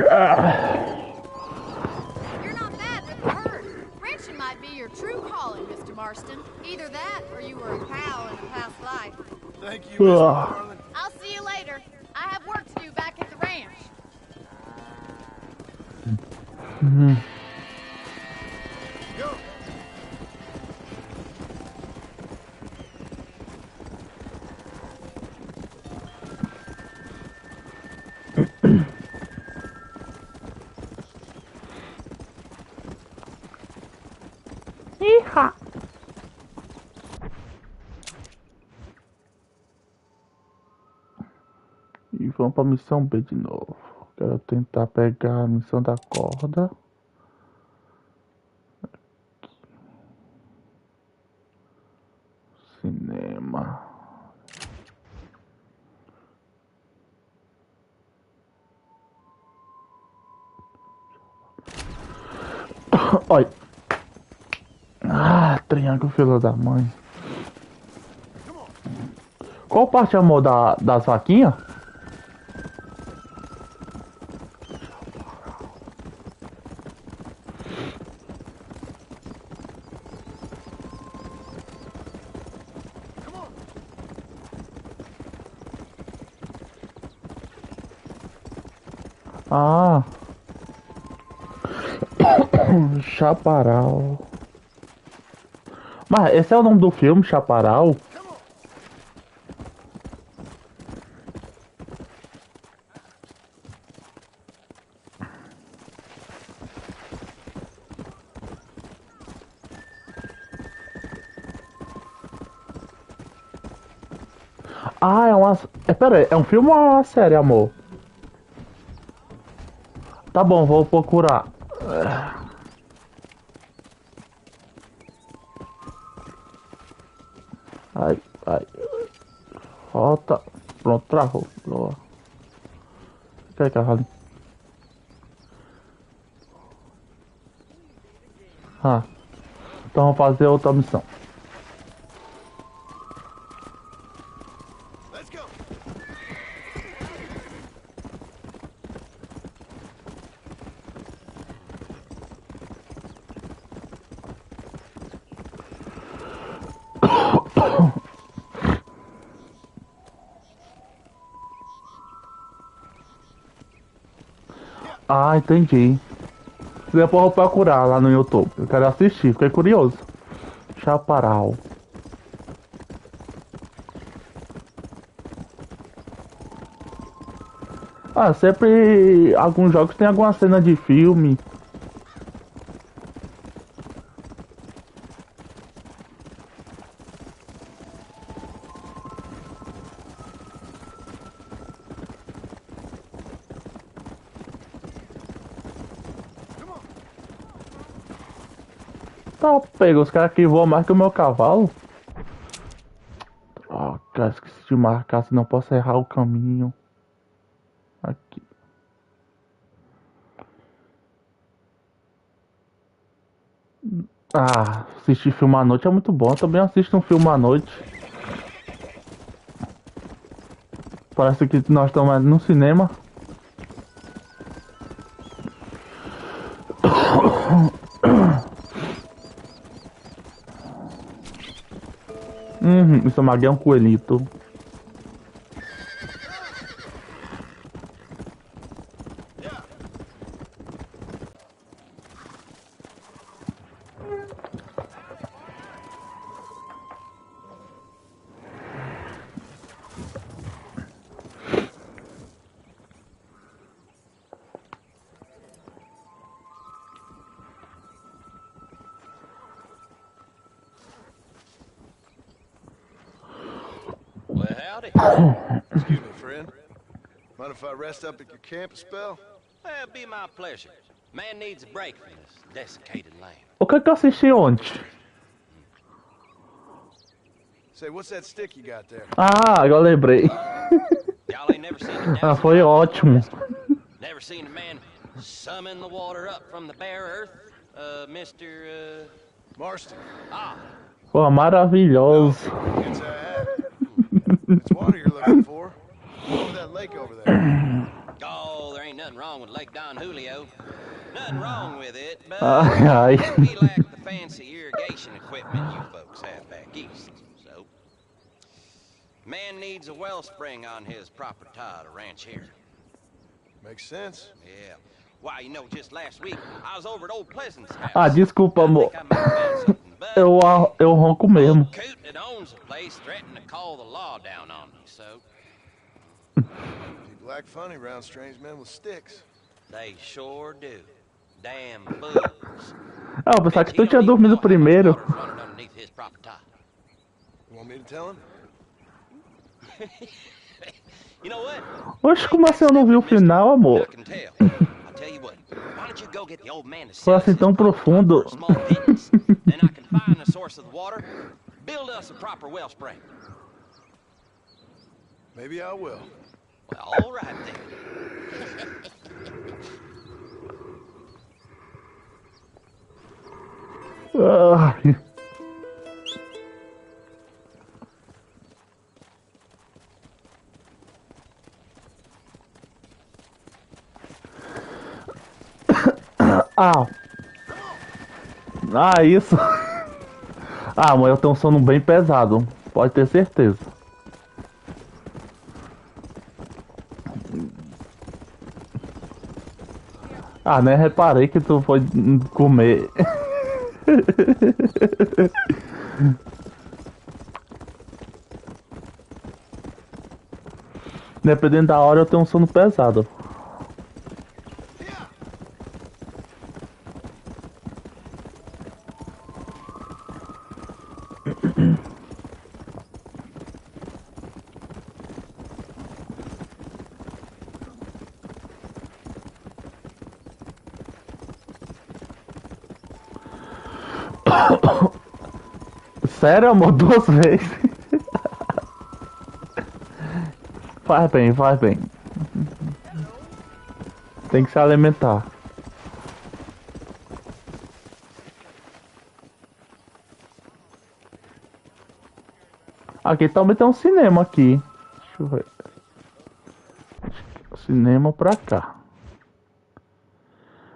You're not bad with the herd. Ranching might be your true calling, Mr. Marston. Either that, or you were a pal in a past life. Thank you, Miss McFarland. I'll see you later. I have work to do back at the ranch. Go. Iha. E vamos pra missão B de novo. Quero tentar pegar a missão da corda. Cinema. Olha. Ah, triângulo filho da mãe. Qual parte, amor, das vaquinhas? Ah. Chaparral. Mas esse é o nome do filme, Chaparral? Ah, é uma... Pera aí, é um filme ou é uma série, amor? Tá bom, vou procurar. Ai, ai. Volta. Pronto, travou. Boa. Fica aí, cavalo. Ah. Então vamos fazer outra missão. Let's go. Ah, entendi. Depois eu vou procurar lá no YouTube. Eu quero assistir, fiquei curioso. Chaparral. Ah, sempre alguns jogos tem alguma cena de filme. Tá, pega os caras que voam mais que o meu cavalo. Droga, esqueci de marcar, senão posso errar o caminho. Aqui. Ah, assistir filme à noite é muito bom. Eu também assisto um filme à noite. Parece que nós estamos no cinema. Isso aqui é um coelhito. Well, howdy. Excuse me, friend. Mind if I rest up at your camp a spell? Well, it'd be my pleasure. Man needs a break from this desiccated land. O que é que eu assisti ontem? Say, what's that stick you got there? Ah, agora lembrei. Y'all ain't never seen a Ah, foi ótimo. Never seen a man summon the water up from the bare earth, Mr. Marston. Ah. Pô, maravilhoso. It's water you're looking for. Over that lake over there. Oh, there ain't nothing wrong wrong with Lake Don Julio. Nothing wrong with it, but Ai. we lack the fancy irrigation equipment you folks have back east. So, man needs a wellspring on his property to ranch here. Makes sense. Yeah. Why, you know, just last week, I was over at Old Pleasant's house. Ah, desculpa, amor. Eu ronco mesmo. Coot that owns the place threatened to call the law down on me, so... People act funny around strange men with sticks. They sure do. Damn fools. Ah, eu pensava que tu tinha dormido primeiro. You want me to tell him? You know what? Oxe, como assim eu não vi o final, amor? Foi assim tão profundo. Then I can find the source of the water, build us a proper wellspring. Maybe I will. Well, all right then. Isso. Ah, mas eu tenho um sono bem pesado. Pode ter certeza. Ah, né? Reparei que tu foi comer. Dependendo da hora, eu tenho um sono pesado. Sério, amor? 2 vezes? Faz bem, faz bem. Tem que se alimentar. Aqui também tem um cinema aqui. Deixa eu ver. Cinema pra cá.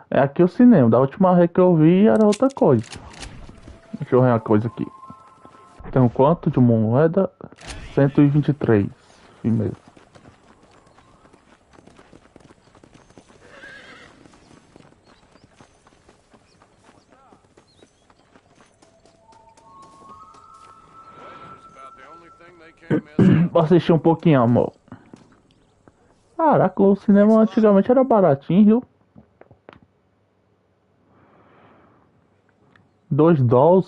É aqui o cinema. Da última vez que eu vi era outra coisa. Deixa eu ver uma coisa aqui. Tem quanto de moeda? 123. Primeiro. Vou assistir um pouquinho, amor. Caraca, o cinema antigamente era baratinho, viu? $2.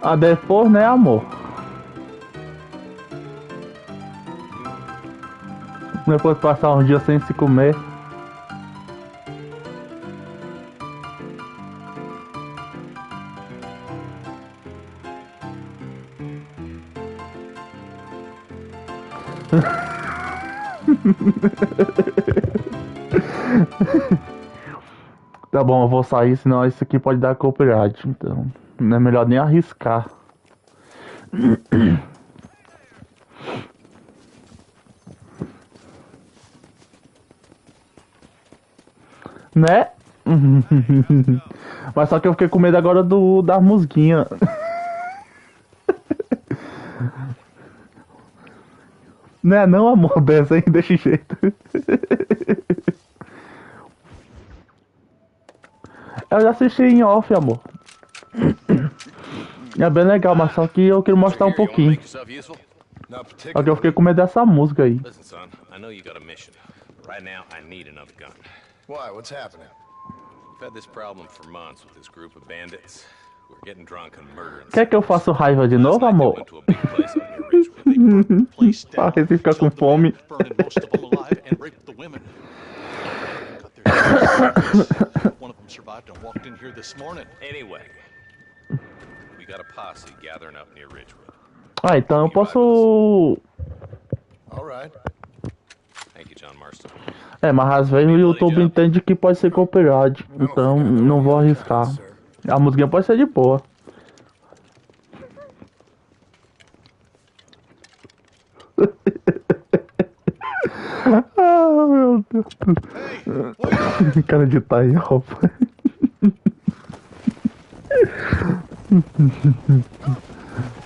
Ah, depois, né, amor? Depois de passar uns dias sem se comer. Tá bom, eu vou sair, senão isso aqui pode dar copyright. Então, não é melhor nem arriscar. Né? Mas só que eu fiquei com medo agora da musguinha. Né, não, amor, benção desse jeito. Eu já assisti em off, amor. É bem legal, mas só que eu quero mostrar um pouquinho. Só que eu fiquei com medo dessa música aí. Listen, son, I know you got a mission. Right now, I need another gun. Why? What's happening? We've had this problem for months with this group of bandits who are getting drunk and murdering. Quer que eu faça raiva de novo, amor? Pra você ficar com fome. One of them survived and walked in here this morning. Anyway, we got a posse gathering up near Ridgewood. Ah, então eu posso... All right. Thank you, John Marston. É, mas às vezes o YouTube entende que pode ser copyright, então não vou arriscar. A musiquinha pode ser de boa. Ah, meu Deus. Cara de taioba.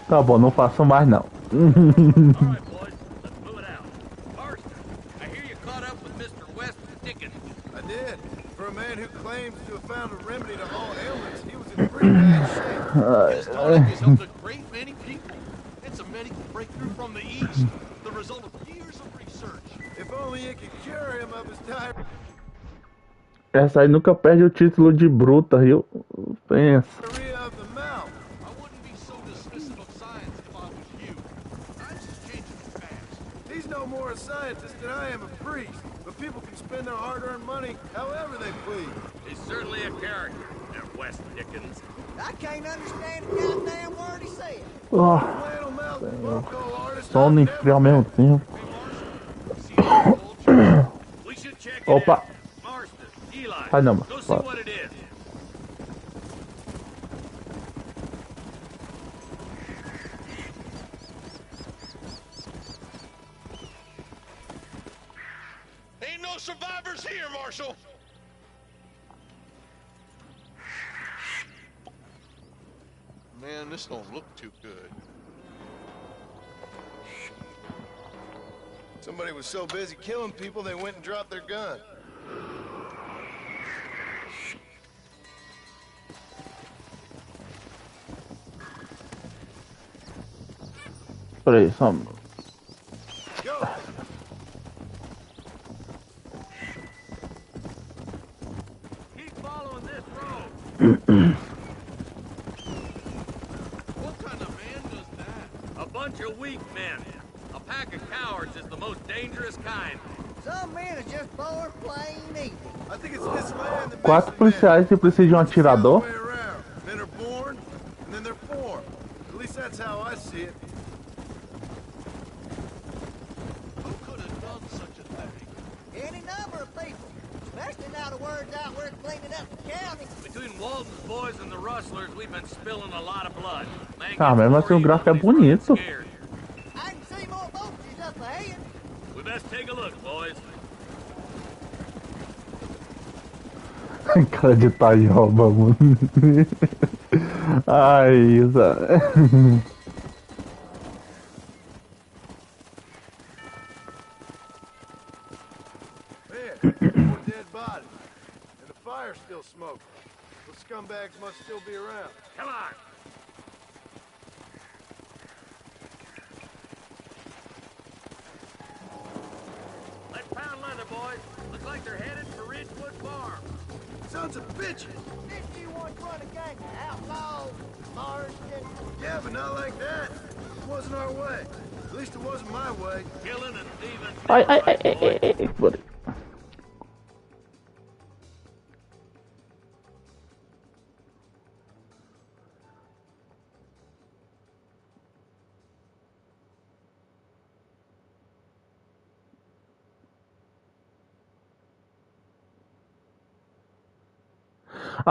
Tá bom, não faço mais não. I did. For a man who claims to have found a remedy to all ailments, he was in pretty bad shape. His tonic has helped a great many people. It's a medical breakthrough from the East, the result of years of research. If only it could cure him of his diarrhea. Essa aí nunca perde o título de bruta, viu? Pensa. Of the mouth. I wouldn't be so dismissive of science if I was you. Times is changing fast. He's no more a scientist than I am a priest. But people can spend their hard-earned money however they please. He's certainly a character, that West Dickens. I can't understand a goddamn word he said. Oh, só no frio ao mesmo tempo. Opa! Ai não, mano. Ain't no survivors here, Marshal. Man, this don't look too good. Somebody was so busy killing people, they went and dropped their gun. Peraí, só. Keep following this road. What kind of man does that? A bunch of weak men. A pack of cowards is the most dangerous kind. Some men are just born plain evil. I think it's this land that 4 policiais que precisam de um atirador. men are born and then they're formed. At least that's how I see it. Who could have done such a thing? Any number of people. Especially now the word's out we're cleaning up the county. Between Walton's boys and the rustlers, we've been spilling a lot of blood. Man, Ah, mesmo assim o gráfico é bonito. I can see more vultures up ahead. We best take a look, boys. Cara de taioba, mano. Ai, Isa. More dead bodies. And the fire's still smoking. Those scumbags must still be around. Come on. Let's pound leather, boys. Looks like they're headed for Ridgewood Farm. Sons of bitches! Did you want to run a gang of outlaws, Marston? Yeah, but not like that. It wasn't our way. At least it wasn't my way. Killing and thieving. Ai, ai, ai, ai, ai, ai, buddy.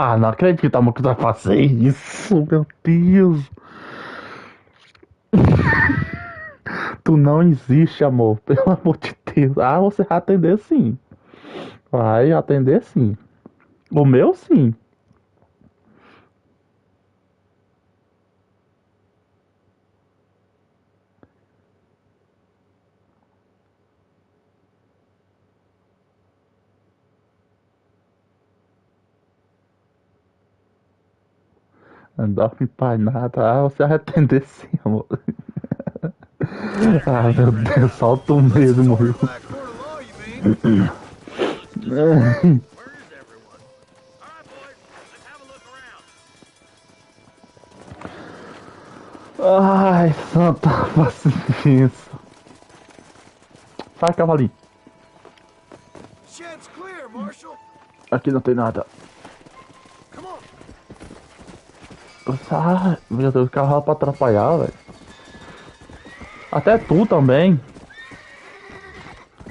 Ah, não acredito, amor, que tu vai fazer isso, meu Deus. Tu não existe, amor, pelo amor de Deus. Ah, você vai atender sim. Vai atender sim. O meu sim. Não dorme pra nada. Ah, você vai atender sim, amor. Ah, meu Deus, solta o mesmo. Ai, santa paciência. Sai, cavalinho. Shed's clear, Marshal. Aqui não tem nada. Ah, meu Deus, o carro pra atrapalhar, velho. Até tu também.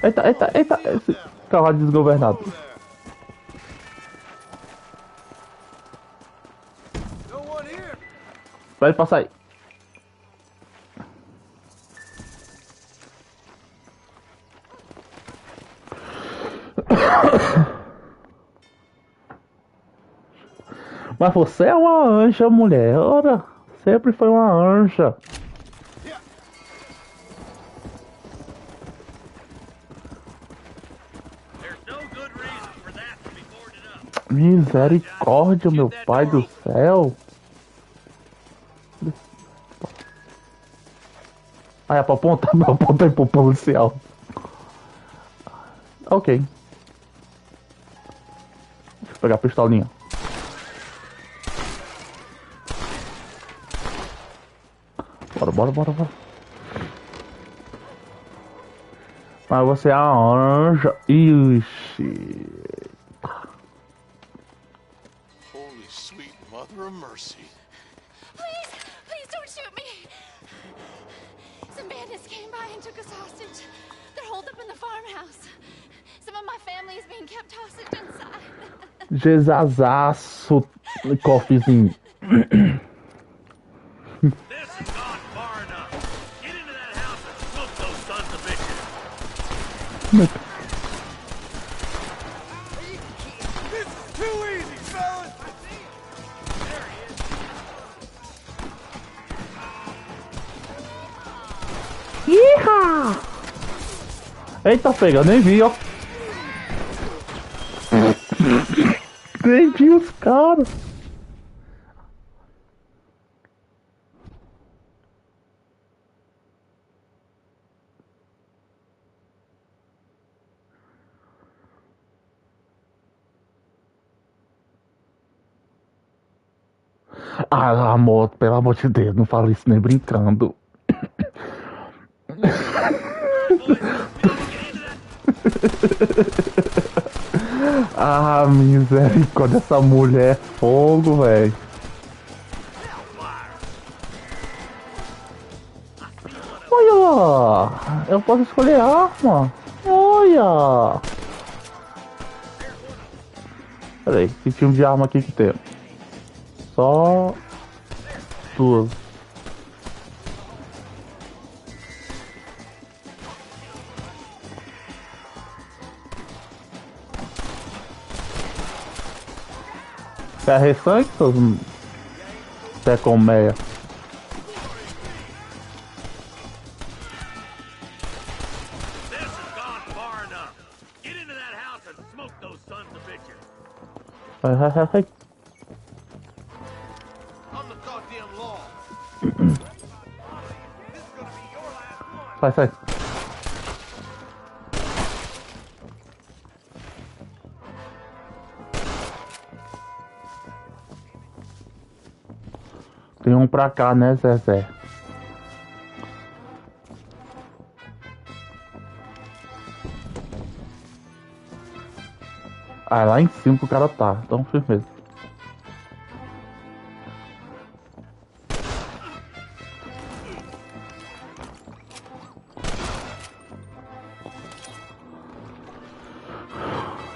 Eita, eita, eita. Esse cavalo desgovernado. Vai passar aí. Mas você é uma anja, mulher. Ora, sempre foi uma anja. Misericórdia, meu pai do céu. Ah, é pra apontar, apontar pro policial. Ok. Deixa eu pegar a pistolinha. Bora, bora, bora, bora. Mas você é a anja. Ixi. Holy sweet mother of mercy. Please don't shoot me. Some bandits came by and took us hostage. They're holed up in the farmhouse. Some of my family is being kept hostage inside. Jezazaço, cofrezinho. This has gone far enough. Get into that house and smoke those sons of bitches. This is too easy, fellas! Iha! Eita, pega, nem vi, ó. Nem vi os caras. Ah, amor, pelo amor de Deus, não fala isso nem brincando. Ah, misericórdia, essa mulher é fogo, velho. Olha, eu posso escolher arma. Olha. Peraí, que tipo de arma aqui que tem? Só duas. Quer ressante, seus pé colmeia? Vai. Sai. Tem um pra cá, né, Zezé? Ah, lá em cima que o cara tá. Então, firmeza.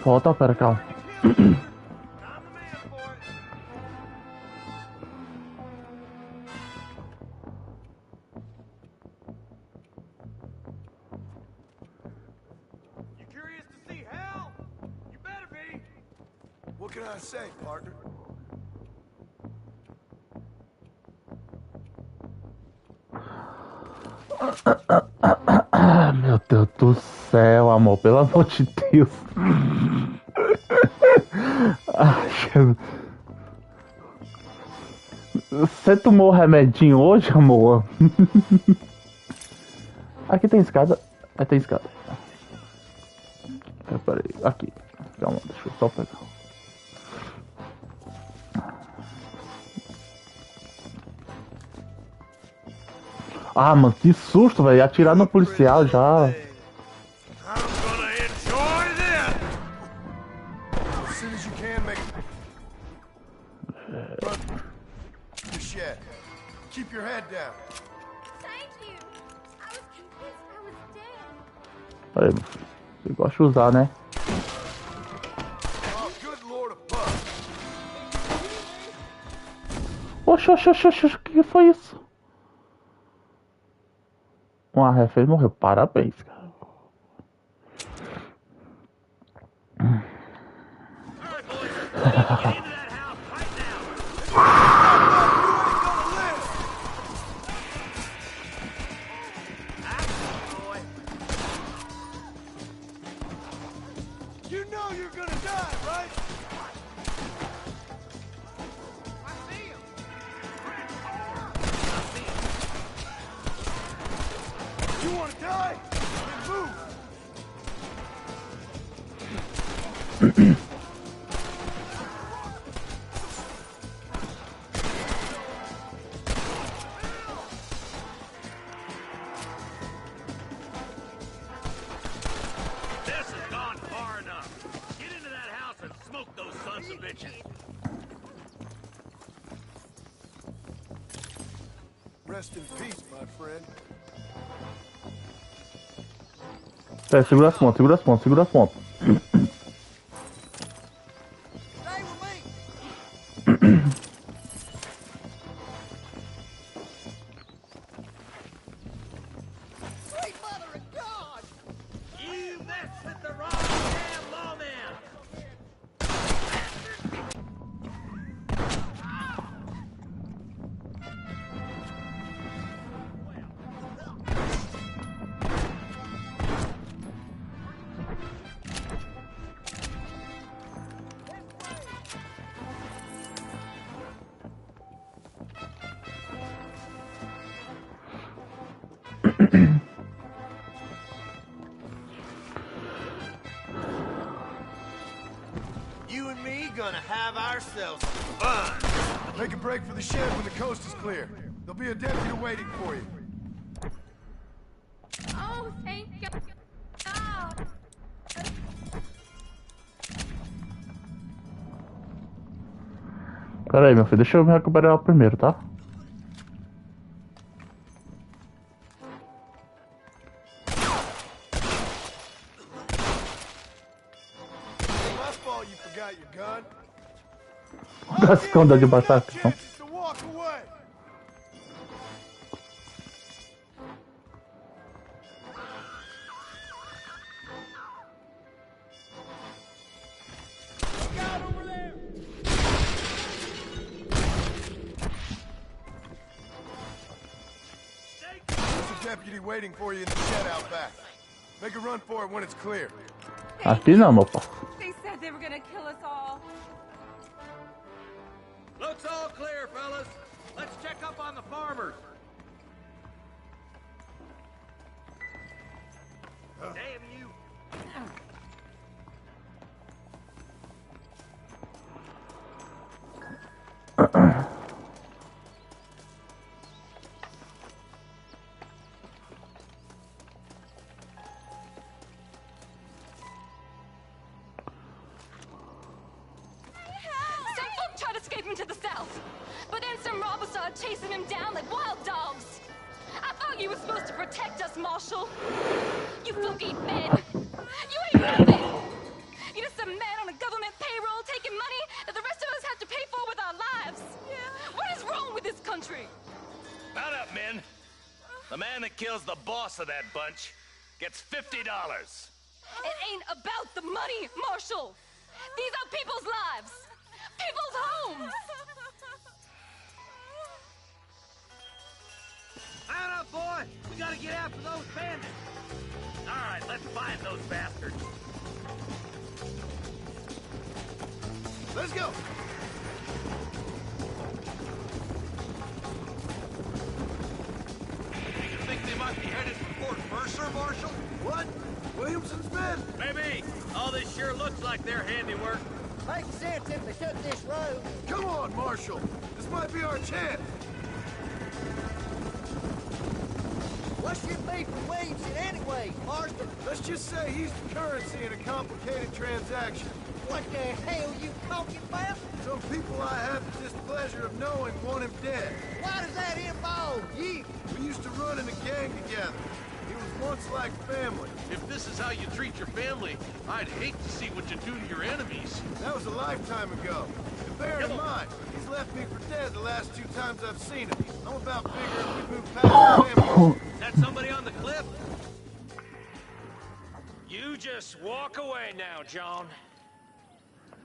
Volta, pera, calma. What can I say, partner? Meu Deus do céu, amor, pelo amor de Deus. Você tomou remedinho hoje, amor? Aqui tem escada. Tem escada. Peraí, aqui. Calma, deixa eu só pegar. Ah, mano, que susto, velho. Atirar no policial já. As soon as you can, make the shed. Keep your head down. Thank you. I was convinced I was dead. Aí, meu filho. Eu gosto de usar, né? Oxe, o que foi isso? Uma refém morreu. Parabéns, cara. You know you're gonna die, right? You wanna die? Then move! This has gone far enough. Get into that house and smoke those sons of bitches. Rest in peace, my friend. É, segura as pontas, segura as pontas, segura as pontas. Sweet mother of God! You messed with the wrong damn lawman! You and me gonna have ourselves fun. Make a break for the shed when the coast is clear. There'll be a deputy waiting for you. Oh, thank God. Pera aí, meu filho, deixa eu me recuperar primeiro, tá? My fault you forgot your gun. Tá se escondendo debaixo da questão. To walk away. There's a deputy waiting for you in the shed out back. Make a run for it when it's clear. Aqui não, meu pai. They said they were gonna kill us all. Looks all clear, fellas. Let's check up on the farmers. Damn you. Some folk tried escaping to the south, but then some robbers started chasing him down like wild dogs. I thought you were supposed to protect us, Marshal. You folk ain't men. You ain't nothing. You're just some man on a government payroll taking money that the rest of us have to pay for with our lives. What is wrong with this country? Mount up, men. The man that kills the boss of that bunch gets $50. It ain't about the money, Marshal. These are people's lives. People's homes. Mount up, boy! We gotta get after those bandits! Alright, let's find those bastards. Let's go! You think they might be headed for Fort Mercer, Marshal? What? Williamson's men? Maybe. All this sure looks like their handiwork. Makes sense if they took this road. Come on, Marshal. This might be our chance. What's your beef with Williamson anyway, Marston? Let's just say he's the currency in a complicated transaction. What the hell you talking about? Some people I have the displeasure of knowing want him dead. Why does that involve you? We used to run in a gang together. He was once like family. If this is how you treat your family, I'd hate to see what you do to your enemies. That was a lifetime ago. And bear in mind, he's left me for dead the last 2 times I've seen him. I'm about figuring we move past family. Is that somebody on the cliff? You just walk away now, John.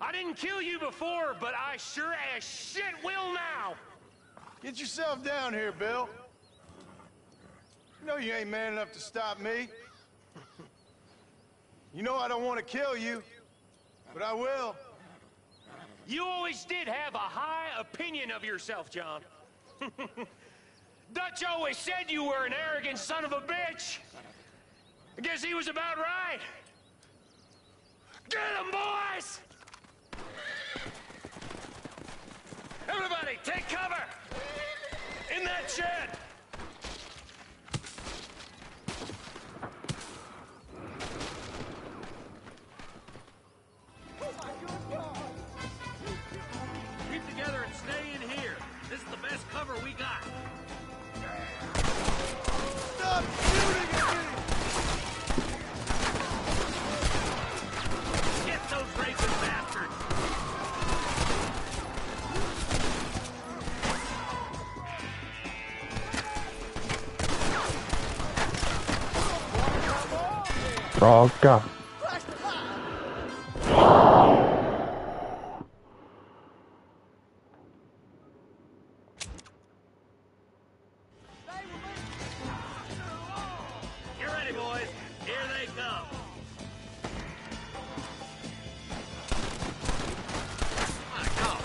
I didn't kill you before, but I sure as shit will now! Get yourself down here, Bill. You know you ain't man enough to stop me. You know I don't want to kill you, but I will. You always did have a high opinion of yourself, John. Dutch always said you were an arrogant son of a bitch. I guess he was about right. Get him, boys! Everybody, take cover! In that shed! Keep together and stay in here. This is the best cover we got. Stop shooting at me! Get those racist bastards! Droga. Get ready, boys. Here they come. My God.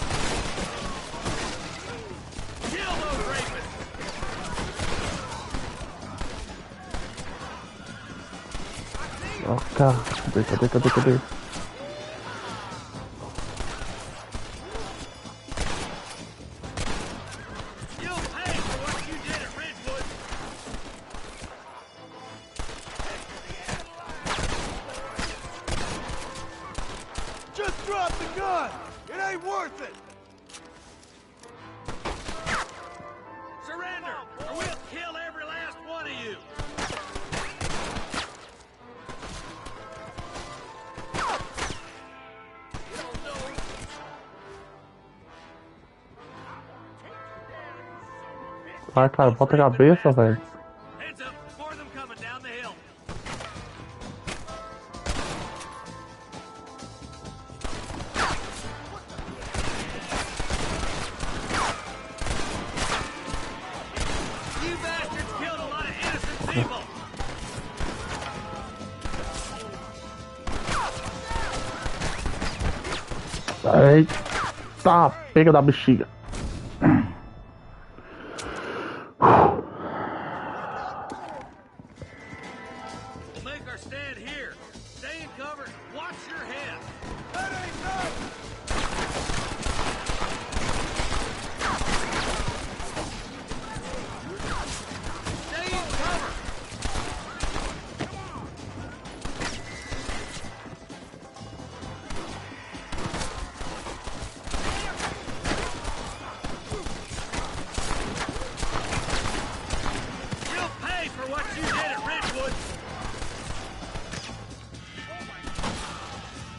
Kill those rapists. Droga. Cadê? You'll pay for what you did at Ridgewood. Just drop the gun! It ain't worth it! Surrender, or we'll kill every last one of you. Vai, cara, bota a cabeça, velho. Heads up, more of them coming down the hill. You bastards killed a lot of innocent people. Eita, pega da bexiga. We'll make our stand here. Stay in cover. Watch your head. That ain't nothing! Stay in cover. You'll pay for what you did at Ridgewood.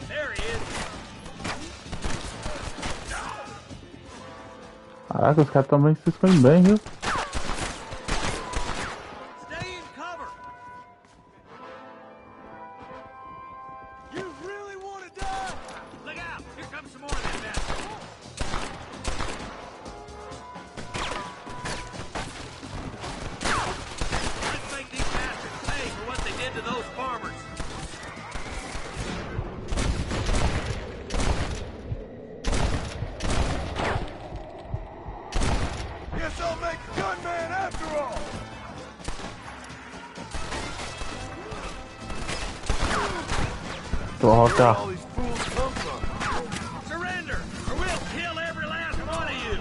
There he is. Caraca, os caras também se escondem bem, viu? Stay in cover. You really want to die? Look out. Here comes some more of them bastards. Let's make these bastards pay for what they did to those farmers. Guess I'll make a gunman after all! Droga. All these fools come from. Surrender, or we'll kill every last one of you.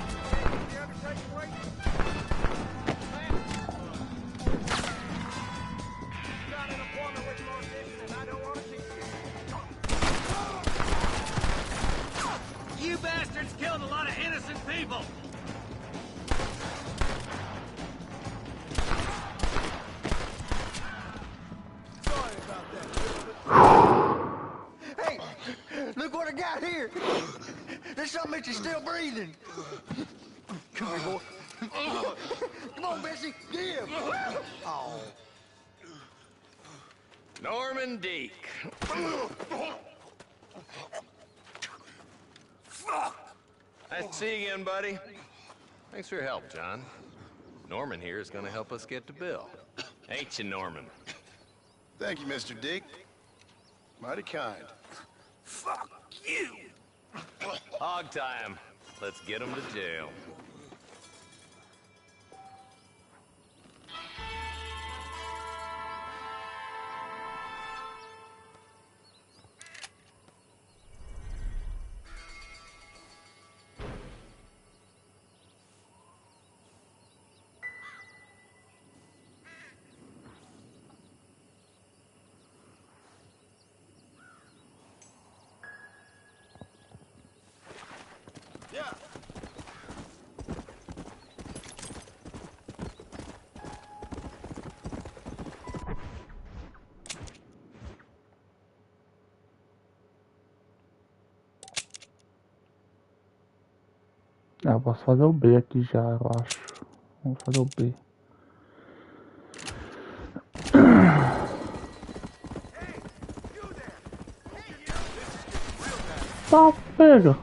You bastards killed a lot of innocent people. right here. There's something that you're still breathing. Come here, boy. Come on, Bessie. Give. Oh. Norman Deek. Nice to see you again, buddy. Thanks for your help, John. Norman here is going to help us get to Bill. Ain't you, Norman? Thank you, Mr. Dick. Mighty kind. Fuck you! Hog time. Let's get him to jail. Yeah. Ah, eu posso fazer o B aqui já, eu acho. Vamos fazer o B. Tá, pega.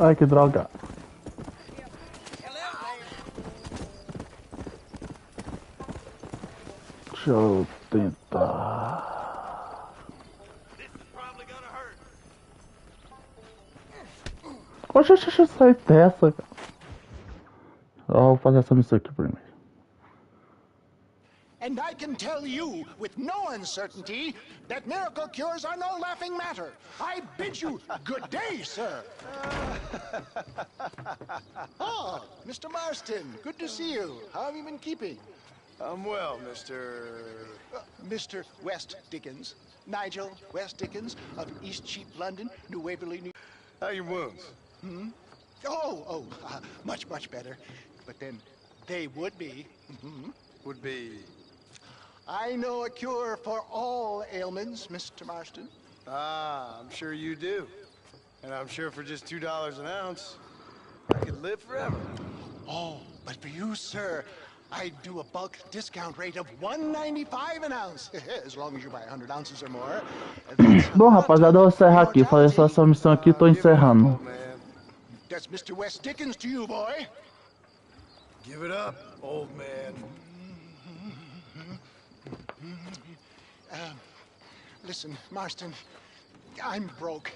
Ai, que droga. Deixa eu tentar. Oxe, sai dessa. Vou fazer essa missão aqui primeiro. And I can tell you with no uncertainty that miracle cures are no laughing matter. I bid you good day, sir. Oh, Mr. Marston, good to see you. How have you been keeping? I'm well, Mr. Mr. West Dickens. Nigel West Dickens of East Cheap London, New Waverly, New... How are your wounds? Much, much better. But then they would be. Would be... I know a cure for all ailments, Mr. Marston. Ah, I'm sure you do. And I'm sure for just $2 an ounce, I could live forever. Oh, but for you, sir, I do a bulk discount rate of $1.95 an ounce. As long as you buy 100 ounces or more. Bom, rapaziada, eu vou encerrar aqui. Fazer só essa missão aqui e tô encerrando. That's Mr. West Dickens to you, boy. Give it up, old man. Listen, Marston, I'm broke,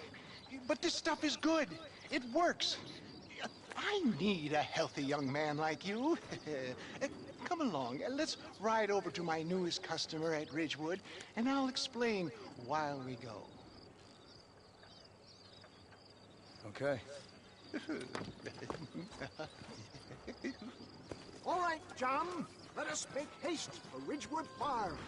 but this stuff is good. It works. I need a healthy young man like you. Come along, let's ride over to my newest customer at Ridgewood, and I'll explain while we go. Okay. All right, John, let us make haste for Ridgewood Farm.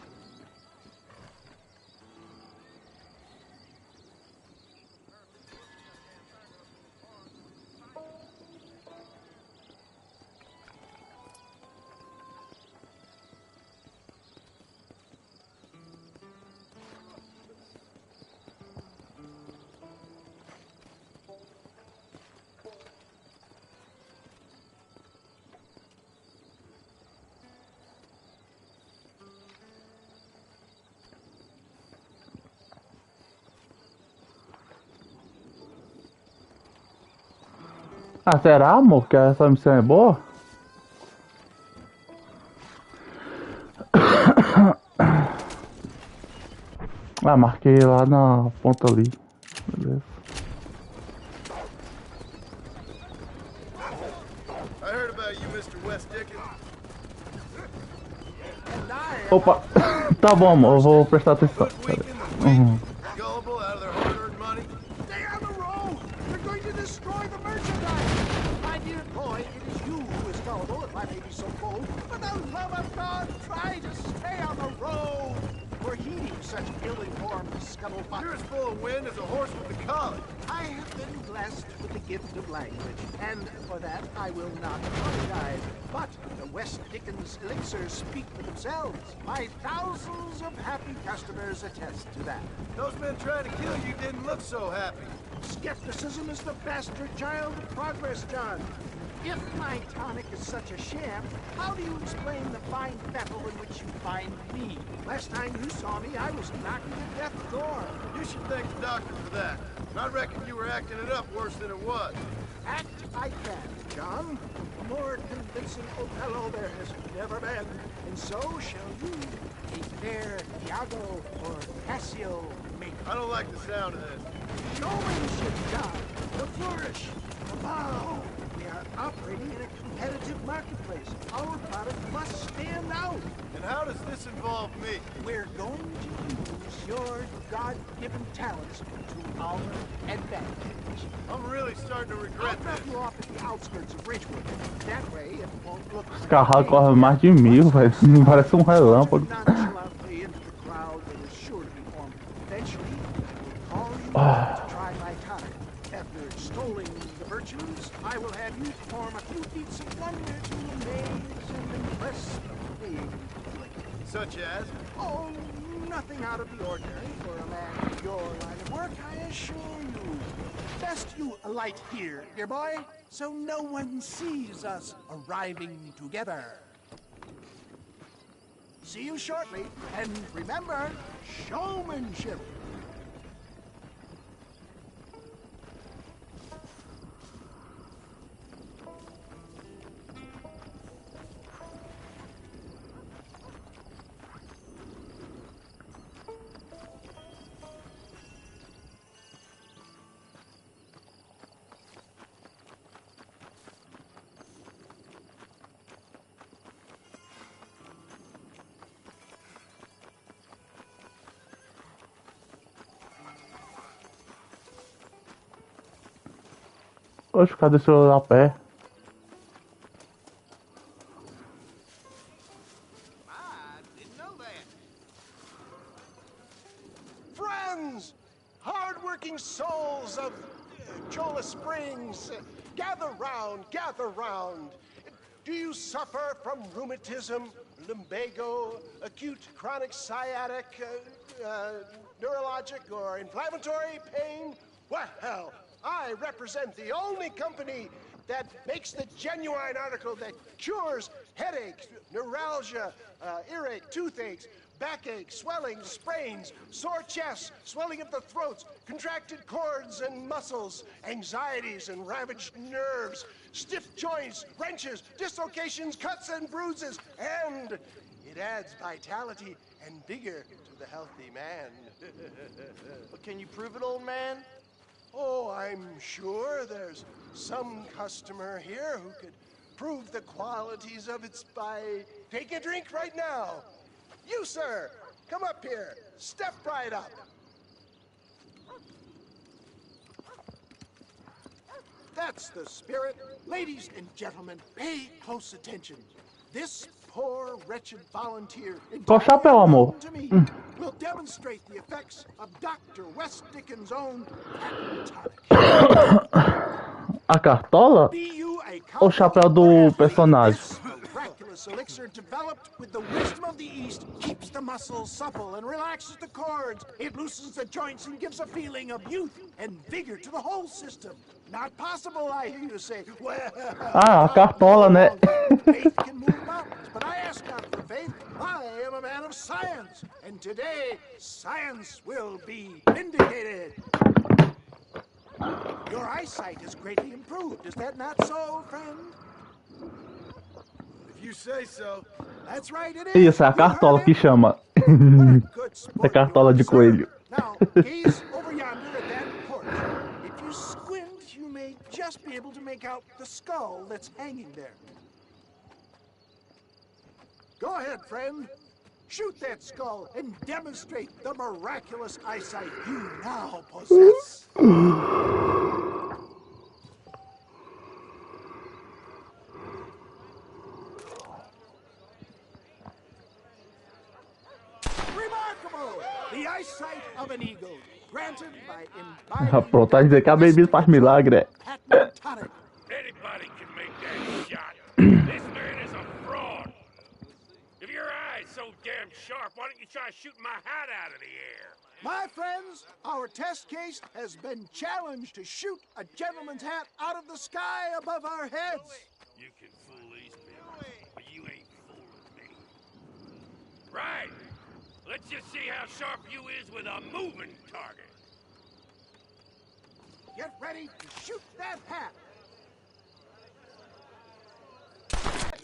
Ah, será, amor, que essa missão é boa? Ah, marquei lá na ponta ali. Beleza. I heard about you, Mr. West Dickens. Opa! Tá bom, amor, eu vou prestar atenção. Uhum. Gullible out of their hard-earned money. Stay on the road! They're going to destroy the merchandise! My dear boy, it is you who is gullible, if I may be so bold. For the love of God, try to stay on the road! For heeding such ill-informed scuttlebutt. You're as full of wind as a horse with the collar. I have been blessed with the gift of language, and for that I will not apologize. But the West Dickens elixirs speak for themselves. My thousands of happy customers attest to that. Those men trying to kill you didn't look so happy. Skepticism is the bastard child of progress, John. If my tonic is such a sham, how do you explain the fine fettle in which you find me? Last time you saw me, I was knocking at death's door. You should thank the doctor for that. I reckon you were acting it up worse than it was. Act I can, John. A more convincing Othello there has never been. And so shall you, a fair Iago or Cassio make. I don't like the sound of this. Showmanship, John. The flourish. The bow. We are operating in a competitive marketplace. Our product must stand out. And how does this involve me? We're going to use your God-given talents to our advantage. I'm really starting to regret I'll drop you off at the outskirts of Ridgewood. That way it won't look Os carros correm mais de 1000, velho. Parece um relâmpago. nonchalantly into the crowd that is sure to be formed. Eventually, we'll call you to try my tonic. After extolling the virtues, I will have you perform a few feats of wonder to amaze and impress the pig. Such as? Oh, nothing out of the ordinary for a man of your line of work, I assure you. Best you alight here, dear boy, so no one sees us arriving together. See you shortly, and remember, showmanship. Oxe, cadê o celular a pé? Friends, hard-working souls of Chola Springs, gather round, gather round. Do you suffer from rheumatism, lumbago, acute chronic sciatic, neurologic or inflammatory pain? Well, I represent the only company that makes the genuine article that cures headaches, neuralgia, earache, toothaches, backache, swelling, sprains, sore chests, swelling of the throats, contracted cords and muscles, anxieties and ravaged nerves, stiff joints, wrenches, dislocations, cuts and bruises, and it adds vitality and vigor to the healthy man. But can you prove it, old man? Oh, I'm sure there's some customer here who could prove the qualities of it by taking a drink right now. You, sir, come up here. Step right up. That's the spirit. Ladies and gentlemen, pay close attention. This poor, wretched volunteer Qual chapéu, amor? to me will demonstrate the effects of Dr. West Dickens' own patent tonic. A cartola? Be you a Ou o chapéu do personagem? miraculous elixir developed with the wisdom of the East keeps the muscles supple and relaxes the cords. It loosens the joints and gives a feeling of youth and vigor to the whole system. Not possible, I hear you say. Well, Ah, a cartola, né? faith can move mountains, but I ask not for faith. I am a man of science, and today science will be vindicated. Your eyesight has greatly improved. Is that not so, friend? If you say so. That's right, it is. Isso, é a cartola que chama. É cartola de coelho. Now, gaze over yonder at that porch. If you squint, you may just be able to make out the skull that's hanging there. Go ahead, friend. Shoot that skull and demonstrate the miraculous eyesight you now possess. Remarkable! The eyesight of an eagle, granted by Pronto, tá dizendo que a bebida faz milagre. Anybody can make that shot. This man is a fraud. If your eye's so damn sharp, why don't you try shooting my hat out of the air? My friends, our test case has been challenged to shoot a gentleman's hat out of the sky above our heads. You can fool these people, but you ain't fooling me. Right. Let's just see how sharp you is with a moving target. Get ready to shoot that hat.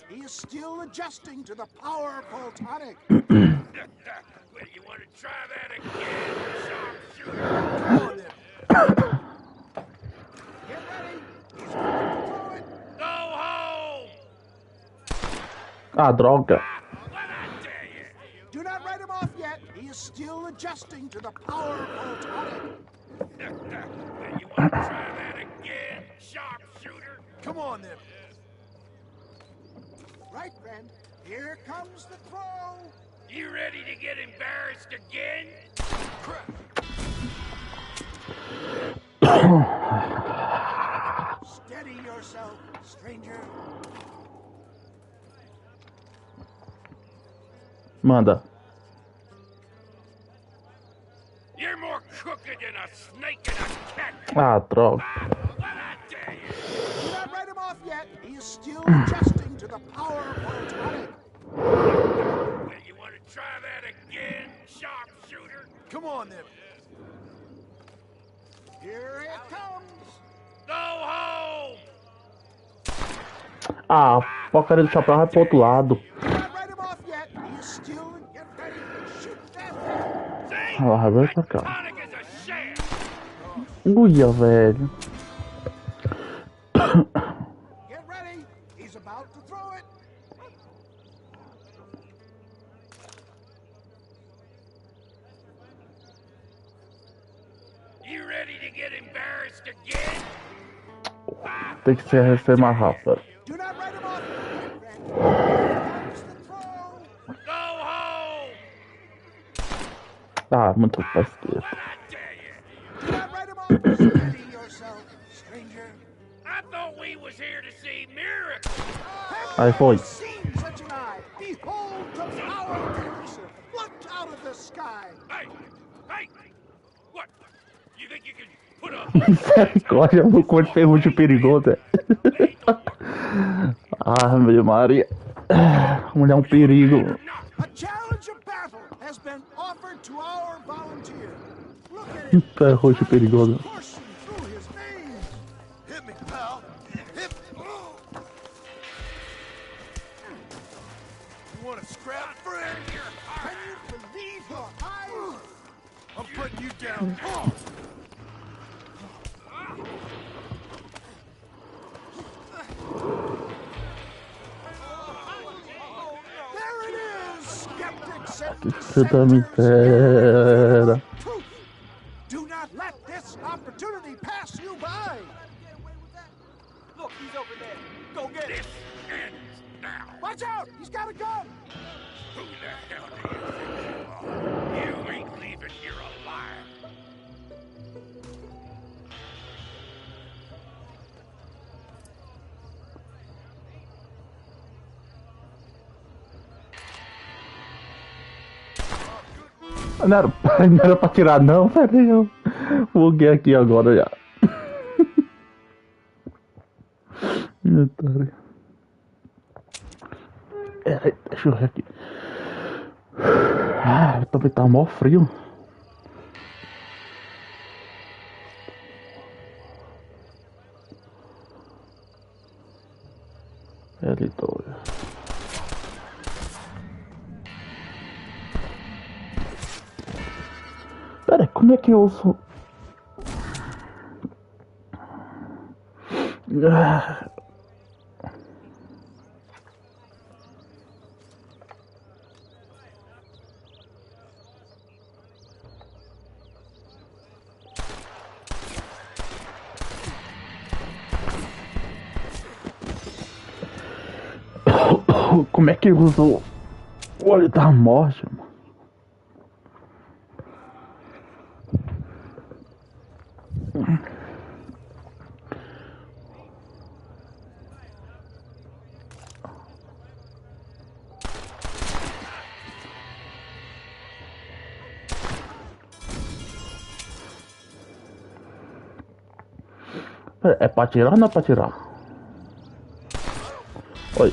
He is still adjusting to the powerful tonic. Well, you want to try that again, sharpshooter? Come on, then. Get ready. He's going to throw it. Go home! Ah, droga. Do not write him off yet. He is still adjusting to the powerful tonic. Well, you want to try that again, sharpshooter? Come on, then. Right, friend. Here comes the throw. You ready to get embarrassed again? Steady yourself, stranger. Manda. You're more crooked than a snake in a cat. Ah, droga. Do not write him off yet. He is still adjusting to the powerful tonic. Well, you want to try that again, sharpshooter? Come on, then. Here it comes. Go home! Ah, a porcaria do chapéu vai pro outro lado. Do not write him off yet. He is still get ready to shoot that. Ah, vai pra cá. Uia, velho. Get ready. He's about to throw it. You ready to get embarrassed again? Tem que ser mais rápido. Do not write him off yet, friend. Here comes the throw. Go home! Ah, muito pra esquerda. Do not write him off. Steady yourself, stranger. I thought we was here to see miracles. Aí foi. Seen such an eye. Behold the power of producer plucked out of the sky. Hey! Hey! What? You think you can put a... Misericórdia, o cor de ferrugem perigoso. Ah, meu Maria. Mulher é um perigo. A challenge of battle has been offered to our volunteer. Look at him. Ferrugem perigoso. Coursing through his veins. Hit me, pal. Hit me. You want to scrap, friend? Can you believe your eyes? I'm putting you down. There it is, skeptics and Puta miséria. do not let this opportunity pass you by. Look, he's over there. Go get him. Ends now. Watch out, he's got a gun. Who the hell do you think you are? You ain't leaving here alive. Não era pra tirar não, peraí, eu buguei aqui agora já. Deixa eu ver aqui. Ah, também tá mó frio. L2. Peraí, como Como é que eu sou? Como é que eu uso o olho da morte, mano? É pra tirar ou não é pra tirar? Oi.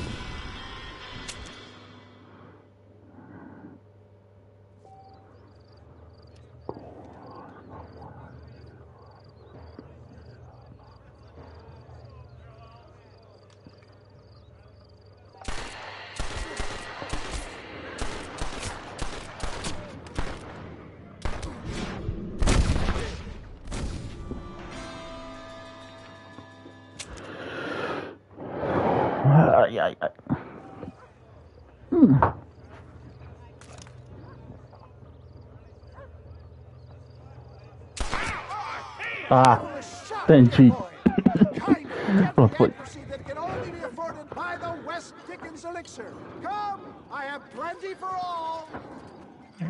Ai, ai, ai. Ah, entendi. Pronto, foi. That can only be afforded by the West Dickens elixir. Come, I have plenty for all. It'll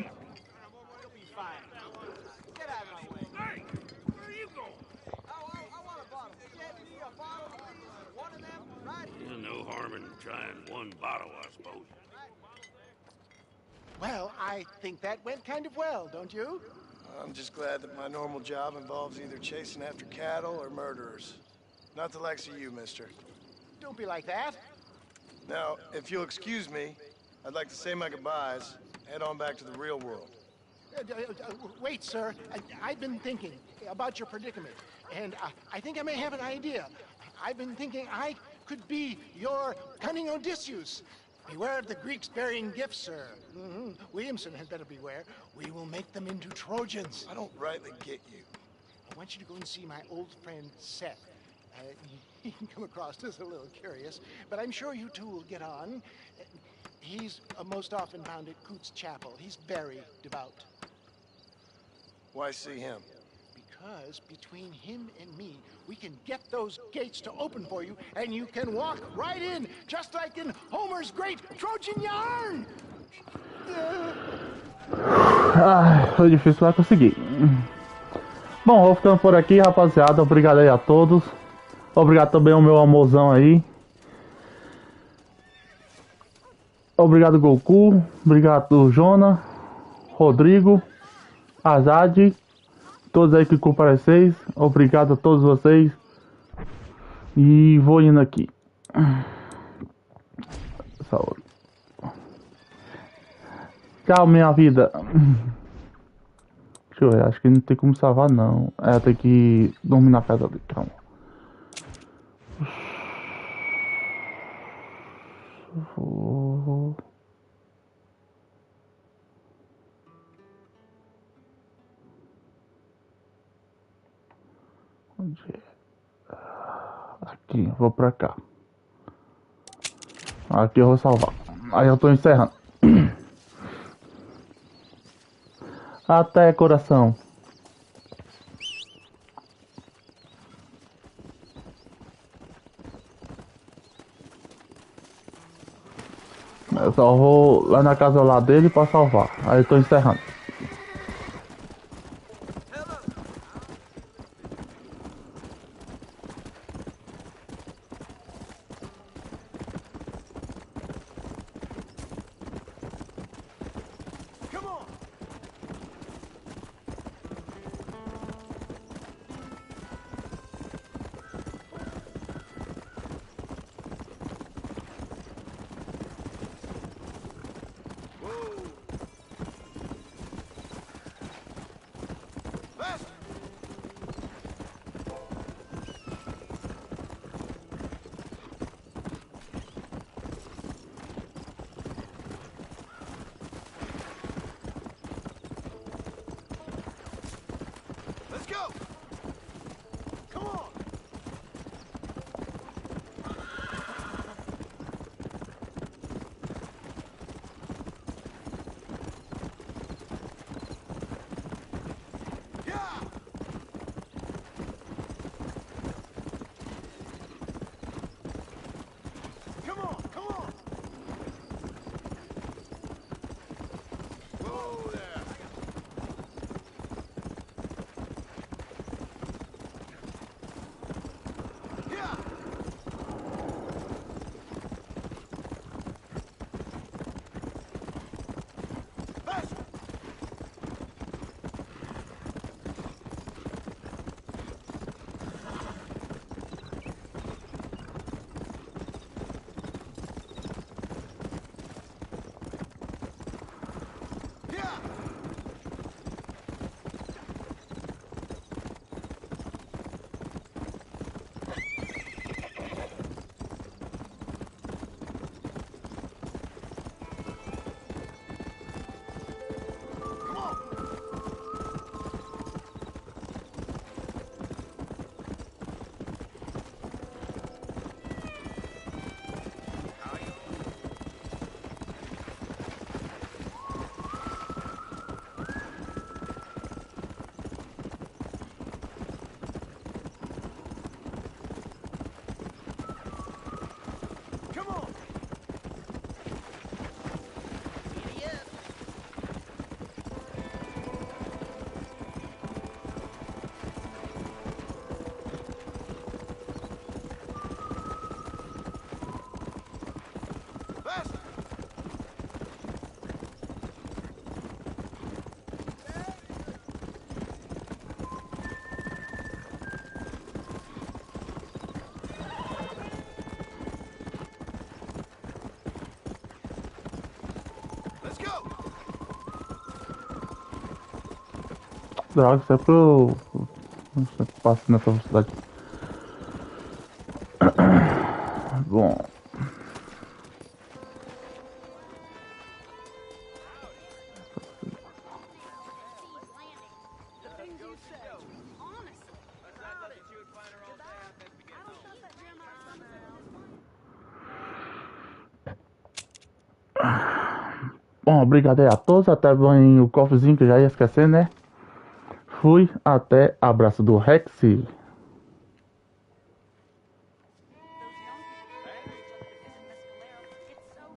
be fine. Get out of my way. Hey, where are you going? I want a bottle. Get me a bottle, please. One of them, right here. There's no harm in trying one bottle, I suppose. Well, I think that went kind of well, don't you? I'm just glad that my normal job involves either chasing after cattle or murderers. Not the likes of you, mister. Don't be like that. Now, if you'll excuse me, I'd like to say my goodbyes, head on back to the real world. Wait, sir. I've been thinking about your predicament, and I think I may have an idea. I've been thinking I could be your cunning Odysseus. Beware of the Greeks burying gifts, sir. Williamson had better beware. We will make them into Trojans. I don't rightly get you. I want you to go and see my old friend Seth. He can come across as a little curious, but I'm sure you two will get on. He's most often found at Coots Chapel. He's very devout. Why see him? Because between him and me, we can get those gates to open for you, and you can walk right in, just like in Homer's great Trojan yarn! Foi difícil, mas consegui. Bom, vou ficando por aqui, rapaziada. Obrigado aí a todos. Obrigado também ao meu amorzão aí. Obrigado, Goku. Obrigado, Jona, Rodrigo, Azad, todos aí que compareceis. Obrigado a todos vocês. E vou indo aqui. Saúde. Tchau, minha vida. Deixa eu ver, acho que não tem como salvar não. É, tem que dormir na casa dele, calma. Onde é? Aqui, vou pra cá. Aqui eu vou salvar. Aí eu tô encerrando. Até, coração. Eu só vou lá na casa lá dele pra salvar. Aí eu tô encerrando. Droga, sempre eu passo nessa velocidade. Bom. Bom, obrigado aí a todos. Até bem o cofrezinho que eu já ia esquecer, né? Fui, até, abraço do Rex.